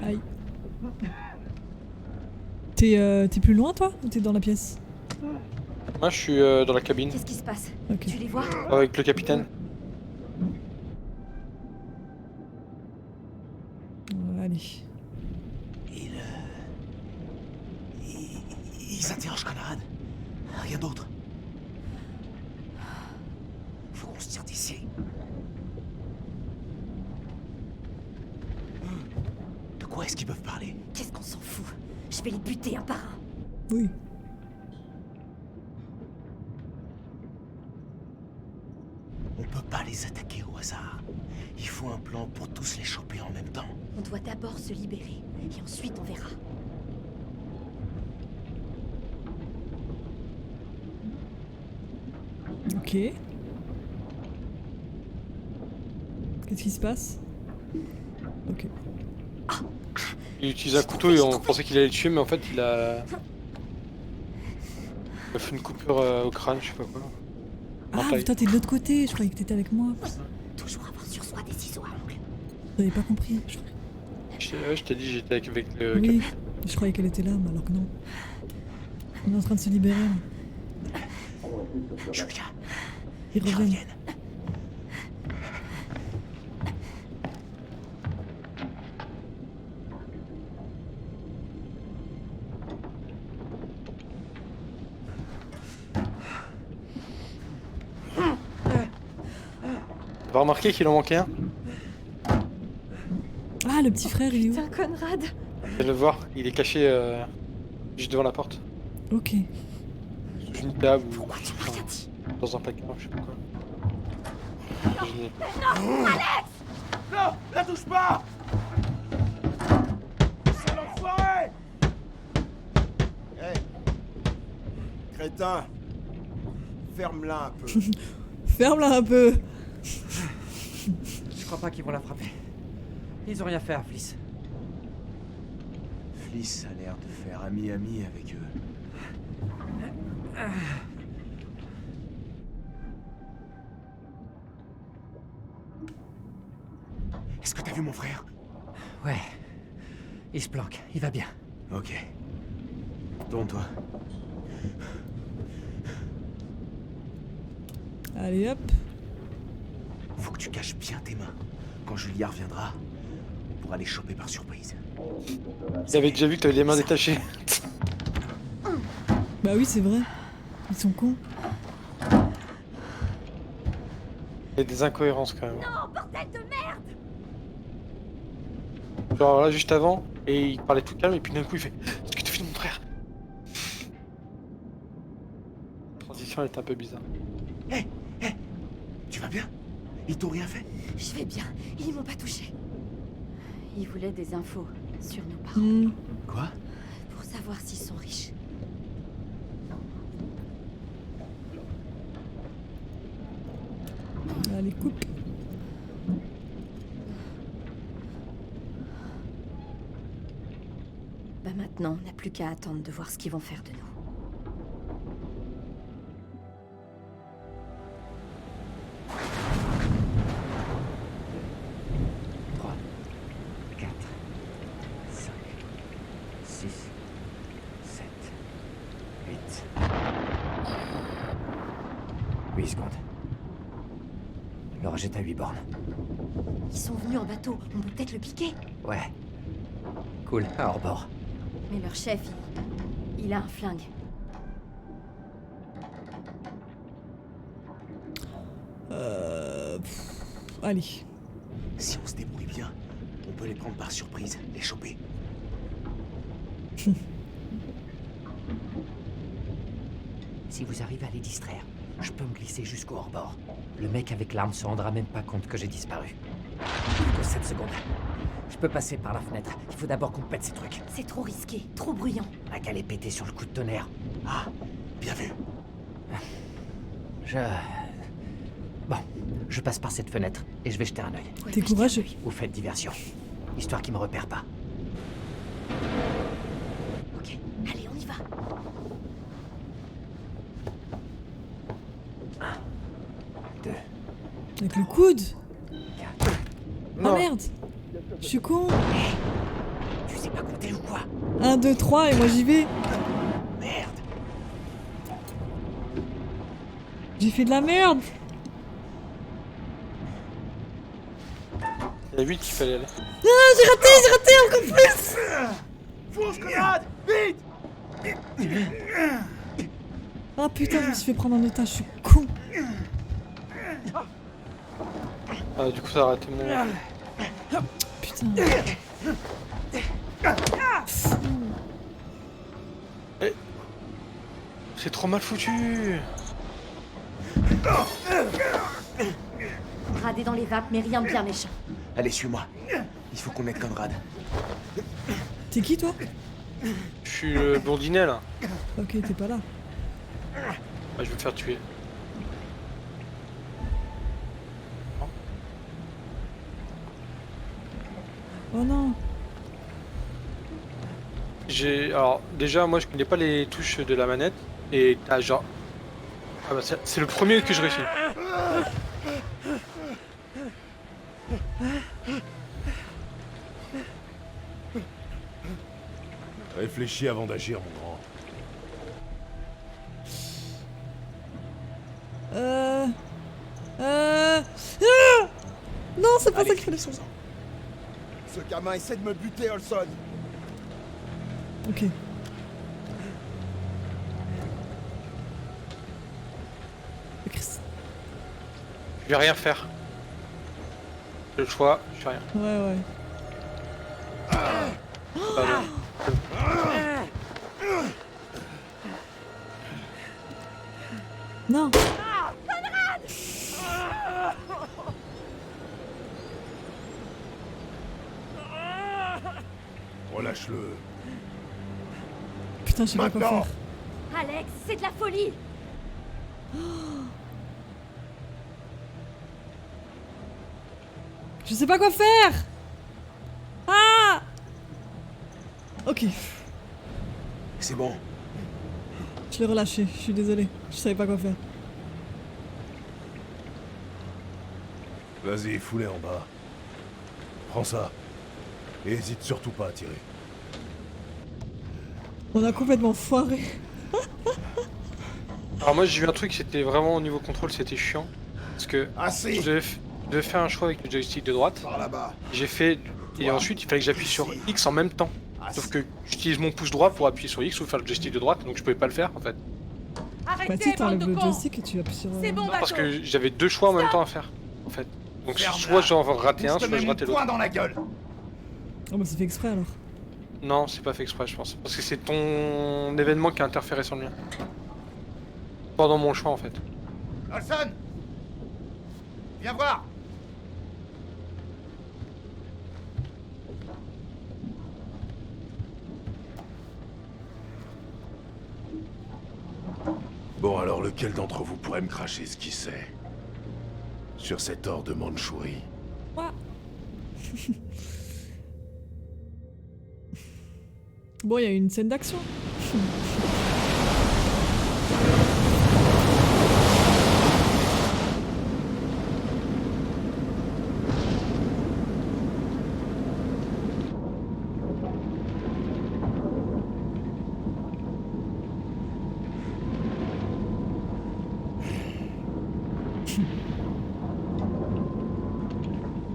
Speaker 1: Aïe. T'es plus loin toi ou t'es dans la pièce?
Speaker 2: Moi, je suis dans la cabine
Speaker 12: Qu'est-ce qui se passe?
Speaker 1: Ok.
Speaker 12: Tu les vois?
Speaker 2: avec le capitaine.
Speaker 1: Allez.
Speaker 8: Il s'interroge, Conrad. Rien d'autre. Faut qu'on se tire d'ici. De quoi est-ce qu'ils peuvent parler?
Speaker 12: Qu'est-ce qu'on s'en fout? Je vais les buter un par un.
Speaker 1: Oui.
Speaker 8: On peut pas les attaquer au hasard. Il faut un plan pour tous les choper en même temps.
Speaker 12: On doit d'abord se libérer, et ensuite on verra.
Speaker 1: Ok. Qu'est-ce qui se passe? Ok.
Speaker 2: Il utilise un couteau et on pensait qu'il allait le tuer, mais en fait, il a fait une coupure au crâne, je sais pas quoi.
Speaker 1: Ah
Speaker 2: Enfin,
Speaker 1: putain, t'es de l'autre côté, je croyais que t'étais avec moi.
Speaker 12: Toujours avoir sur soi des ciseaux à ongles.
Speaker 1: J'avais pas compris.
Speaker 2: je t'ai dit, j'étais avec le
Speaker 1: Oui,
Speaker 2: capitaine.
Speaker 1: je croyais qu'elle était là, mais alors que non. On est en train de se libérer.
Speaker 8: Julia,
Speaker 1: Ils reviennent.
Speaker 2: T'as remarqué qu'il en manquait un?
Speaker 1: Ah, le petit frère, il est où?
Speaker 12: Putain, Conrad.
Speaker 2: Je viens de le voir, il est caché juste devant la porte.
Speaker 1: Ok.
Speaker 2: Sous une table ou
Speaker 12: Pourquoi tu m'as rien dit?
Speaker 2: dans un placard, je sais pas quoi.
Speaker 12: Non, Alex!
Speaker 7: Non, la touche pas! C'est l'enfoiré! Hé! Crétin! Ferme-la un peu.
Speaker 1: Ferme-la un peu.
Speaker 10: Je crois pas qu'ils vont la frapper. Ils ont rien fait à Fliss.
Speaker 7: Fliss a l'air de faire ami-ami avec eux.
Speaker 8: est-ce que t'as vu mon frère?
Speaker 10: Ouais. Il se planque, il va bien.
Speaker 8: Ok. Tourne-toi.
Speaker 1: Allez hop.
Speaker 8: Faut que tu caches bien tes mains. Quand Julia reviendra, on pourra les choper par surprise.
Speaker 2: Il avait déjà vu que t'avais les mains détachées.
Speaker 1: Bah oui, c'est vrai. Ils sont cons.
Speaker 2: Il y a des incohérences quand même.
Speaker 12: Non, bordel de merde!
Speaker 2: Genre là, juste avant, et il parlait tout calme, et puis d'un coup il fait « Qu'est-ce que tu fais de mon frère ?» La transition elle est un peu bizarre.
Speaker 8: Hé, tu vas bien? Ils t'ont rien fait?
Speaker 12: Je vais bien, ils m'ont pas touché. Ils voulaient des infos sur nos parents.
Speaker 1: Hmm.
Speaker 8: Quoi?
Speaker 12: Pour savoir s'ils sont riches.
Speaker 1: Allez, coupe.
Speaker 9: maintenant, on n'a plus qu'à attendre de voir ce qu'ils vont faire de nous.
Speaker 10: 3, 4, 5, 6, 7, 8. 8 secondes. L'orage est à 8 bornes.
Speaker 12: Ils sont venus en bateau, on peut peut-être le piquer.
Speaker 10: Ouais. Cool, à hors-bord.
Speaker 12: Mais leur chef, il a un flingue.
Speaker 1: Allez.
Speaker 7: Si on se débrouille bien, on peut les prendre par surprise, les choper.
Speaker 10: Si vous arrivez à les distraire, je peux me glisser jusqu'au hors-bord. Le mec avec l'arme se rendra même pas compte que j'ai disparu. Plus que 7 secondes. Je peux passer par la fenêtre. Il faut d'abord qu'on pète ces trucs.
Speaker 12: C'est trop risqué, trop bruyant.
Speaker 10: La cale est pétée sur le coup de tonnerre.
Speaker 7: Ah, bien vu.
Speaker 10: Bon, je passe par cette fenêtre et je vais jeter un œil.
Speaker 1: T'es courageux.
Speaker 10: Vous faites diversion. Histoire qu'ils me repèrent pas.
Speaker 12: Ok, allez, on y va.
Speaker 10: 1, 2,
Speaker 1: Avec le coude.
Speaker 10: 4.
Speaker 1: Ah merde. Je suis con.
Speaker 10: Tu sais pas compter ou quoi?
Speaker 1: 1, 2, 3 et moi j'y vais.
Speaker 10: Merde.
Speaker 1: J'ai fait de la merde.
Speaker 2: Il y a 8 qu'il fallait aller.
Speaker 1: Ah, j'ai raté encore plus.
Speaker 7: Fonce, Conrad! Vite!
Speaker 1: Ah putain, je me suis fait prendre en otage, je suis con.
Speaker 2: Ah, du coup, ça a raté mon.
Speaker 1: Putain.
Speaker 2: Eh. C'est trop mal foutu.
Speaker 12: Radé dans les vapes, mais rien de bien méchant.
Speaker 7: Allez, suis-moi. Il faut qu'on aide Conrad.
Speaker 1: T'es qui toi?
Speaker 2: Je suis le blondinet là.
Speaker 1: Ok, t'es pas là.
Speaker 2: Ah, je vais me faire tuer.
Speaker 1: Oh non.
Speaker 2: Alors, déjà, moi je connais pas les touches de la manette. Et t'as genre. Ah bah, c'est le premier que je réussis.
Speaker 13: Réfléchis avant d'agir, mon grand.
Speaker 1: Non, c'est pas ça qu'il fallait faire.
Speaker 7: Ce gamin essaie de me buter, Olson.
Speaker 1: Ok.
Speaker 2: Je vais rien faire. J'ai le choix, je fais rien.
Speaker 1: Ouais, ouais. Non.
Speaker 13: Relâche-le.
Speaker 1: Putain, je sais pas quoi faire.
Speaker 12: Alex, c'est de la folie.
Speaker 1: Je sais pas quoi faire. Ah. Ok.
Speaker 7: C'est bon.
Speaker 1: Je l'ai relâché, je suis désolé. Je savais pas quoi faire.
Speaker 13: Vas-y, fous-les en bas. Prends ça. Et hésite surtout pas à tirer.
Speaker 1: On a complètement foiré.
Speaker 2: Alors moi j'ai vu un truc, c'était vraiment au niveau contrôle, c'était chiant. Parce que je devais faire un choix avec le joystick de droite. J'ai fait... Et ensuite il fallait que j'appuie sur X en même temps. Sauf que j'utilise mon pouce droit pour appuyer sur X ou faire le joystick de droite, donc je pouvais pas le faire en fait.
Speaker 1: Bah si, t'enlèves le joystick et tu appuies sur...
Speaker 2: Non, parce que j'avais deux choix en même temps à faire, en fait. Donc soit j'en ratais un, soit je ratais l'autre.
Speaker 7: dans la gueule.
Speaker 1: Oh bah c'est fait exprès alors.
Speaker 2: Non, c'est pas fait exprès je pense. Parce que c'est ton événement qui a interféré sur le mien. Pendant mon choix en fait.
Speaker 7: Olson, viens voir.
Speaker 13: Bon, alors lequel d'entre vous pourrait me cracher ce qu'il sait sur cet or de Mandchourie?
Speaker 1: Moi. Bon, il y a eu une scène d'action.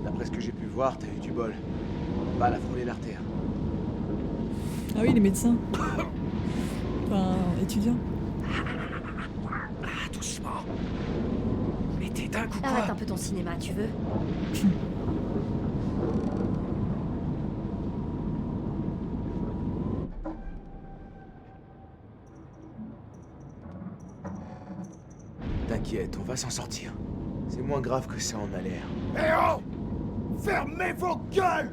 Speaker 7: D'après ce que j'ai pu voir, t'as eu du bol. Balle a frôlé l'artère.
Speaker 1: Ah oui, les médecins. Enfin, étudiants.
Speaker 10: Ah, doucement. Mais t'es dingue ou quoi?
Speaker 12: Arrête un peu ton cinéma, tu veux?
Speaker 7: T'inquiète, on va s'en sortir. C'est moins grave que ça en a l'air.
Speaker 8: Eh oh! Fermez vos gueules!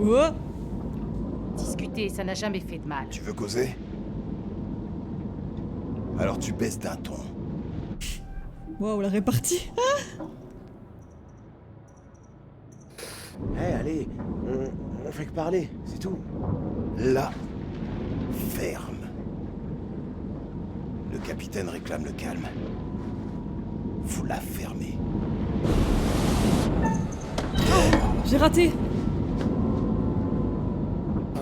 Speaker 1: Oh!
Speaker 11: Discuter, ça n'a jamais fait de mal.
Speaker 13: Tu veux causer? Alors tu baisses d'un ton.
Speaker 1: Waouh, la répartie.
Speaker 7: Eh, allez, on fait que parler, c'est tout.
Speaker 13: Là, ferme. Le capitaine réclame le calme. Vous la fermez.
Speaker 1: J'ai raté.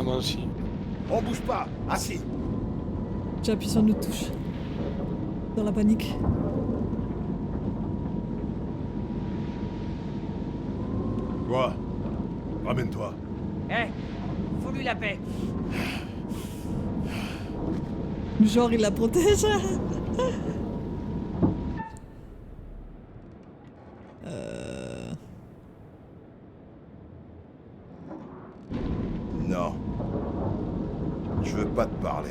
Speaker 2: Ah, moi aussi.
Speaker 8: On bouge pas, assis.
Speaker 1: J'ai appuyé sur une autre touche. Dans la panique.
Speaker 13: Quoi? Ramène-toi.
Speaker 10: Fous-lui la paix.
Speaker 1: Genre, il la protège.
Speaker 13: Non. Je veux pas te parler.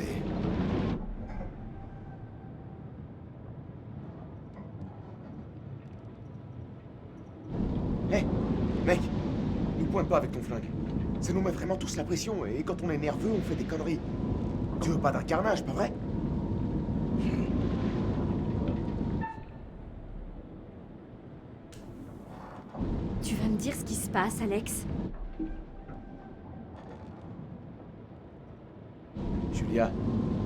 Speaker 7: Hé, mec, nous pointe pas avec ton flingue. Ça nous met vraiment tous la pression, et quand on est nerveux, on fait des conneries. Tu veux pas d'un carnage, pas vrai?
Speaker 12: Tu vas me dire ce qui se passe, Alex?
Speaker 7: Julia,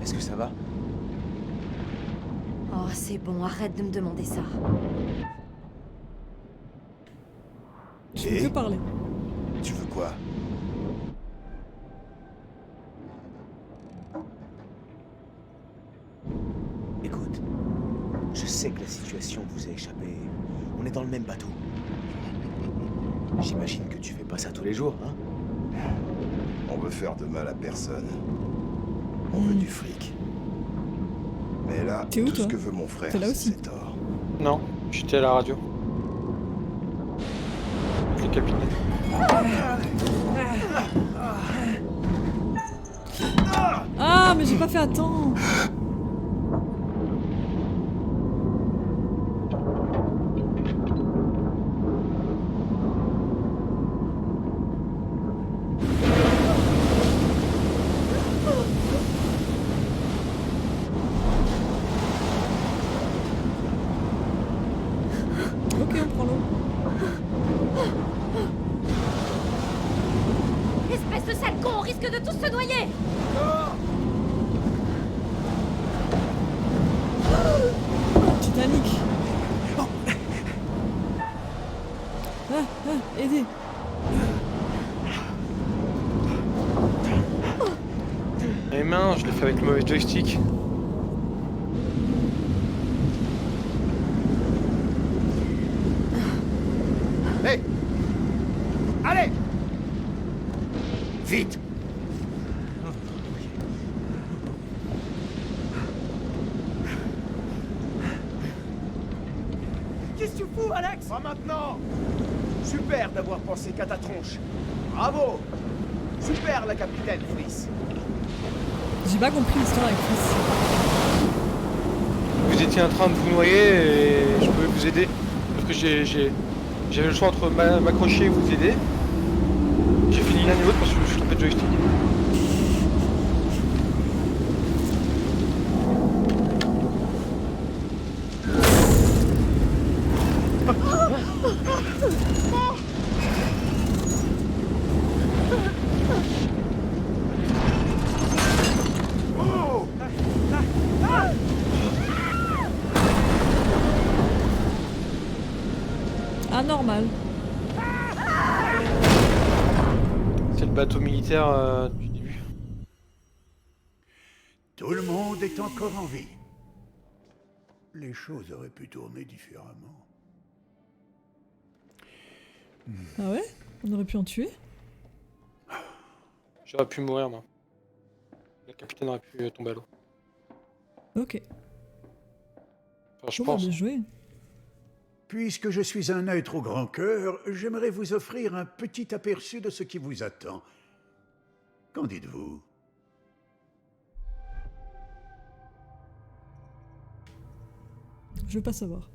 Speaker 7: est-ce que ça va?
Speaker 12: Oh, c'est bon, arrête de me demander ça.
Speaker 1: Je peux que parler.
Speaker 13: Tu veux quoi?
Speaker 7: Écoute, je sais que la situation vous a échappé. On est dans le même bateau. J'imagine que tu fais pas ça tous les jours, hein?
Speaker 13: On veut faire de mal à personne. On veut du fric. Mais là,
Speaker 1: T'es où,
Speaker 13: tout
Speaker 1: toi?
Speaker 13: ce que veut mon frère,
Speaker 1: T'es là aussi?
Speaker 13: c'est tort.
Speaker 2: Non, j'étais à la radio. Avec le capitaine.
Speaker 1: Ah, mais j'ai pas fait à temps. Ok, on prend l'eau.
Speaker 12: Espèce de sale con, on risque de tous se noyer!
Speaker 1: Titanic. Aidez.
Speaker 2: Les mains, je l'ai fait avec le mauvais joystick.
Speaker 7: Hé! Allez!
Speaker 8: Vite!
Speaker 3: Qu'est-ce que tu fous, Alex?
Speaker 7: Pas maintenant! Super d'avoir pensé qu'à ta tronche. Bravo! Super, la capitaine Fris.
Speaker 1: J'ai pas compris l'histoire avec Chris.
Speaker 2: Vous étiez en train de vous noyer et je pouvais vous aider. Parce que j'avais le choix entre m'accrocher et vous aider. J'ai fini l'un et l'autre parce que je me suis trompé de joystick.
Speaker 1: anormal.
Speaker 2: C'est le bateau militaire du début.
Speaker 5: Tout le monde est encore en vie. Les choses auraient pu tourner différemment.
Speaker 1: Ah ouais? On aurait pu en tuer?
Speaker 2: J'aurais pu mourir, moi. Le capitaine aurait pu tomber à l'eau.
Speaker 1: Ok.
Speaker 2: Enfin, je
Speaker 1: Bon,
Speaker 2: pense.
Speaker 1: bien joué.
Speaker 5: Puisque je suis un être au grand cœur, j'aimerais vous offrir un petit aperçu de ce qui vous attend. Qu'en dites-vous?
Speaker 1: Je veux pas savoir.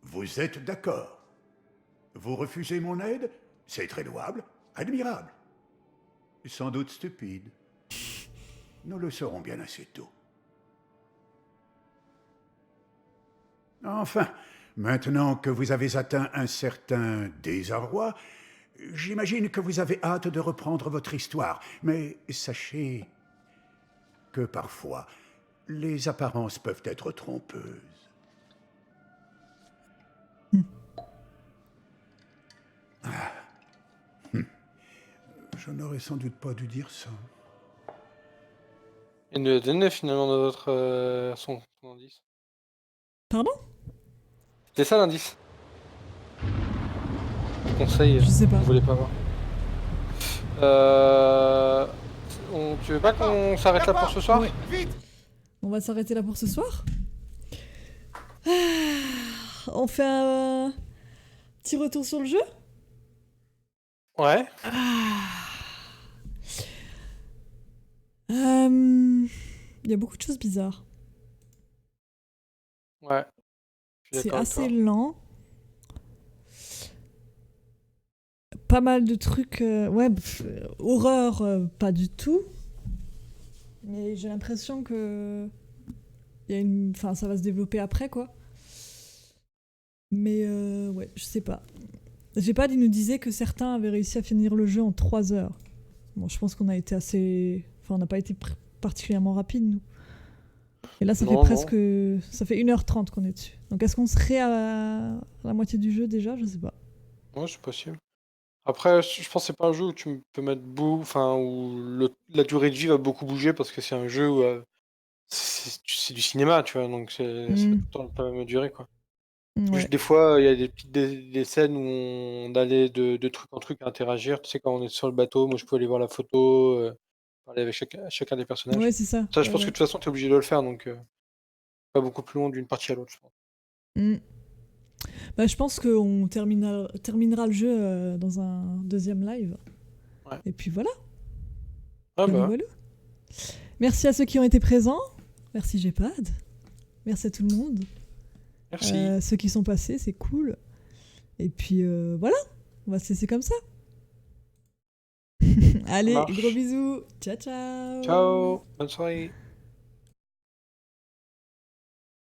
Speaker 5: Vous êtes d'accord? Vous refusez mon aide? C'est très louable, admirable. Sans doute stupide. Nous le saurons bien assez tôt. Enfin, maintenant que vous avez atteint un certain désarroi, j'imagine que vous avez hâte de reprendre votre histoire. Mais sachez que parfois, les apparences peuvent être trompeuses. Ah. Je n'aurais sans doute pas dû dire ça.
Speaker 2: Il nous a donné finalement notre son indice.
Speaker 1: Pardon?
Speaker 2: C'était ça l'indice. Conseil.
Speaker 1: Je sais pas.
Speaker 2: Vous voulez pas voir. Tu veux pas qu'on s'arrête là pour ce soir?
Speaker 1: Ouais. On va s'arrêter là pour ce soir. On fait un petit retour sur le jeu?
Speaker 2: Ouais.
Speaker 1: Il y a beaucoup de choses bizarres.
Speaker 2: Ouais.
Speaker 1: C'est assez lent. Pas mal de trucs... ouais, horreur, pas du tout. Mais j'ai l'impression que... Il y a une... Enfin, ça va se développer après, quoi. Mais ouais, je sais pas. Gepard, il nous disait que certains avaient réussi à finir le jeu en 3 heures. Bon, je pense qu'on a été assez... Enfin, on n'a pas été particulièrement rapide, nous. Et là, ça fait presque... Ça fait 1h30 qu'on est dessus. Donc, est-ce qu'on serait à la moitié du jeu, déjà? Je sais pas.
Speaker 2: Ouais, c'est possible. Après, je pense que c'est pas un jeu où tu peux mettre où la durée de vie va beaucoup bouger, parce que c'est un jeu où c'est du cinéma, tu vois, donc c'est tout le temps pas la même durée, quoi.
Speaker 1: Ouais.
Speaker 2: Juste des fois, il y a des scènes où on allait de truc en truc à interagir. Tu sais, quand on est sur le bateau, moi je peux aller voir la photo, parler avec chacun des personnages.
Speaker 1: Ouais, c'est ça.
Speaker 2: Ça, je pense
Speaker 1: Ouais.
Speaker 2: que de toute façon, tu es obligé de le faire, donc pas beaucoup plus long d'une partie à l'autre, je pense.
Speaker 1: Bah, je pense qu'on terminera le jeu dans un deuxième live.
Speaker 2: Ouais.
Speaker 1: Et puis voilà.
Speaker 2: Ah bah.
Speaker 1: Voilà. Merci à ceux qui ont été présents. Merci Gepard. Merci à tout le monde.
Speaker 2: Merci.
Speaker 1: Ceux qui sont passés, c'est cool. Et puis voilà, on va se laisser comme ça. Allez, gros bisous. Ciao, ciao.
Speaker 2: Ciao, bonne soirée.